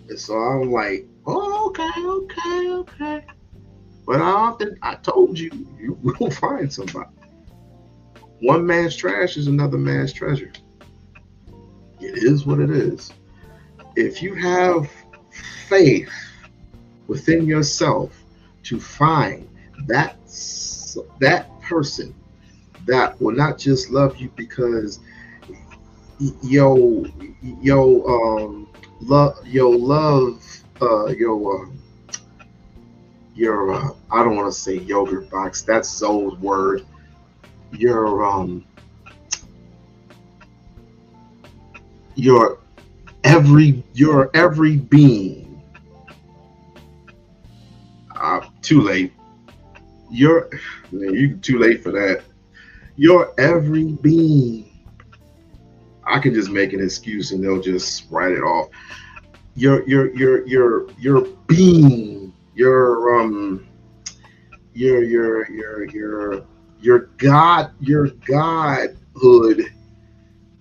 And so I'm like, oh, okay. But I told you, you will find somebody. One man's trash is another man's treasure. It is what it is. If you have faith within yourself to find that person that will not just love you because your I don't want to say yogurt box, that's Zoe's word. Your every being. Too late. You're too late for that. Your every being. I can just make an excuse and they'll just write it off. Your being, your your godhood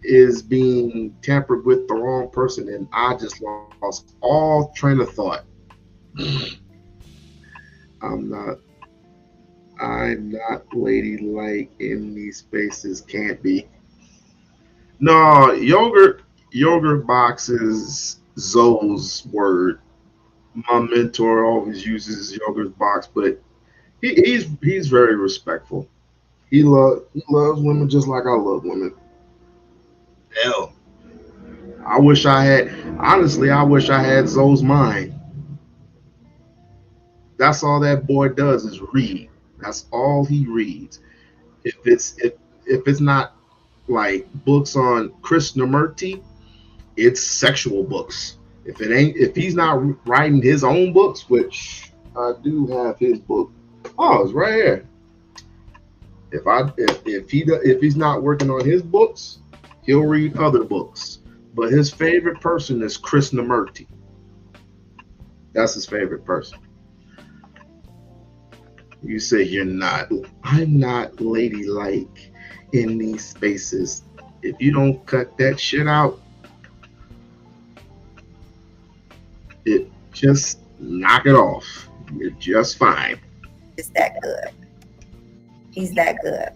is being tampered with the wrong person, and I just lost all train of thought. I'm not ladylike in these spaces. Can't be. No, yogurt box is Zoe's word. My mentor always uses yogurt box, but he's very respectful. He loves women just like I love women. Hell, I wish I had Zoe's mind. That's all that boy does is read. That's all he reads. If it's not like books on Krishnamurti, it's sexual books. If he's not writing his own books, which I do have his book. Oh, it's right here. If he's not working on his books, he'll read other books. But his favorite person is Krishnamurti. That's his favorite person. You say I'm not ladylike in these spaces. If you don't cut that shit out, just knock it off. You're just fine. It's that good. He's that good.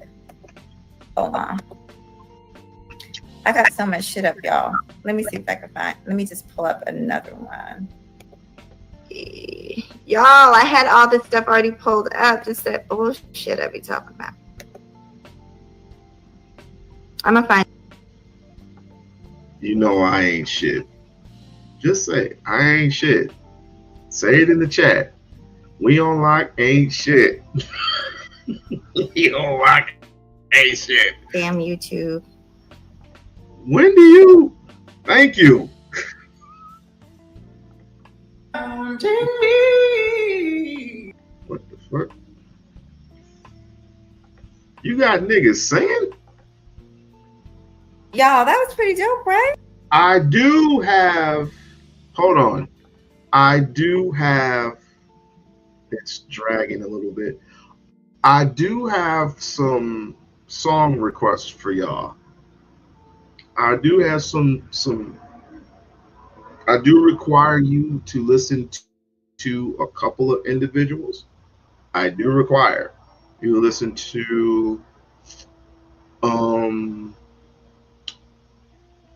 Hold on. I got so much shit up, y'all. Let me see if I can find. Let me just pull up another one. Y'all, I had all this stuff already pulled up. Just that bullshit I be talking about. I'm gonna find. You know I ain't shit. Just say I ain't shit. Say it in the chat. We-On-Loc ain't shit. We-On-Loc ain't shit. Damn YouTube. When do you? Thank you. What the fuck? You got niggas singing? Y'all, that was pretty dope, right? I do have. Hold on. I do have. It's dragging a little bit. I do have some song requests for y'all. I do have some. I do require you to listen to a couple of individuals. I do require you to listen to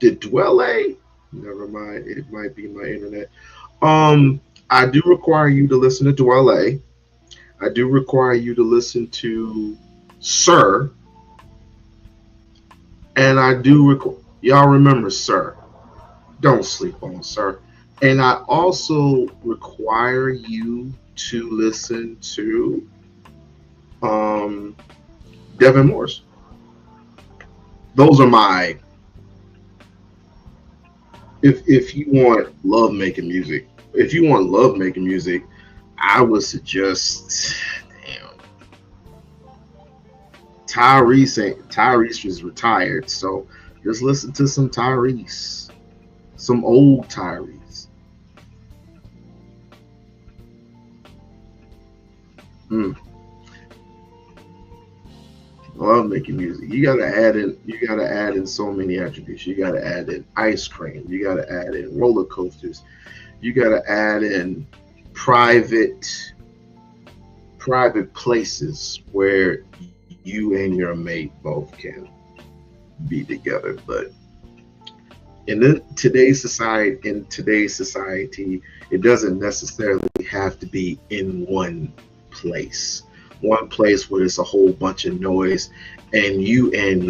did Dwelle? Never mind, it might be my internet. I do require you to listen to Dwelle. I do require you to listen to Sir. And I do y'all remember Sir. Don't sleep on Sir. And I also require you to listen to Devin Morse. Those are my if you want love making music. If you want love making music, I would suggest Tyrese is retired, so just listen to some Tyrese. Some old Tyrese. Love making music. You gotta add in so many attributes. You gotta add in ice cream. You gotta add in roller coasters. You gotta add in private places where you and your mate both can be together. But in today's society, it doesn't necessarily have to be in one place where it's a whole bunch of noise and you and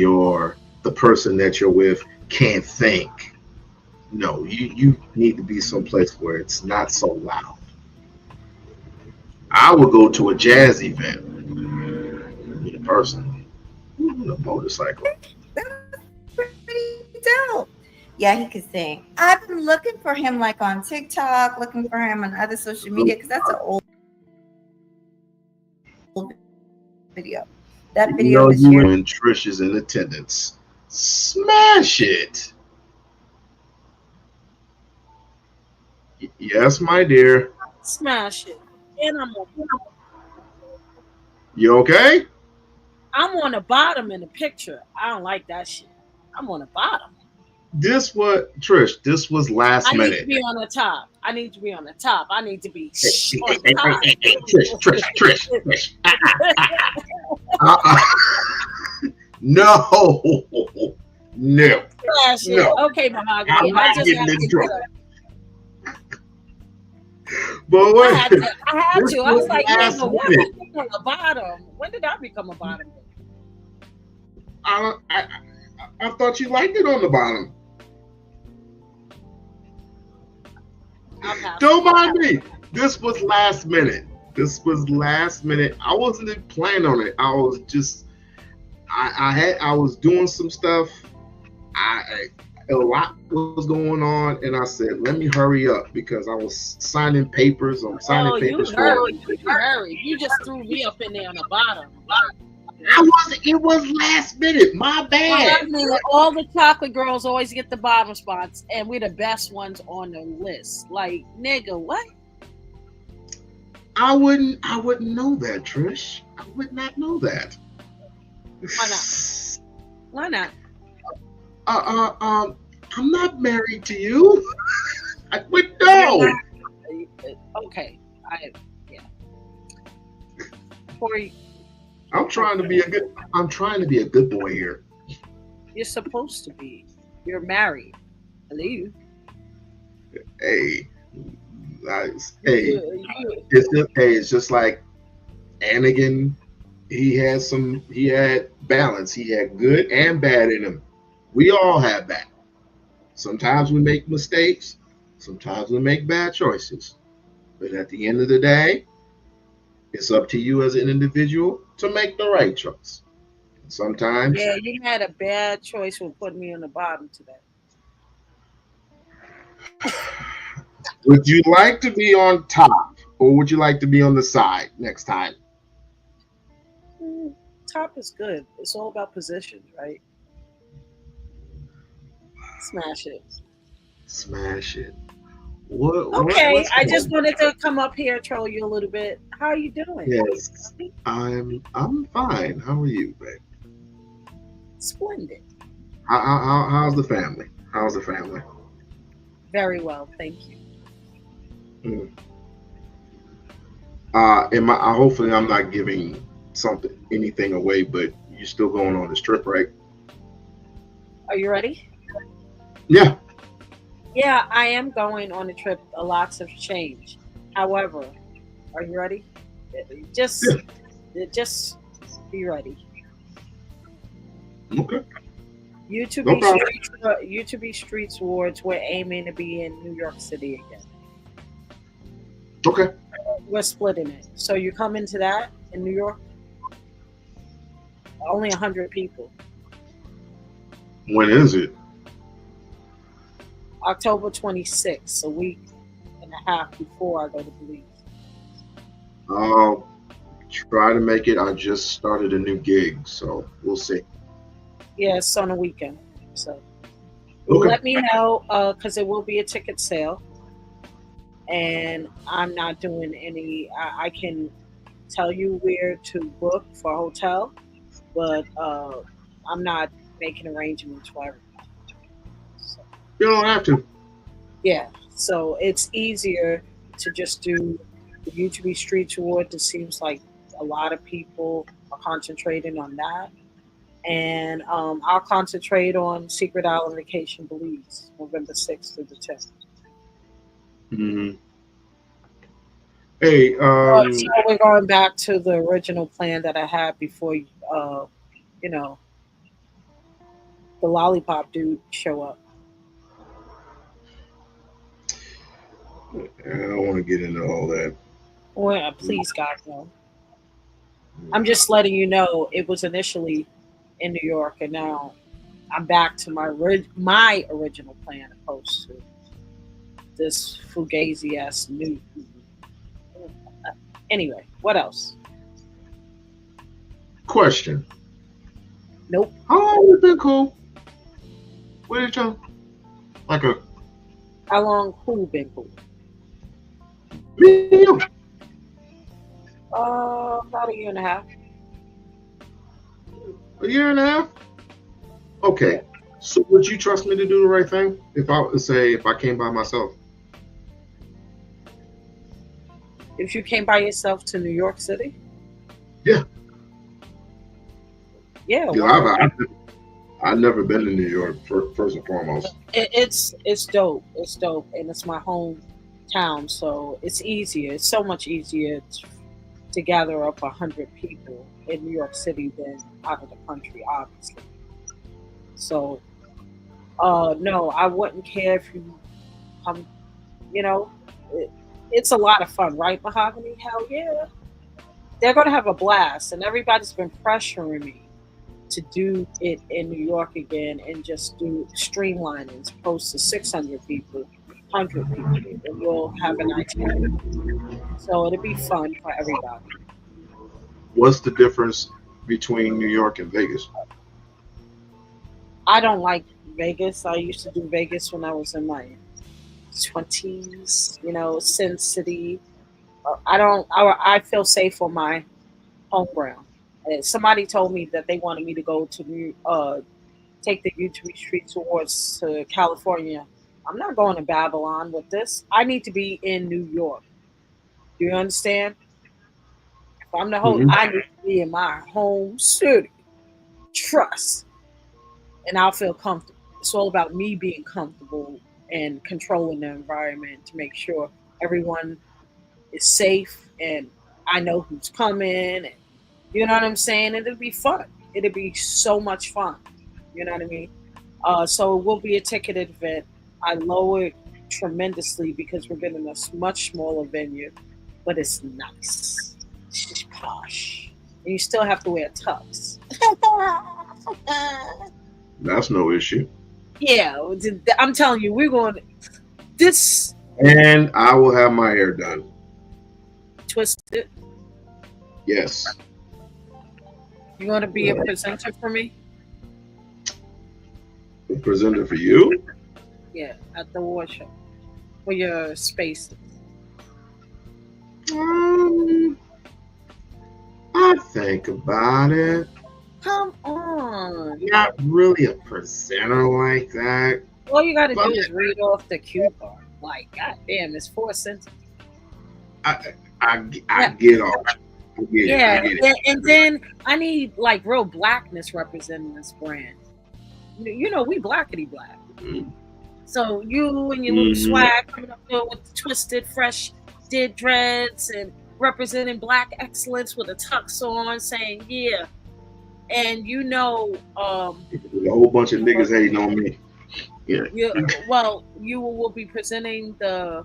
the person that you're with can't think. No, you need to be someplace where it's not so loud. I would go to a jazz event in person, on a motorcycle. That's pretty dope. Yeah, he could sing. I've been looking for him like on TikTok, looking for him on other social media because that's an old video. That video was you and Trish is in attendance. Smash it. Yes, my dear. Smash it. And I'm You okay? I'm on the bottom in the picture. I don't like that shit. I'm on the bottom. This was Trish. This was last I need minute. to be on the top. I need to be on the top. I need to be on Hey, top. Trish. No. Okay, Mahogany. I'm I not just getting had in to trouble. get up. But wait. I had to. I was like, last nigga, what minute. am I on the bottom? When did I become a bottom? I thought you liked it on the bottom. Don't mind me. This was last minute. I wasn't even planning on it. I was just, I was doing some stuff. A lot was going on, and I said, let me hurry up because I was signing papers. I'm signing papers you for. hurry. You just threw me up in there on the bottom. I wasn't. It was last minute. My bad. I mean, all the chocolate girls always get the bottom spots, and we're the best ones on the list. Like, nigga, what? I wouldn't know that, Trish. I would not know that. Why not? I'm not married to you. I would know. Okay. Corey, I'm trying to be a good boy here. you're supposed to be. You're married. I leave. Hey, it's just like Anakin. He had balance. He had good and bad in him. We all have that. Sometimes we make mistakes. Sometimes we make bad choices. But at the end of the day, it's up to you as an individual to make the right choice. Sometimes. Yeah, you had a bad choice with putting me on the bottom today. Would you like to be on top or would you like to be on the side next time? Top is good. It's all about positions, right? Smash it. Okay, I just wanted to come up here, troll you a little bit. How are you doing? Yes, I'm fine. How are you, babe? Splendid. How's the family? How's the family? Very well, thank you. Hopefully I'm not giving anything away, but you're still going on this trip, right? Are you ready? Yeah. Yeah, I am going on a trip. A lots have changed. However, are you ready? Just be ready. Okay. YouTube Streets Awards. We're aiming to be in New York City again. Okay. We're splitting it. So you come into that in New York? Only 100 people. When is it? October 26th, a week and a half before I go to Belize. I'll try to make it. I just started a new gig, so we'll see. Yeah, it's on a weekend. So okay. Let me know, because it will be a ticket sale. And I'm not doing any, I can tell you where to book for a hotel, but I'm not making arrangements for everything. You don't have to. Yeah, so it's easier to just do the YouTube Streets Award. It seems like a lot of people are concentrating on that. And I'll concentrate on Secret Island Vacation Belize, November 6th through the 10th. Mm-hmm. Hey, so we're going back to the original plan that I had before, the lollipop dude show up. I don't want to get into all that. Well, please, God, no. I'm just letting you know it was initially in New York, and now I'm back to my original plan, opposed to this fugazi-ass new. Anyway, what else? Question. Nope. How long have you been cool? Where did y'all? How long who been cool? Me. About a year and a half. A year and a half? Okay. So would you trust me to do the right thing if I came by myself? If you came by yourself to New York City? Yeah. Yeah. Yeah, I've never been to New York, first and foremost. It's dope. It's dope, and it's my hometown, so it's easier. It's so much easier to gather up 100 people in New York City than out of the country, obviously. So, no, I wouldn't care if you come. You know, it's a lot of fun, right, Mahogany? Hell yeah, they're gonna have a blast, and everybody's been pressuring me to do it in New York again and just do streamlinings, post to 600 people, 100 people, and we'll have an idea. So it'll be fun for everybody. What's the difference between New York and Vegas? I don't like Vegas. I used to do Vegas when I was in my 20s, Sin City. I feel safe on my home ground. Somebody told me that they wanted me to go to take the U2 Street towards to California. I'm not going to Babylon with this. I need to be in New York. Do you understand? If I'm the host, I need to be in my home city. Trust. And I'll feel comfortable. It's all about me being comfortable and controlling the environment to make sure everyone is safe and I know who's coming, and you know what I'm saying? It'll be fun. It'll be so much fun. You know what I mean? So it will be a ticketed event. I lowered tremendously because we're getting a much smaller venue, but it's nice. It's just posh. And you still have to wear tux. That's no issue. Yeah, I'm telling you, we're going this. And I will have my hair done. Twisted. Yes. You want to be a presenter for me? A presenter for you? Yeah, at the award show. For your spaces. I think about it. Come on. Not really a presenter like that. All you got to do is read off the cue card. Like, goddamn, it's 4 sentences. I get all. I get it. And then I need like real blackness representing this brand. We blackity black. Mm-hmm. So you and your little swag coming up there with the twisted, fresh, did dreads and representing black excellence with a tux on, saying yeah. And a whole bunch of niggas hating on me. Yeah. You will be presenting the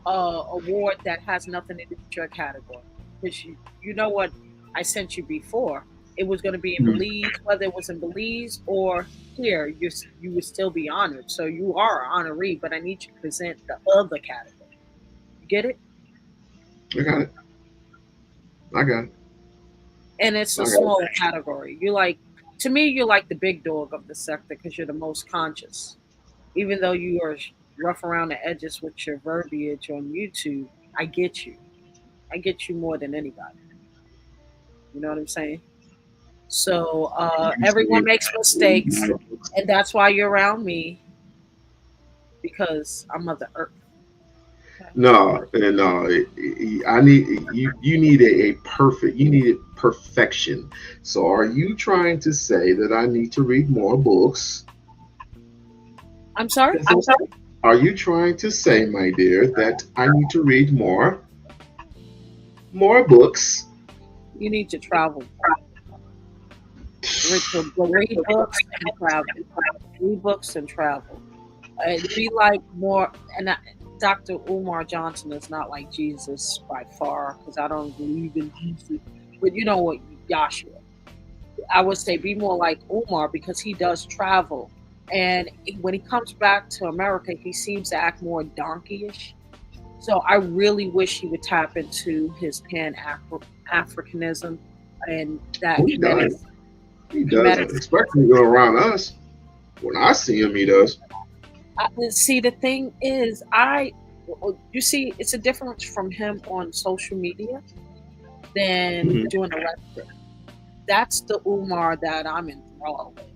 award that has nothing to do with your category. Because you know what I sent you before. It was going to be in Belize, whether it was in Belize or here, you would still be honored. So you are an honoree, but I need you to present the other category. You get it? I got it. And it's a smaller category. To me, you're like the big dog of the sector because you're the most conscious. Even though you are rough around the edges with your verbiage on YouTube, I get you. I get you more than anybody. You know what I'm saying? So everyone makes mistakes, and that's why you're around me, because I'm Mother Earth. No. I need you need a perfect. You need perfection. So are you trying to say that I need to read more books? I'm sorry. Are you trying to say, my dear, that I need to read more books? You need to travel. Read books and travel. Read books and travel. Be like more. And Dr. Umar Johnson is not like Jesus by far, because I don't believe in Jesus. But you know what, Yahshua. I would say be more like Umar, because he does travel. And when he comes back to America, he seems to act more donkey-ish. So I really wish he would tap into his Pan-Africanism and that he does. He doesn't, especially when around us. When I see him, he does. See, the thing is, you see, it's a difference from him on social media than doing the rest of it. that's the Umar that I'm enthralled with.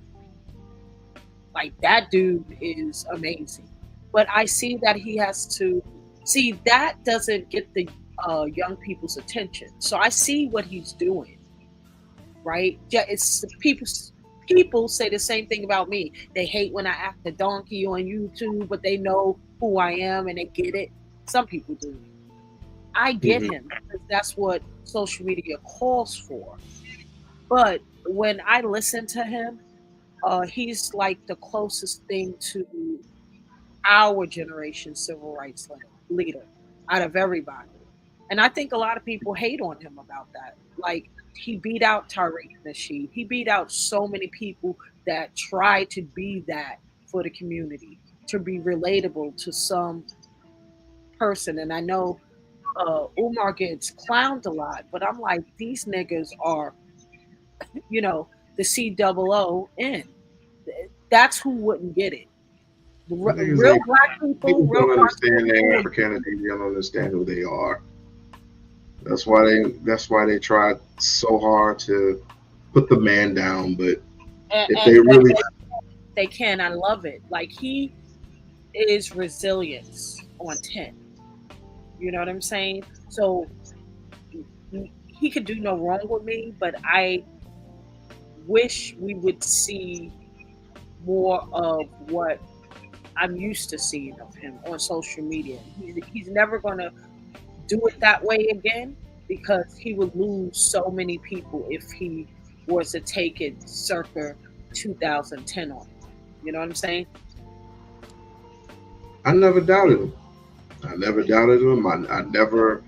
Like, that dude is amazing. But I see that he has to see that doesn't get the young people's attention. So I see what he's doing, right? Yeah, it's people say the same thing about me. They hate when I act a donkey on YouTube, but they know who I am and they get it. Some people do. I get him because that's what social media calls for. But when I listen to him, he's like the closest thing to our generation civil rights leader out of everybody. And I think a lot of people hate on him about that. Like, he beat out Tariq Nasheed. He beat out so many people that try to be that for the community, to be relatable to some person. And I know Umar gets clowned a lot, but I'm like, these niggas are, the COON. That's who wouldn't get it. Real black people don't understand their Africanity. They don't understand who they are. That's why they try so hard to put the man down. But if they really, they can. I love it. Like, he is resilience on 10. You know what I'm saying? So he could do no wrong with me, but I wish we would see more of what I'm used to seeing of him on social media. He's never going to do it that way again, because he would lose so many people if he was to take it circa 2010 on. You know what I'm saying? I never doubted him. I never doubted him. I never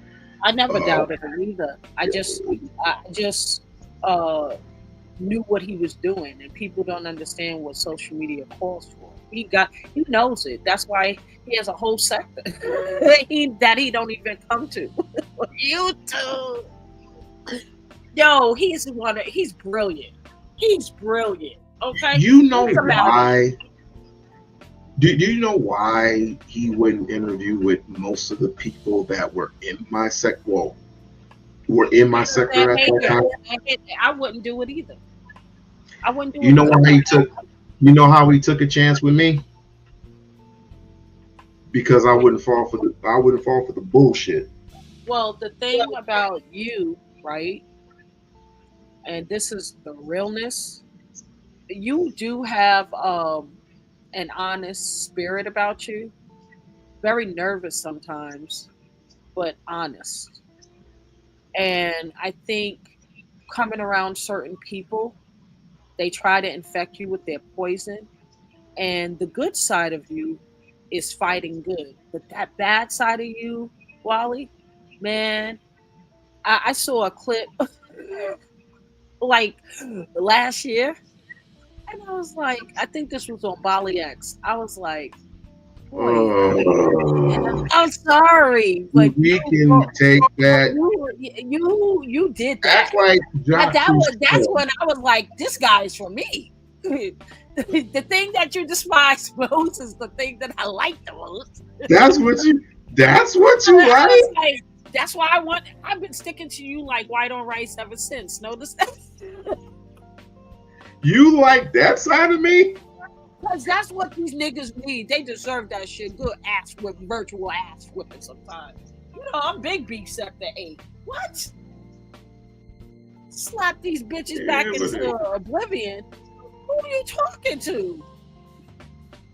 doubted him either. I just knew what he was doing, and people don't understand what social media calls for. He knows it. That's why he has a whole sector that he don't even come to. YouTube. Yo, he's brilliant. He's brilliant. Okay. You know why? Do you know why he wouldn't interview with most of the people that were in my sector? Well, were in my sector at that time. I wouldn't do it either. I wouldn't do it. You know why he took? You know how he took a chance with me? Because I wouldn't fall for the bullshit. Well, the thing about you, right? And this is the realness. You do have an honest spirit about you. Very nervous sometimes, but honest. And I think coming around certain people, they try to infect you with their poison. And the good side of you is fighting good. But that bad side of you, Wally, man, I saw a clip like last year. And I was like, I think this was on Bali X. I was like, I'm sorry, but we can take that. You did that. That's when I was like, this guy is for me. The thing that you despise most is the thing that I like the most. That's what you like? That's why I've been sticking to you like white on rice ever since. Notice that? You like that side of me? Because that's what these niggas need. They deserve that shit. Good ass whipping, virtual ass whipping sometimes. I'm big B sector 8. What? Slap these bitches back into oblivion. Who are you talking to?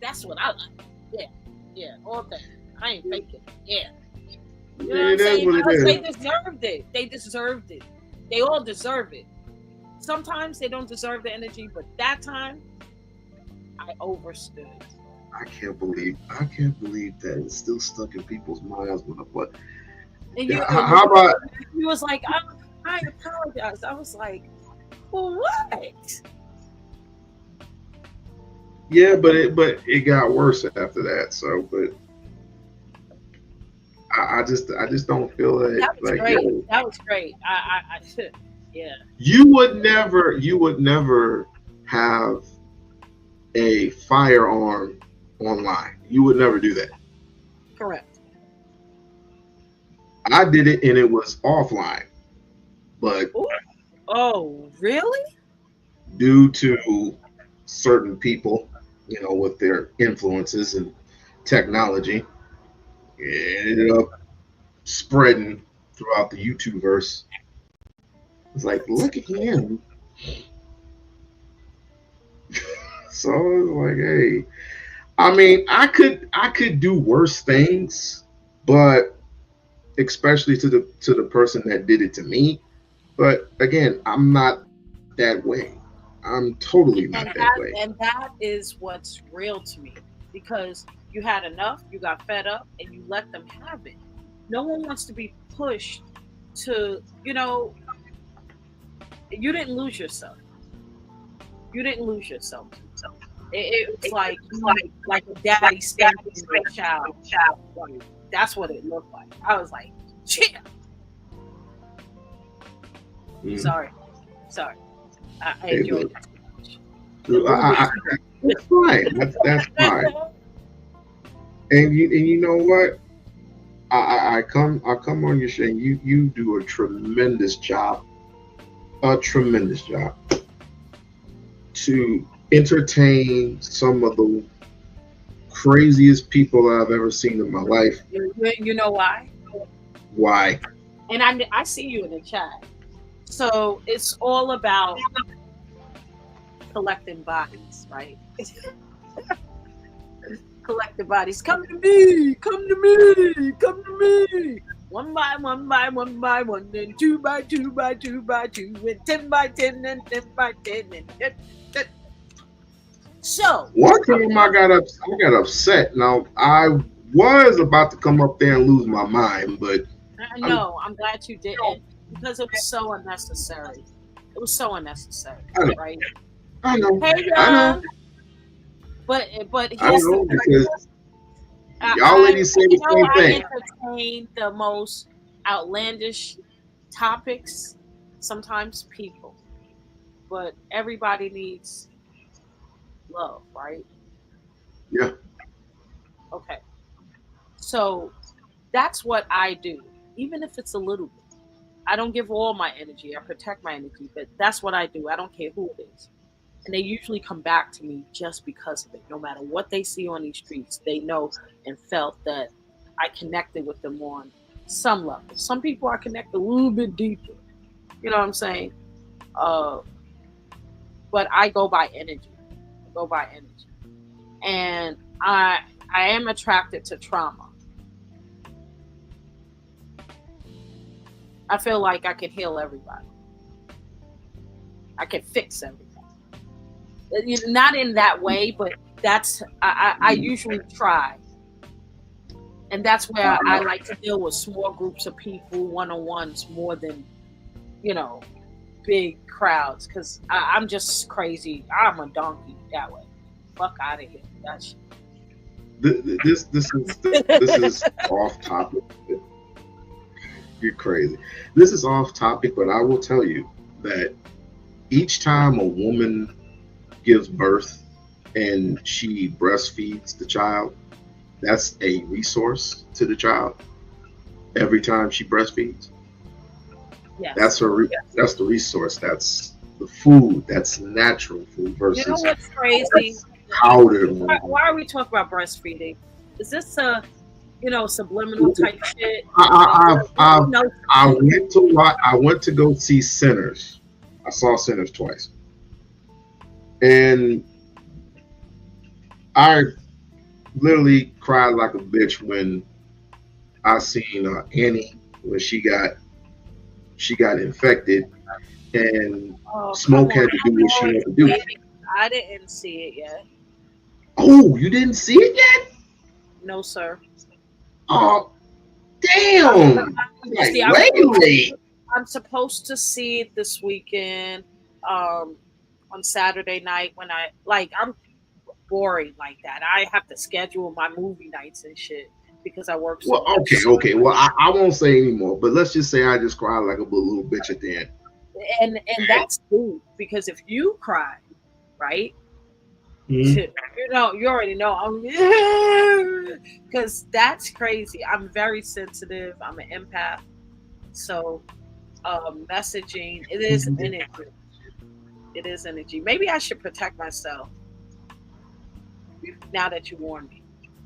That's what I like. Yeah, all that. I ain't faking. Yeah. You know what I'm saying? Because they deserved it. They deserved it. They all deserve it. Sometimes they don't deserve the energy, but that time, I overstood. I can't believe that it's still stuck in people's minds. But how about he was like, I apologize. I was like, well, what? Yeah, but it got worse after that. So, but I just don't feel that. That was great. That was great. I should. Yeah. You would never have a firearm online. You would never do that. Correct. I did it and it was offline. But Oh, really? Due to certain people, with their influences and technology, it ended up spreading throughout the YouTubeverse. It's like, look at him. So it's like, hey, I mean, I could do worse things, but especially to the person that did it to me. But again, I'm not that way. I'm totally not that way. And that is what's real to me, because you had enough, you got fed up, and you let them have it. No one wants to be pushed to, you didn't lose yourself. You didn't lose yourself. It's like a daddy spanking a child. Like, that's what it looked like. I was like, shit. Sorry. I enjoyed it. That's fine. That's fine. And you know what? I come on your show, and you do a tremendous job. A tremendous job to entertain some of the craziest people I've ever seen in my life. You know why? Why? And I see you in the chat. So it's all about collecting bodies, right? Collecting bodies. Come to me, come to me, come to me. 1 by 1 by 1 by 1, and 2 by 2 by 2 by 2, and 10 by 10, and 10 by 10, and 10. So one time I got upset. Now I was about to come up there and lose my mind, but no, I'm glad you didn't, because it was so unnecessary. It was so unnecessary, right? I know. Hey, I know. But I here's know, the because y'all ladies say the same thing. I entertain the most outlandish topics, sometimes people, but everybody needs love, right? Yeah. Okay. So that's what I do, even if it's a little bit. I don't give all my energy. I protect my energy, but that's what I do. I don't care who it is. And they usually come back to me just because of it. No matter what they see on these streets, they know and felt that I connected with them on some level. Some people I connect a little bit deeper. You know what I'm saying? But I go by energy. And I am attracted to trauma. I feel like I can heal everybody. I can fix everybody. Not in that way, but that's I usually try. And that's where I like to deal with small groups of people, one-on-ones, more than, big crowds. Because I'm just crazy. I'm a donkey that way. Fuck out of here. That's this is off topic. You're crazy. This is off topic, but I will tell you that each time a woman gives birth and she breastfeeds the child, that's a resource to the child. Every time she breastfeeds, yes. That's the resource. That's the food. That's natural food versus. You know what's crazy? Powdered. Why are we talking about breastfeeding? Is this a subliminal type shit? I went to go see Sinners. I saw Sinners twice, and I literally cried like a bitch when I seen Annie when she got infected, and Smoke had to do what she had to do. I didn't see it yet. Oh, you didn't see it yet? No, sir. Oh, damn! I'm supposed to see it this weekend, on Saturday night when I'm boring like that. I have to schedule my movie nights and shit because I work so much. Okay. Well, I won't say anymore, but let's just say I just cried like a little bitch at the end. And that's cool, because if you cry, right? Mm-hmm. You already know. Because that's crazy. I'm very sensitive. I'm an empath. So messaging. It is energy. It is energy. Maybe I should protect myself now that you warned me.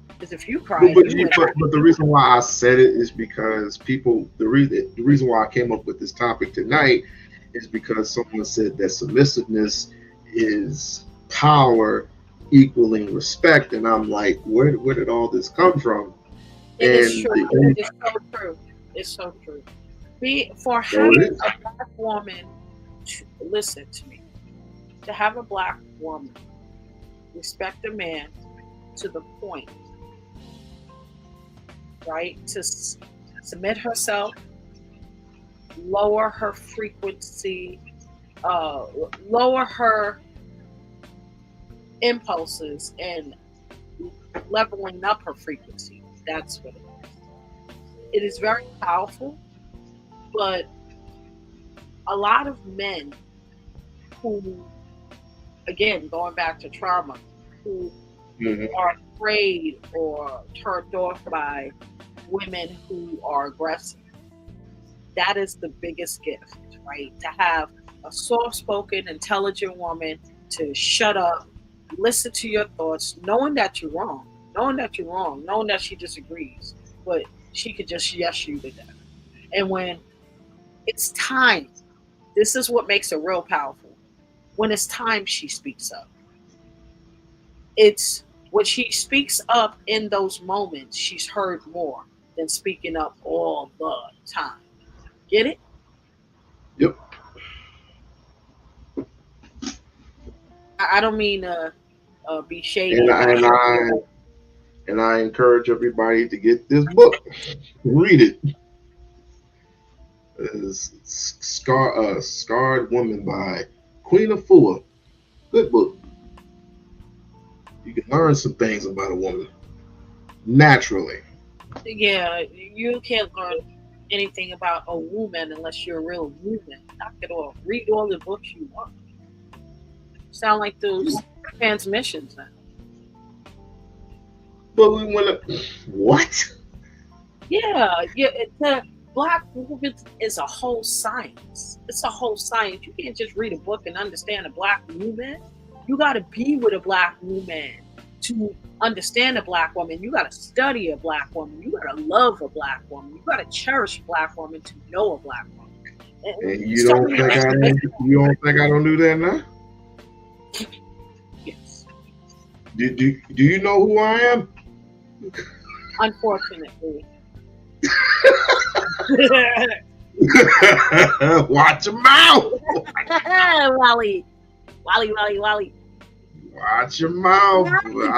Because if you cry, but the reason why I said it is because people. The reason why I came up with this topic tonight is because someone said that submissiveness is power equaling respect, and I'm like, where did all this come from? It is true. It's so true. It's so true. For having a black woman, listen to me, to have a black woman respect a man to the point, right, to submit herself, lower her frequency, lower her impulses, and leveling up her frequency. That's what it is. It is very powerful, but a lot of men who, again, going back to trauma, who are afraid or turned off by women who are aggressive, that is the biggest gift, right? To have a soft-spoken, intelligent woman to shut up, listen to your thoughts, knowing that you're wrong, knowing that she disagrees, but she could just yes you to death. And when it's time, this is what makes it real powerful. When it's time, she speaks up. It's when she speaks up in those moments, she's heard more than speaking up all the time. Get it? Yep. I don't mean to be shady. And I encourage everybody to get this book, read it. It's Scarred Woman by Queen Afua. Good book. You can learn some things about a woman naturally. Yeah, you can't learn anything about a woman unless you're a real woman. Knock it off. Read all the books you want. Sound like those transmissions now. But we want to what? Yeah. The black movement is a whole science. It's a whole science. You can't just read a book and understand a black woman. You got to be with a black woman to understand a black woman. You got to study a black woman. You got to love a black woman. You got to cherish a black woman to know a black woman. And you don't think I don't do that now? Yes. Do you know who I am? Unfortunately. Watch your mouth. Wally. Watch your mouth. You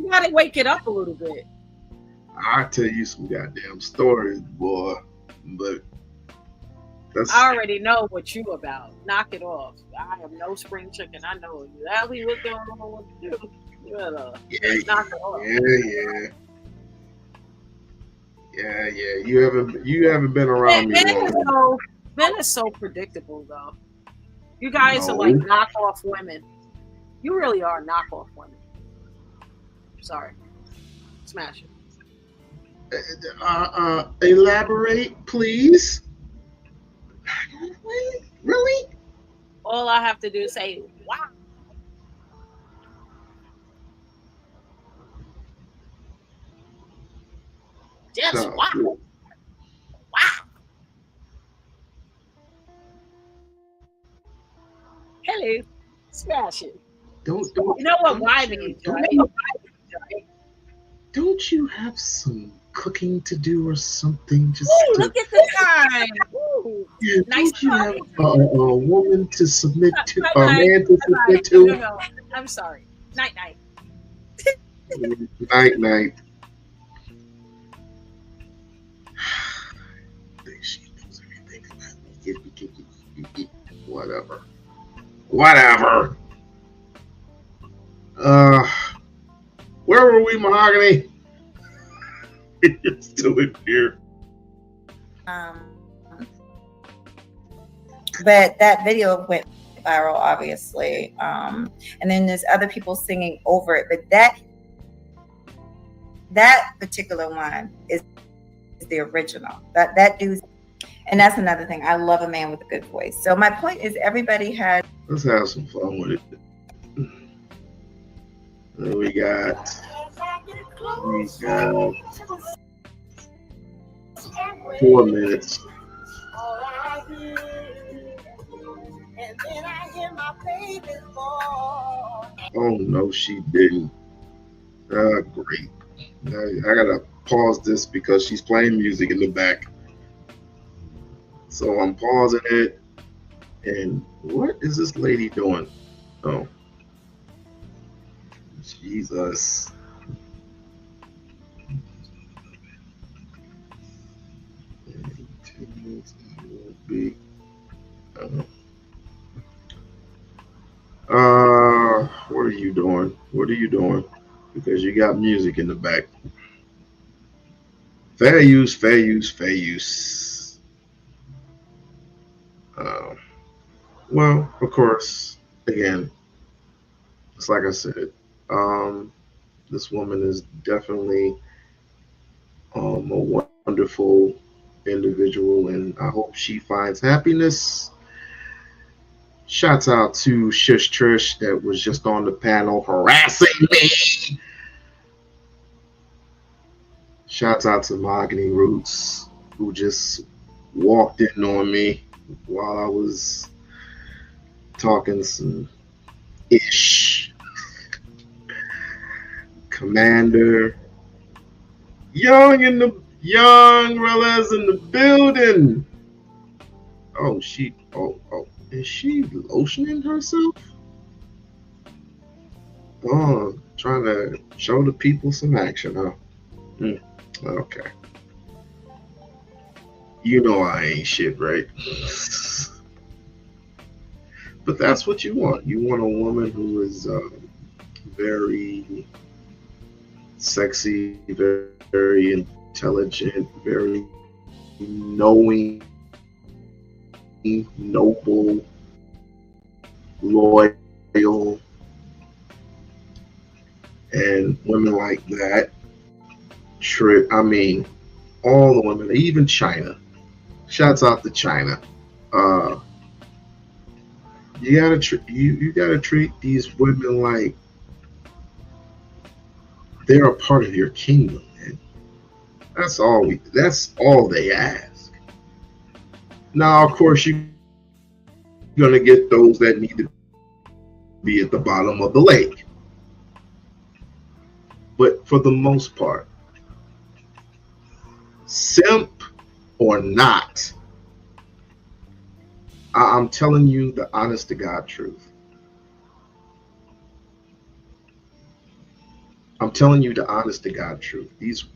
gotta wake it up a little bit. I'll tell you some goddamn stories, boy. But I already know what you about. Knock it off. I am no spring chicken. I know exactly what's going on. What to do. You better knock it off. Yeah. You haven't been around me long. Men are so predictable, though. You guys are like knockoff women. You really are knockoff women. Sorry. Smash it. Elaborate, please. Really? All I have to do is say, wow. Just wow. Wow. Hello. Smash it. Don't you know what why means, right? Don't you have some cooking to do or something? Just look at the time. Ooh. Yeah, Nice don't you have a woman to submit to, a man to submit to? No. I'm sorry. Night. Night. She knows everything about me. Whatever. Where were we, Mahogany? You're still in here. But that video went viral, obviously. And then there's other people singing over it. But that particular one is the original. That dude, And that's another thing. I love a man with a good voice. So my point is, everybody has. Let's have some fun with it. Then we got 4 minutes. Oh no, she didn't. Great. I gotta pause this because she's playing music in the back. So I'm pausing it. And what is this lady doing? Oh, Jesus. What are you doing? What are you doing? Because you got music in the back. Fair use, fair use, fair use. Well, of course, again, it's like I said, this woman is definitely a wonderful individual, and I hope she finds happiness. Shouts out to Shush Trish that was just on the panel harassing me. Shouts out to Mahogany Roots, who just walked in on me while I was talking some ish. Commander Young Rella's in the building. Oh, is she lotioning herself? Oh, trying to show the people some action, huh? Okay. You know I ain't shit, right? But that's what you want. You want a woman who is very sexy, very, very intelligent, very knowing, noble, loyal, and women like that. I mean, all the women, even China. Shouts out to China. You gotta treat these women like they're a part of your kingdom, man. That's all they ask. Now, of course, you're gonna get those that need to be at the bottom of the lake. But for the most part, simp or not, I'm telling you the honest to God truth. I'm telling you the honest to God truth. These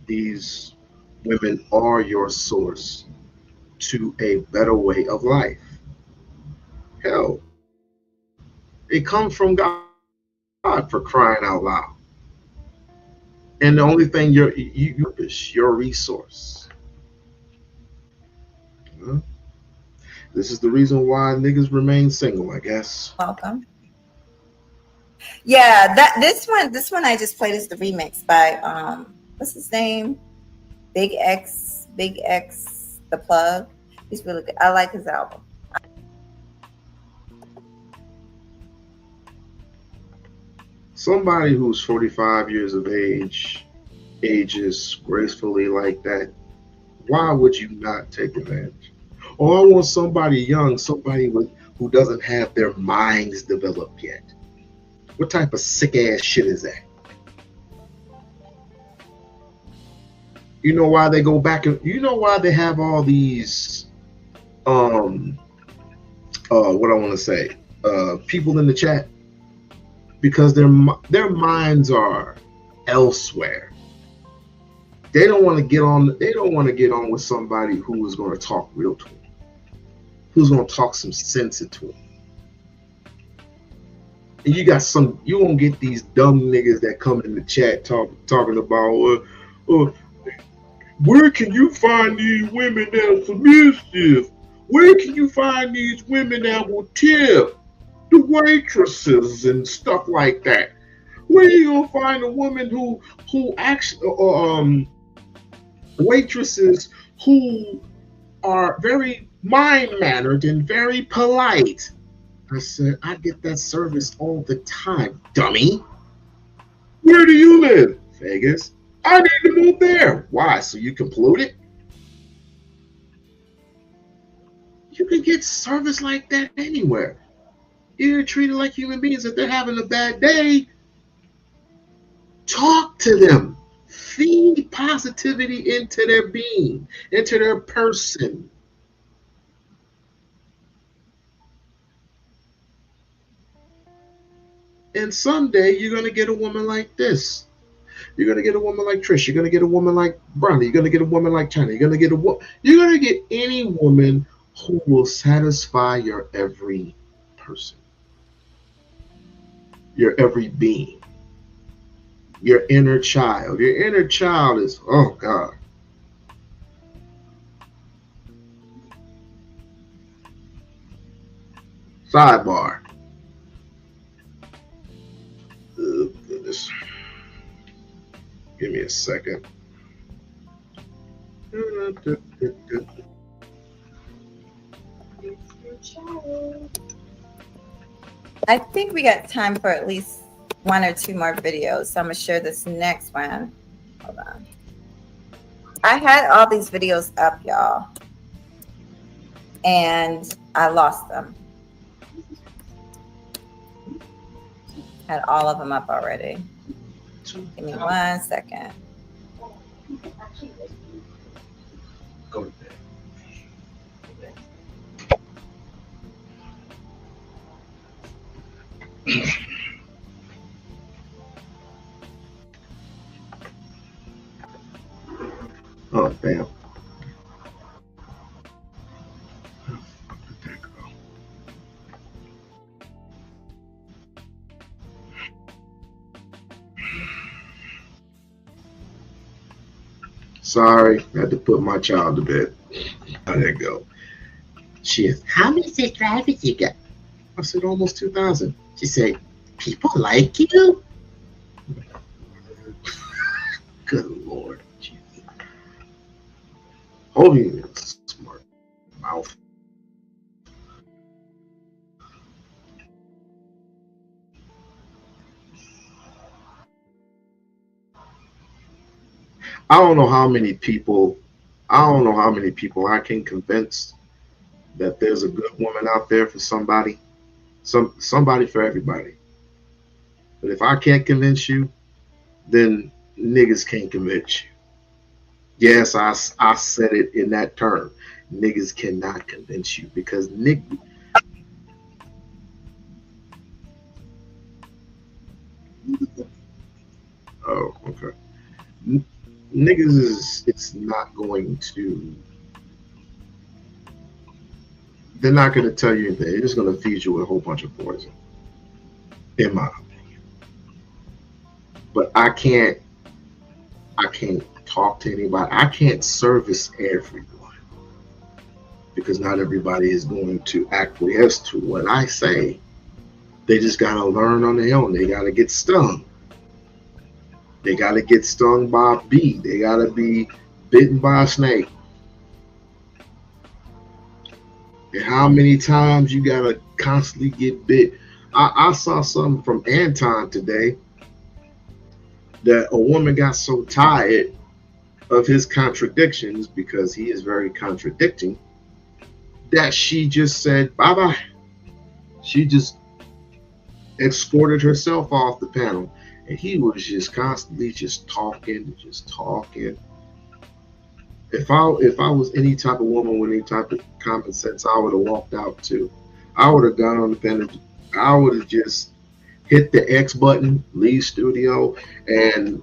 women are your source to a better way of life. Hell, they come from God, for crying out loud. And the only thing you is your resource. This is the reason why niggas remain single, I guess. Welcome. Yeah, this one I just played is the remix by what's his name? Big X, The Plug. He's really good. I like his album. Somebody who's 45 years of age ages gracefully like that, why would you not take advantage? Or I want somebody young, somebody who doesn't have their minds developed yet. What type of sick ass shit is that? You know why they go back and you know why they have all these what I want to say, people in the chat? Because their minds are elsewhere. They don't want to get on. They don't want to get on with somebody who is going to talk real to them, who's going to talk some sense into them. And you gonna get these dumb niggas that come in the chat talking about, where can you find these women that are submissive? Where can you find these women that will tip? The waitresses and stuff like that. Where you gonna find a woman who actually waitresses who are very mild-mannered and very polite. I said, I get that service all the time, dummy. Where do you live? Vegas. I need to move there. Why? So you can pollute it? You can get service like that anywhere. You're treated like human beings. If they're having a bad day, talk to them. Feed positivity into their being, into their person. And someday you're going to get a woman like this. You're going to get a woman like Trish. You're going to get a woman like Bronny. You're going to get a woman like China. You're going to get you're going to get any woman who will satisfy your every person, your every being, your inner child. Your inner child is, oh God. Sidebar. Oh, goodness. Give me a second. I think we got time for at least 1 or 2 more videos. So I'm gonna share this next one. Hold on. I had all these videos up, y'all, and I lost them. Had all of them up already. Give me 1 second. Go to bed. Oh, damn. Sorry, I had to put my child to bed. There you go. She is, how many subscribers you got? I said, almost 2,000. She said, people like you? Good Lord. Holy smart mouth. I don't know how many people I can convince that there's a good woman out there for somebody. Somebody for everybody. But if I can't convince you, then niggas can't convince you. Yes, I said it in that term. Niggas cannot convince you because oh, okay. Niggas is, it's not going to, they're not going to tell you anything. They're just going to feed you with a whole bunch of poison, in my opinion. But I can't talk to anybody. I can't service everyone because not everybody is going to acquiesce to what I say. They just got to learn on their own. They got to get stung. They got to get stung by a bee. They got to be bitten by a snake. And how many times you got to constantly get bit? I saw something from Anton today that a woman got so tired of his contradictions, because he is very contradicting, that she just said bye-bye. She just escorted herself off the panel. And he was just constantly just talking. If I was any type of woman with any type of common sense, I would have walked out too. I would have gone on the panel. I would have just hit the X button, leave studio, and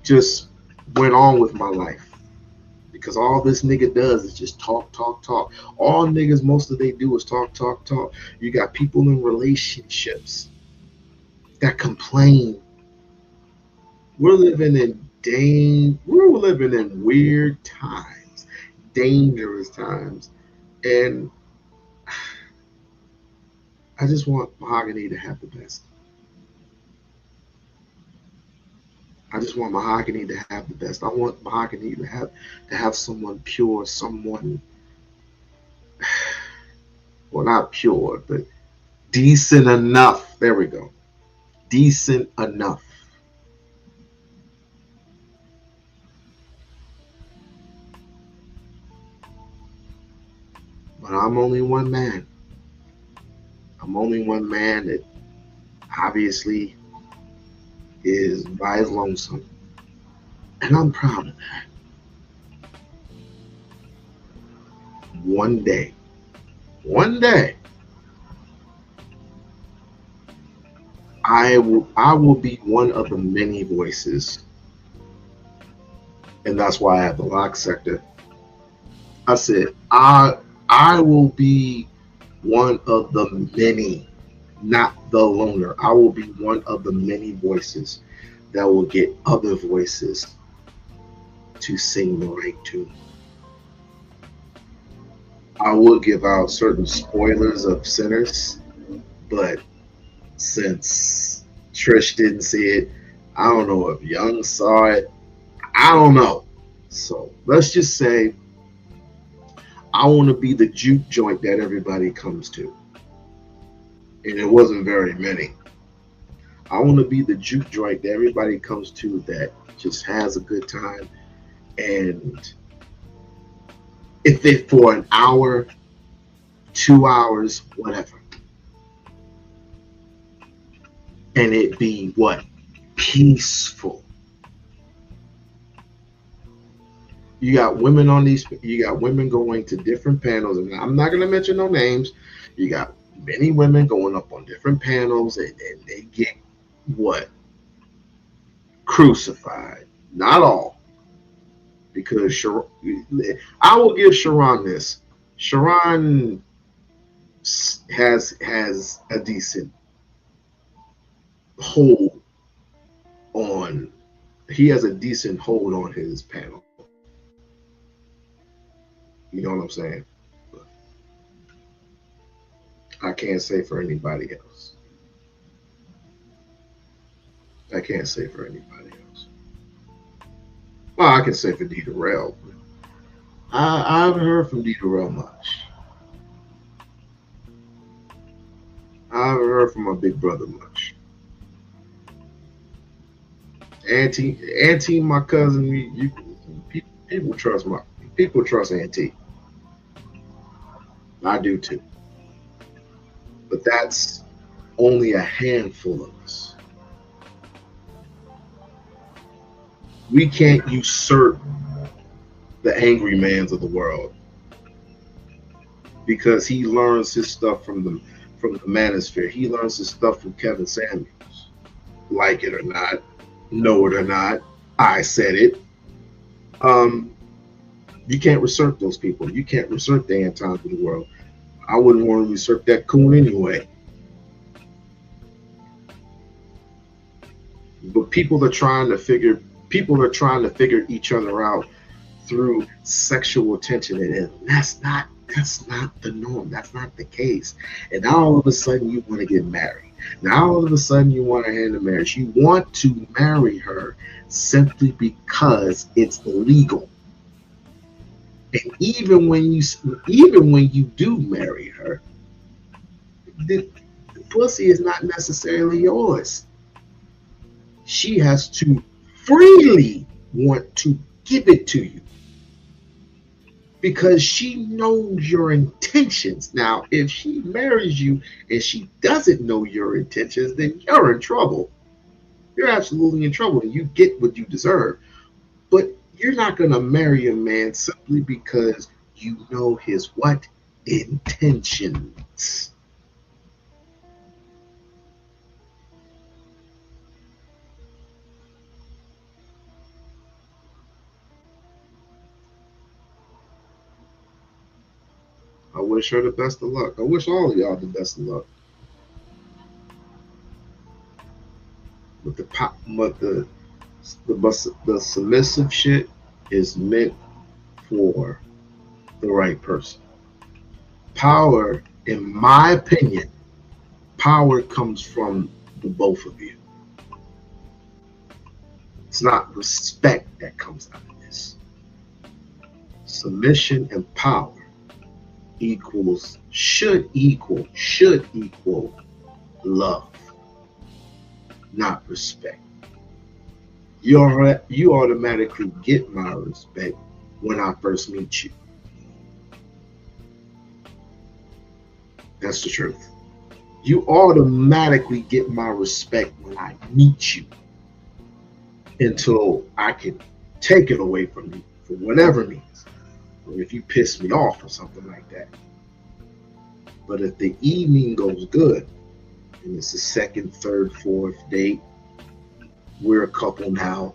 just went on with my life. Because all this nigga does is just talk. All niggas, most of they do is talk. You got people in relationships that complain. We're living in weird times, dangerous times, and I just want Mahogany to have the best. I just want Mahogany to have the best. I want Mahogany to have someone pure, someone, well, not pure, but decent enough. There we go. Decent enough. But I'm only one man. I'm only one man that obviously is by his lonesome. And I'm proud of that. One day, I will be one of the many voices. And that's why I have the lock sector. I said, I will be one of the many, not the loner. I will be one of the many voices that will get other voices to sing the right tune. I will give out certain spoilers of Sinners, but since Trish didn't see it, I don't know if Young saw it. I don't know. So let's just say I want to be the juke joint that everybody comes to. And it wasn't very many. I want to be the juke joint that everybody comes to that just has a good time. And if it's for an hour, 2 hours, whatever. And it be what? Peaceful. You got women on these, you got women going to different panels, and I'm not going to mention no names. You got many women going up on different panels, and they get what? Crucified. Not all. Because I will give Sharon this. Sharon has a decent hold on, he has a decent hold on his panel. You know what I'm saying? But I can't say for anybody else. I can't say for anybody else. Well, I can say for D. Durrell, but I haven't heard from D. Durrell much. I haven't heard from my big brother much. Auntie, my cousin, people trust Auntie. I do too. But that's only a handful of us. We can't usurp the angry mans of the world because he learns his stuff from the manosphere. He learns his stuff from Kevin Samuels. Like it or not, know it or not, I said it. You can't usurp those people. You can't usurp the Antons of the world. I wouldn't want to usurp that coon anyway. But people are trying to figure each other out through sexual attention, and that's not the norm. That's not the case. And now all of a sudden you want to get married. Now all of a sudden you want to hand in marriage. You want to marry her simply because it's legal. And even when you do marry her, the pussy is not necessarily yours. She has to freely want to give it to you because she knows your intentions. Now, if she marries you and she doesn't know your intentions, then you're in trouble. You're absolutely in trouble, and you get what you deserve. But you're not going to marry a man simply because you know his what? Intentions. I wish her the best of luck. I wish all of y'all the best of luck. But the submissive shit is meant for the right person. Power, in my opinion, power comes from the both of you. It's not respect that comes out of this. Submission and power should equal love, not respect. You automatically get my respect when I first meet you. That's the truth. You automatically get my respect when I meet you, until I can take it away from you for whatever means, or if you piss me off or something like that. But if the evening goes good, and it's the second, third, fourth date, we're a couple now.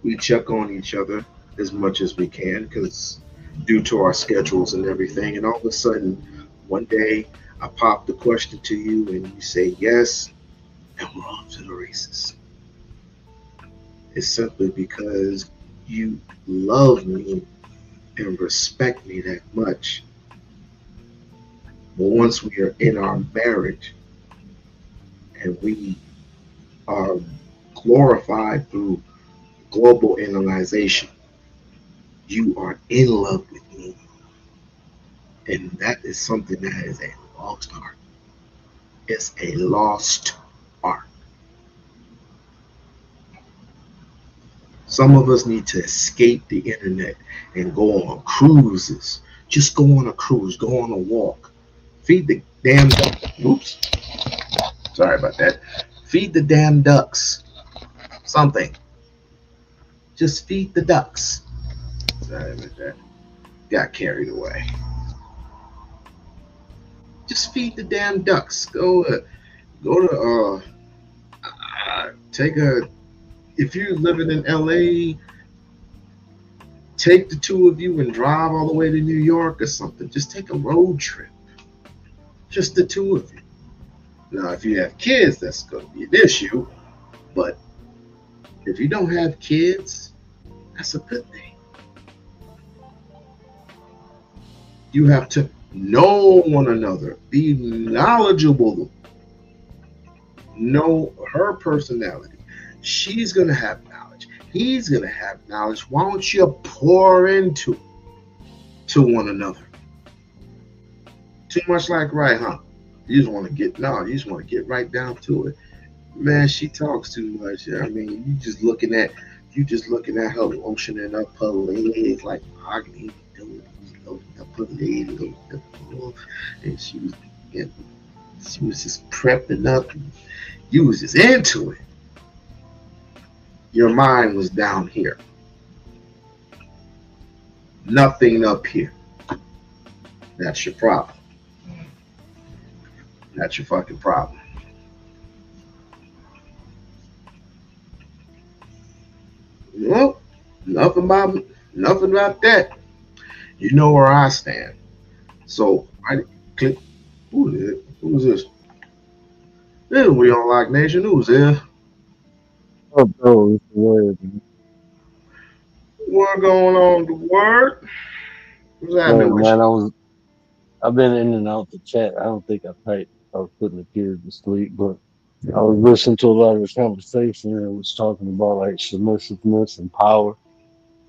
We check on each other as much as we can, because due to our schedules and everything, and all of a sudden, one day I pop the question to you and you say yes, and we're off to the races. It's simply because you love me and respect me that much. But once we are in our marriage and we are glorified through global analyzation, you are in love with me. And that is something that is a lost art. It's a lost art. Some of us need to escape the internet and go on cruises. Just go on a cruise, go on a walk. Feed the damn ducks. Oops. Sorry about that. Feed the damn ducks. Something. Just feed the ducks. Sorry about that. Got carried away. Just feed the damn ducks. If you're living in LA, take the two of you and drive all the way to New York or something. Just take a road trip. Just the two of you. Now, if you have kids, that's going to be an issue. But if you don't have kids, that's a good thing. You have to know one another, be knowledgeable, know her personality. She's going to have knowledge. He's going to have knowledge. Why don't you pour into one another? Too much like right, huh? You just want to get right down to it. Man, she talks too much. I mean, you just looking at her lotioning up her legs like mahogany, lotioning up her legs, and she was just prepping up, and you was just into it. Your mind was down here. Nothing up here. That's your problem. That's your fucking problem. Well, nothing about that. You know where I stand. So I click. Who's this? This is We-On-Loc Nation. Who's there? Oh, bro, it's the word. What going on? The word? What's happening with Man, you? I've been in and out the chat. I don't think I was putting the kids to sleep, but I was listening to a lot of the conversation and it was talking about like submissiveness and power.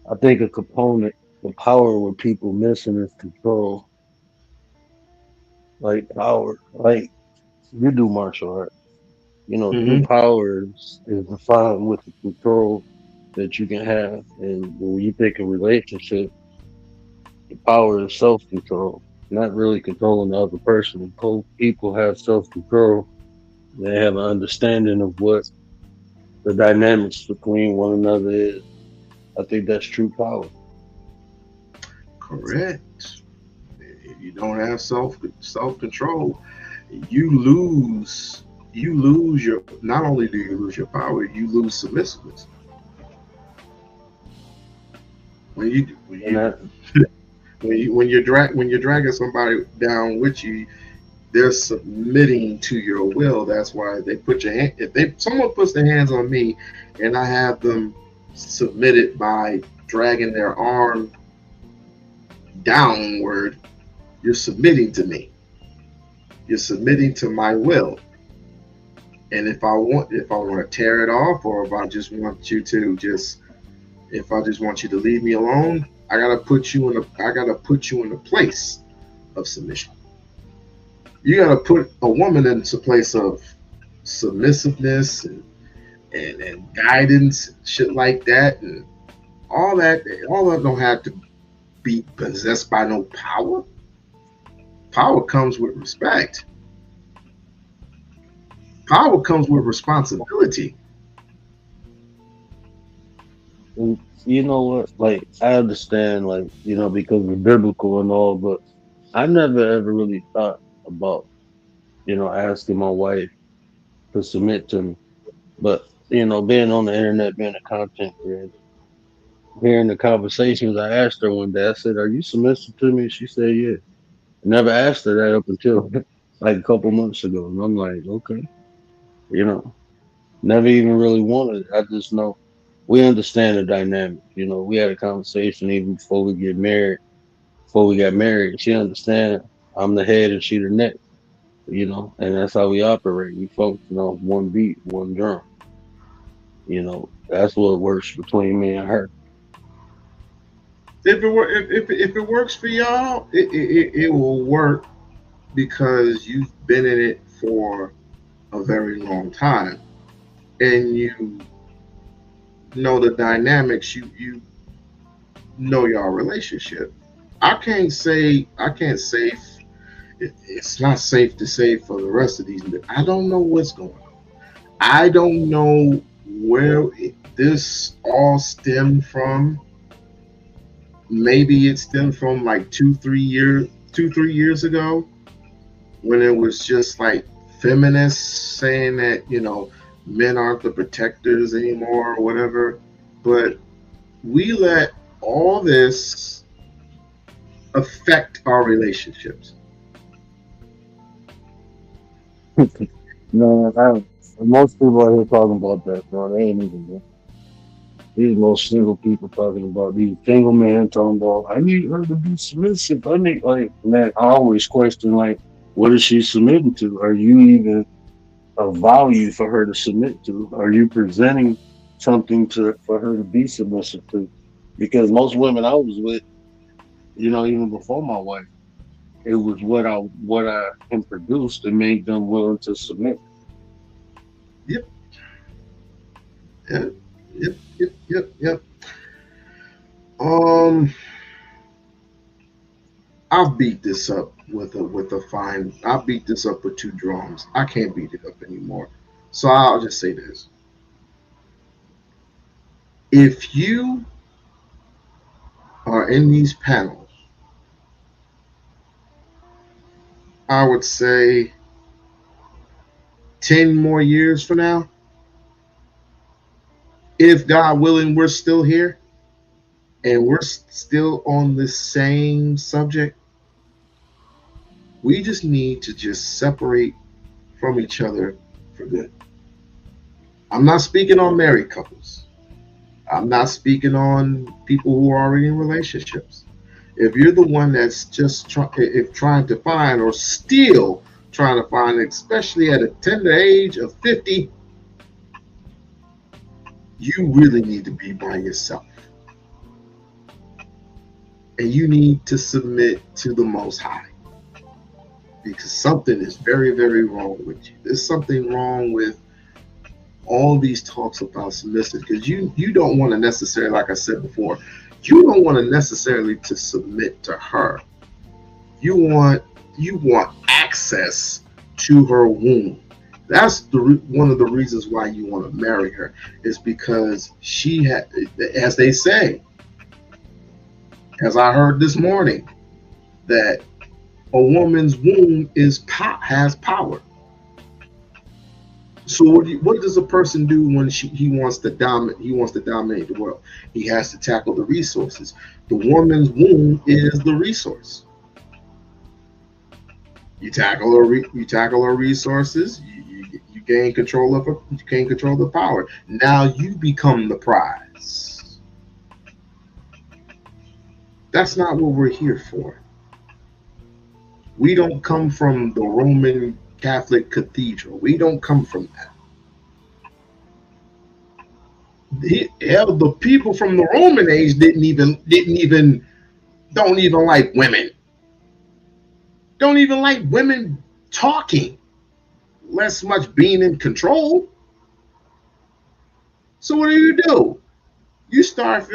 I think a component of power what people missing is control. Like power. Like you do martial arts. You know, true power is defined with the control that you can have. And when you think of relationship, the power is self-control, not really controlling the other person. Both people have self-control. They have an understanding of what the dynamics between one another is. I think that's true power. Correct. If you don't have self-control, you lose your, not only do you lose your power, you lose submissiveness. When you're dragging somebody down with you, they're submitting to your will. That's why they put your hand. If someone puts their hands on me, and I have them submitted by dragging their arm downward, you're submitting to me. You're submitting to my will. And if I want to tear it off, or if I just want you to leave me alone, I gotta put you in a place of submission. You gotta put a woman into a place of submissiveness and guidance, shit like that, and all that don't have to be possessed by no power. Power comes with respect. Power comes with responsibility. And you know what? Like, I understand, like, you know, because it's biblical and all, but I never ever really thought about, you know, asking my wife to submit to me. But, you know, being on the internet, being a content creator, hearing the conversations, I asked her one day, I said, "Are you submissive to me?" She said, "Yeah." I never asked her that up until like a couple months ago. And I'm like, okay, you know, never even really wanted it. I just know we understand the dynamic. You know, we had a conversation even before we got married. She understand I'm the head and she the neck, you know, and that's how we operate. We function off one beat, one drum. You know, that's what works between me and her. If it works for y'all, it will work because you've been in it for a very long time, and you know the dynamics. You know your relationship. I can't say it's not safe to say for the rest of these. I don't know what's going on. I don't know where this all stemmed from. Maybe it stemmed from like 3 years ago, when it was just like feminists saying that, you know, men aren't the protectors anymore or whatever. But we let all this affect our relationships. No, most people are here talking about that, bro. They ain't even there. These most single people talking about these single men talking about, I need her to be submissive. I need, like, man, I always question, like, what is she submitting to? Are you even a value for her to submit to? Are you presenting something for her to be submissive to? Because most women I was with, you know, even before my wife, it was what I introduced and made them willing to submit. Yep. Yep. I'll beat this up I'll beat this up with 2 drums. I can't beat it up anymore. So I'll just say this. If you are in these panels, I would say 10 more years from now, if God willing, we're still here and we're still on the same subject, we just need to just separate from each other for good. I'm not speaking on married couples. I'm not speaking on people who are already in relationships. If you're the one that's just trying to find, or still trying to find, especially at a tender age of 50, you really need to be by yourself. And you need to submit to the Most High. Because something is very, very wrong with you. There's something wrong with all these talks about submissive, because you don't want to necessarily, like I said before, you don't want to necessarily to submit to her. You want access to her womb. That's one of the reasons why you want to marry her, is because she had, as they say, as I heard this morning, that a woman's womb has power. So what does a person do when he wants to dominate? He wants to dominate the world. He has to tackle the resources. The woman's womb is the resource. You tackle her resources. You gain control of her. You gain control of the power. Now you become the prize. That's not what we're here for. We don't come from the Roman Catholic cathedral. We don't come from that. Hell, the people from the Roman age don't even like women. Don't even like women talking, less much being in control. So what do? You start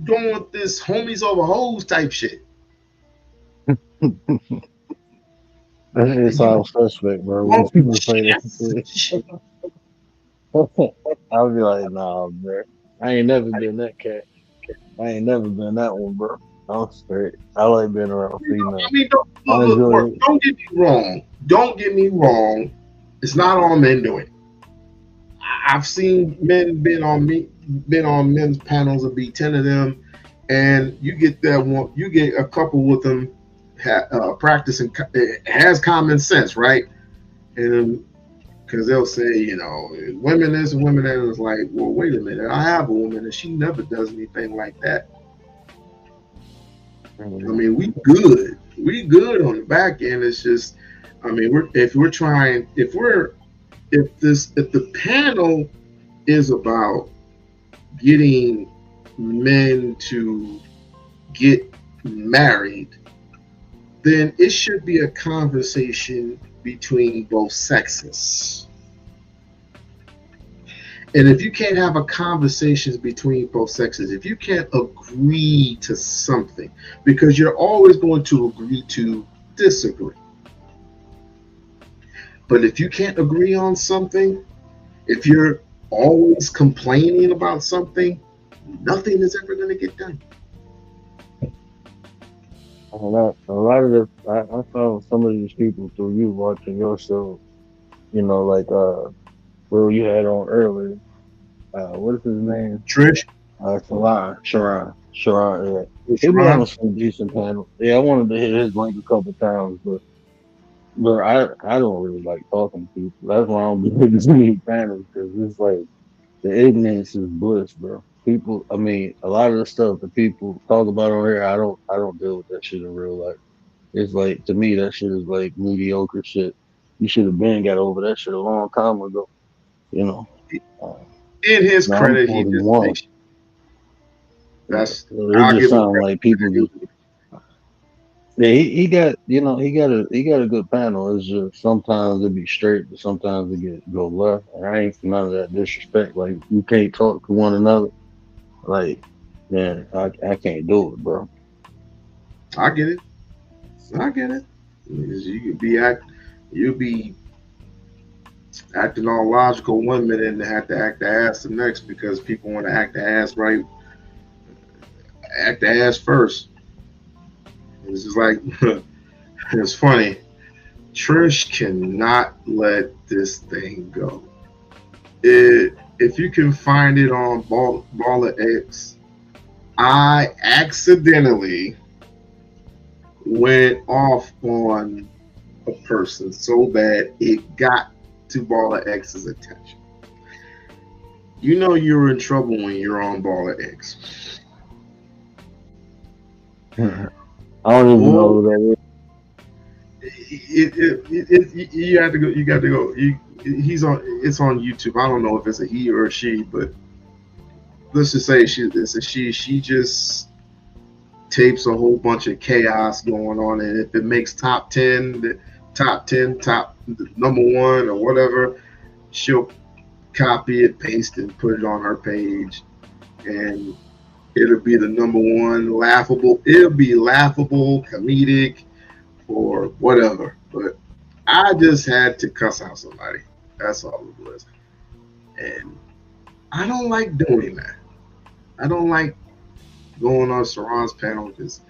going with this homies over hoes type shit. That shit sounds suspect, bro. When people say that shit, I'll be like, nah, bro. I ain't never been that cat. I ain't never been that one, bro. I'm straight. I like being around females. I mean, I enjoy it. don't get me wrong. Don't get me wrong. It's not all men doing it. I've seen men been on men's panels and be 10 of them, and you get that one. You get a couple with them practicing has common sense, right? And because they'll say, you know, women this and women that, and it's like, well, wait a minute, I have a woman and she never does anything like that. I mean, we good on the back end. It's just, I mean, if the panel is about getting men to get married, then it should be a conversation between both sexes. And if you can't have a conversation between both sexes, if you can't agree to something, because you're always going to agree to disagree. But if you can't agree on something, if you're always complaining about something, nothing is ever going to get done. A lot of this, I found some of these people through you watching your show, you know, like where you had on earlier. What is his name? Trish? Sharon, yeah. He was on some decent panel. Yeah, I wanted to hit his link a couple times, but I don't really like talking to people. That's why I don't be hitting too many panels, because it's like the ignorance is bliss, bro. People, I mean, a lot of the stuff that people talk about on here, I don't deal with that shit in real life. It's like, to me, that shit is like mediocre shit. You should have been got over that shit a long time ago, you know. In his Now, credit, I'm he just 41. makes. That's It I'll just give him sounds credit. like people just. Yeah, he got, you know, he got a good panel. It's just sometimes it be straight, but sometimes it go left. And I ain't for none of that disrespect. Like, you can't talk to one another. Like, man, I can't do it, bro. I get it. Because you'll be acting all logical one minute and have to act the ass the next, because people want to act the ass right, act the ass first. It's just like, it's funny. Trish cannot let this thing go. If you can find it on Baller X, I accidentally went off on a person so bad it got to Baller X's attention. You know you're in trouble when you're on Baller X. I don't even know who that is. You have to go. You got to go. It's on YouTube. I don't know if it's a he or a she, but let's just say it's a she. She just tapes a whole bunch of chaos going on, and if it makes top 10, top number 1 or whatever, she'll copy it, paste it, and put it on her page, and it'll be the number 1 laughable. It'll be laughable, comedic, or whatever. But I just had to cuss out somebody. That's all it was. And I don't like doing that. I don't like going on Sharon's panel because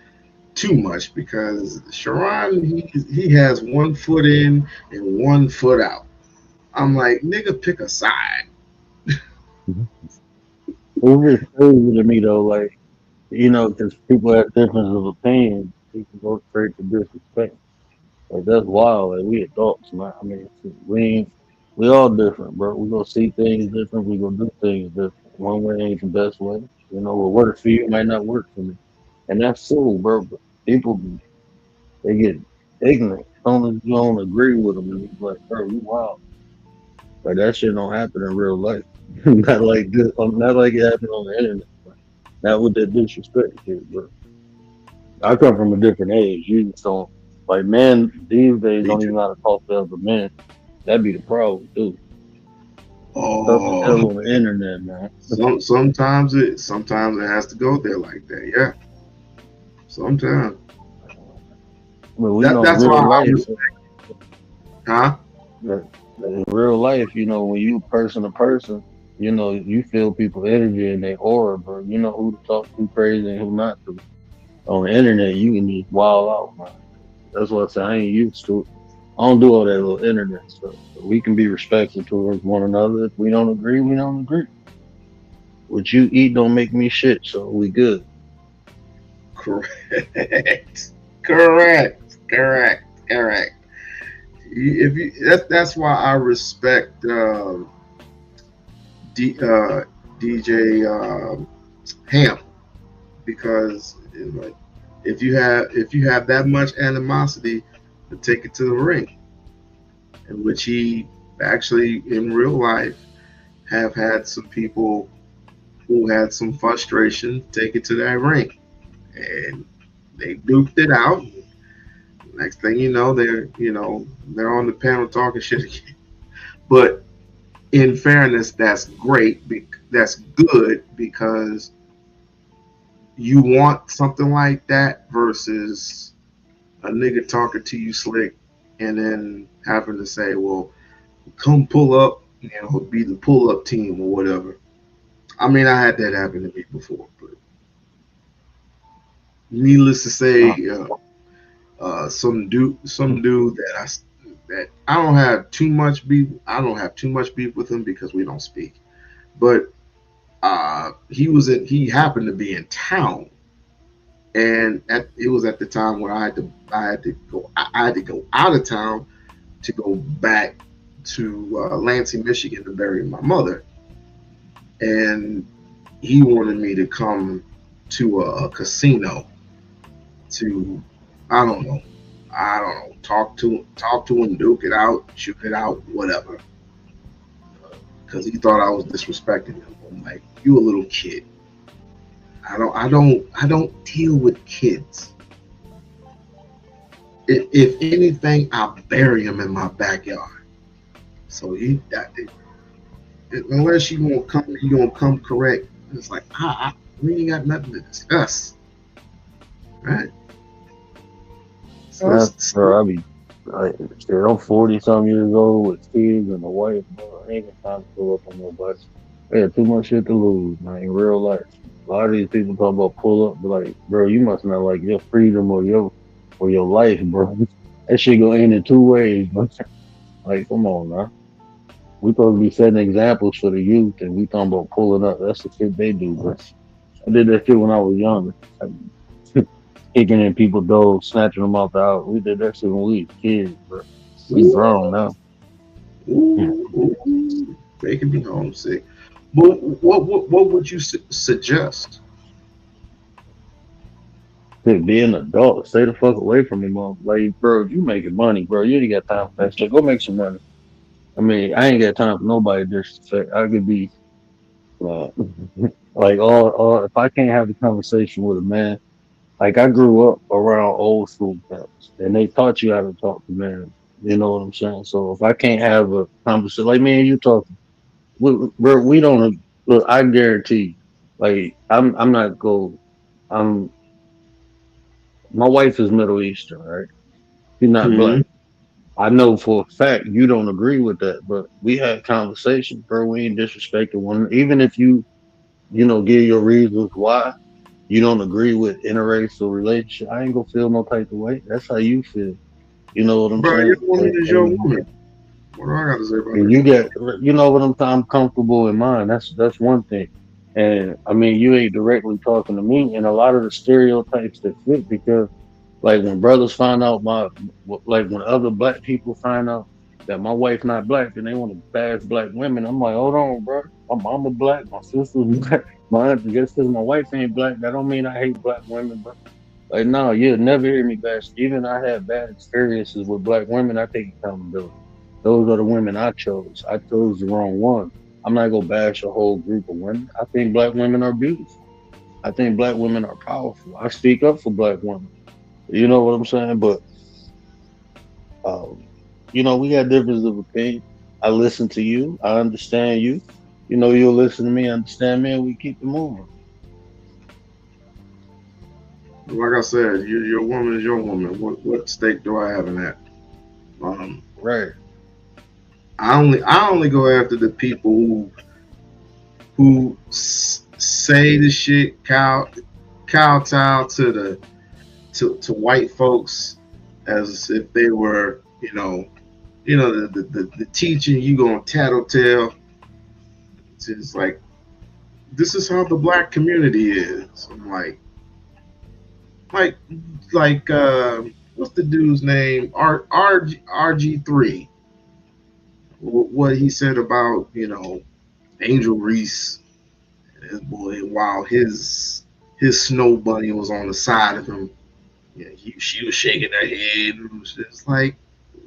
too much, because Sharon, he has 1 foot in and 1 foot out. I'm like, nigga, pick a side. It was crazy to me though, like, you know, because people have difference of opinion. People go straight to disrespect. Like, that's wild. Like, we adults, man. I mean, we all different, bro. We gonna see things different. We gonna do things different. One way ain't the best way. You know, what works for you might not work for me, and that's cool, bro. But people, they get ignorant. As long as you don't agree with them, and you're like, bro, you wild. Like, that shit don't happen in real life. Not like this. Not like it happened on the internet. Not with that disrespect shit, bro. I come from a different age. You just don't like men these days don't even know how to talk to other men. That'd be the problem too. Stuff to tell on the internet, man. Sometimes it has to go there like that. Yeah. Sometimes. But we know That's real why I life. respect. Huh? In real life, when you person to person, you feel people's energy and their aura, bro. You know who to talk to crazy and who not to. On the internet, you can just wild out, man. That's what I say. I ain't used to it. I don't do all that little internet stuff. So we can be respectful towards one another. If we don't agree, we don't agree. What you eat don't make me shit, so we good. Correct. If you that's why I respect DJ Ham, because like if you have that much animosity, to take it to the ring, in which he actually in real life have had some people who had some frustration take it to that ring, and they duked it out. Next thing you know, they're on the panel talking shit again. But in fairness, that's great. That's good, because you want something like that versus a nigga talking to you slick and then having to say, well, come pull up, be the pull up team or whatever. I mean, I had that happen to me before, but needless to say, some dude that I don't have too much beef. I don't have too much beef with him because we don't speak. But he happened to be in town, and it was at the time where I had to go out of town to go back to Lansing, Michigan to bury my mother, and he wanted me to come to a casino to I don't know, talk to him, duke it out, shoot it out, whatever, because he thought I was disrespecting him. I'm like, you a little kid. I don't deal with kids. If anything, I'll bury him in my backyard. So unless you gonna come correct. It's like we ain't got nothing to discuss, right? So bro, I be like, I'm 40-some years old with kids and a wife, bro. I ain't got time to pull up on nobody. I had too much shit to lose, man, in real life. A lot of these people talk about pull up, but like, bro, you must not like your freedom or your life, bro. That shit go end in two ways, bro. Like, come on, man. We supposed to be setting examples for the youth, and we talking about pulling up. That's the shit they do, bro. I did that shit when I was younger. Kicking in people's doors, snatching them out the house. We did that shit when we was kids, bro. We grown now. Making me homesick. What would you suggest? Be an adult. Stay the fuck away from me, mom. Like, bro, if you making money, bro, you ain't got time for that shit. Go make some money. I mean, I ain't got time for nobody disrespect. I could be like all if I can't have a conversation with a man. Like, I grew up around old school parents, and they taught you how to talk to men. You know what I'm saying? So if I can't have a conversation, like me and you talking, we don't. Look, I guarantee you, like I'm not go. My wife is Middle Eastern, right? She's not black. I know for a fact you don't agree with that, but we had conversations, bro. We ain't disrespecting one. Even if you give your reasons why you don't agree with interracial relationship, I ain't gonna feel no type of way. That's how you feel. You know what I'm Bro, saying? your woman is your woman. What do I got to say about that? You know what I'm comfortable in mine. That's one thing. And I mean, you ain't directly talking to me, and a lot of the stereotypes that fit, because like when brothers find out when other black people find out that my wife not black and they want to bash black women, I'm like, hold on, bro. My mama black, my sister's black, my aunt, just because my wife ain't black, that don't mean I hate black women, bro. Like, no, you'll never hear me bash. Even I had bad experiences with black women, I take accountability. Those are the women I chose. I chose the wrong one. I'm not gonna bash a whole group of women. I think black women are beautiful. I think black women are powerful. I speak up for black women. You know what I'm saying? But you know, we got differences of opinion. I listen to you. I understand you. You know, you'll listen to me, understand me, and we keep it moving. Like I said, your woman is your woman. What stake do I have in that? Right. I only go after the people who say the shit kowtow to white folks as if they were, the teaching you gonna tattletale. It's like, this is how the black community is. I'm like what's the dude's name? RG3. What he said about, Angel Reese and his boy, while his snow bunny was on the side of him. Yeah, she was shaking her head. It was just like,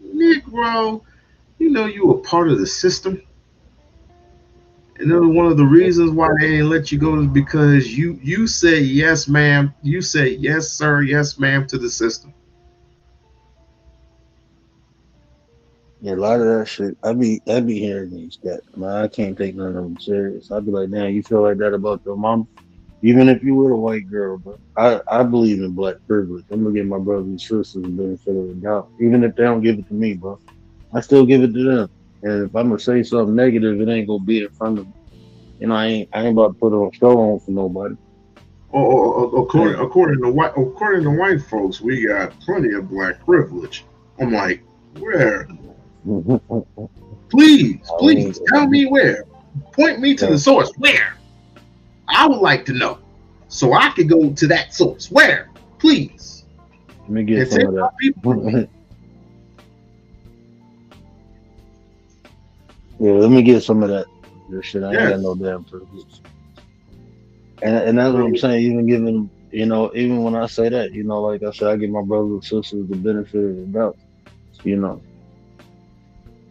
Negro, you were part of the system. And then one of the reasons why they ain't let you go is because you say yes, ma'am. You say yes, sir, yes, ma'am to the system. Yeah, a lot of that shit. I be hearing these cats. Man, I can't take none of them serious. I be like, damn, you feel like that about your mom? Even if you were a white girl, bro. I believe in black privilege. I'm gonna give my brothers and sisters the benefit of the doubt. Even if they don't give it to me, bro. I still give it to them. And if I'm gonna say something negative, it ain't gonna be in front of them. I ain't about to put on a show on for nobody. According to white folks, we got plenty of black privilege. I'm like, where? Please tell me where. Point me to the source. Where? I would like to know, so I could go to that source. Where? Please. Let me get some of that. Yeah, let me get some of that. This shit, I ain't got no damn privilege. And that's what I'm saying. Even when I say that, like I said, I give my brothers and sisters the benefit of the doubt.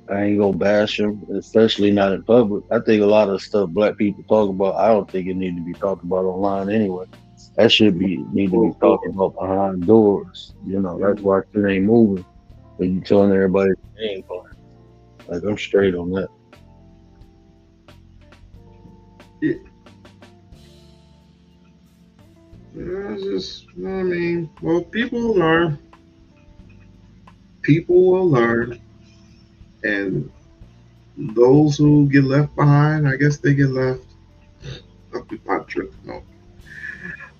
I ain't gonna bash them, especially not in public. I think a lot of stuff black people talk about, I don't think it need to be talked about online anyway. That should need to be talked about behind doors. That's why shit ain't moving. But you telling everybody they ain't going. Like, I'm straight on that. Yeah. Well, people will learn. People will learn. And those who get left behind, I guess they get left. I'm not tripping on it.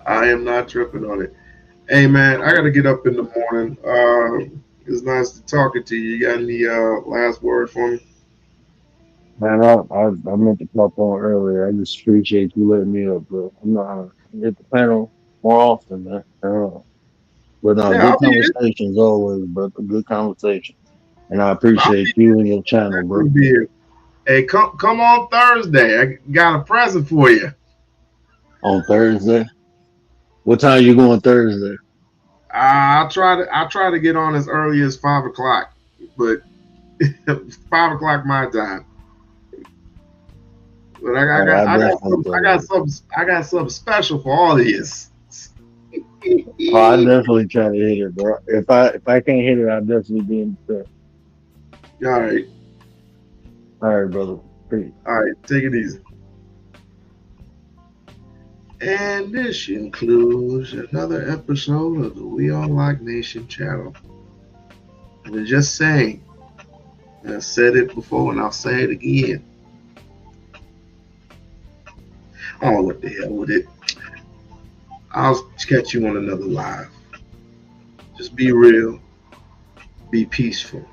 I am not tripping on it. Hey, man, I got to get up in the morning. It's nice to talking to you. You got any last word for me? Man, I meant to pop on earlier. I just appreciate you letting me up, bro. I'm not hit the panel more often, man. But good conversations always, bro. Good conversation. And I appreciate you and your channel, bro. Hey, come on Thursday. I got a present for you. On Thursday? What time you going Thursday? I'll try to get on as early as 5 o'clock, but 5 o'clock my time. But I got something special for all of you. Oh, I definitely try to hit it, bro. If I can't hit it, I'll definitely be in the set. All right, brother. Peace. All right, take it easy. And this concludes another episode of the We-On-Loc Nation channel. And just saying, I said it before and I'll say it again. Oh, what the hell with it? I'll catch you on another live. Just be real, be peaceful.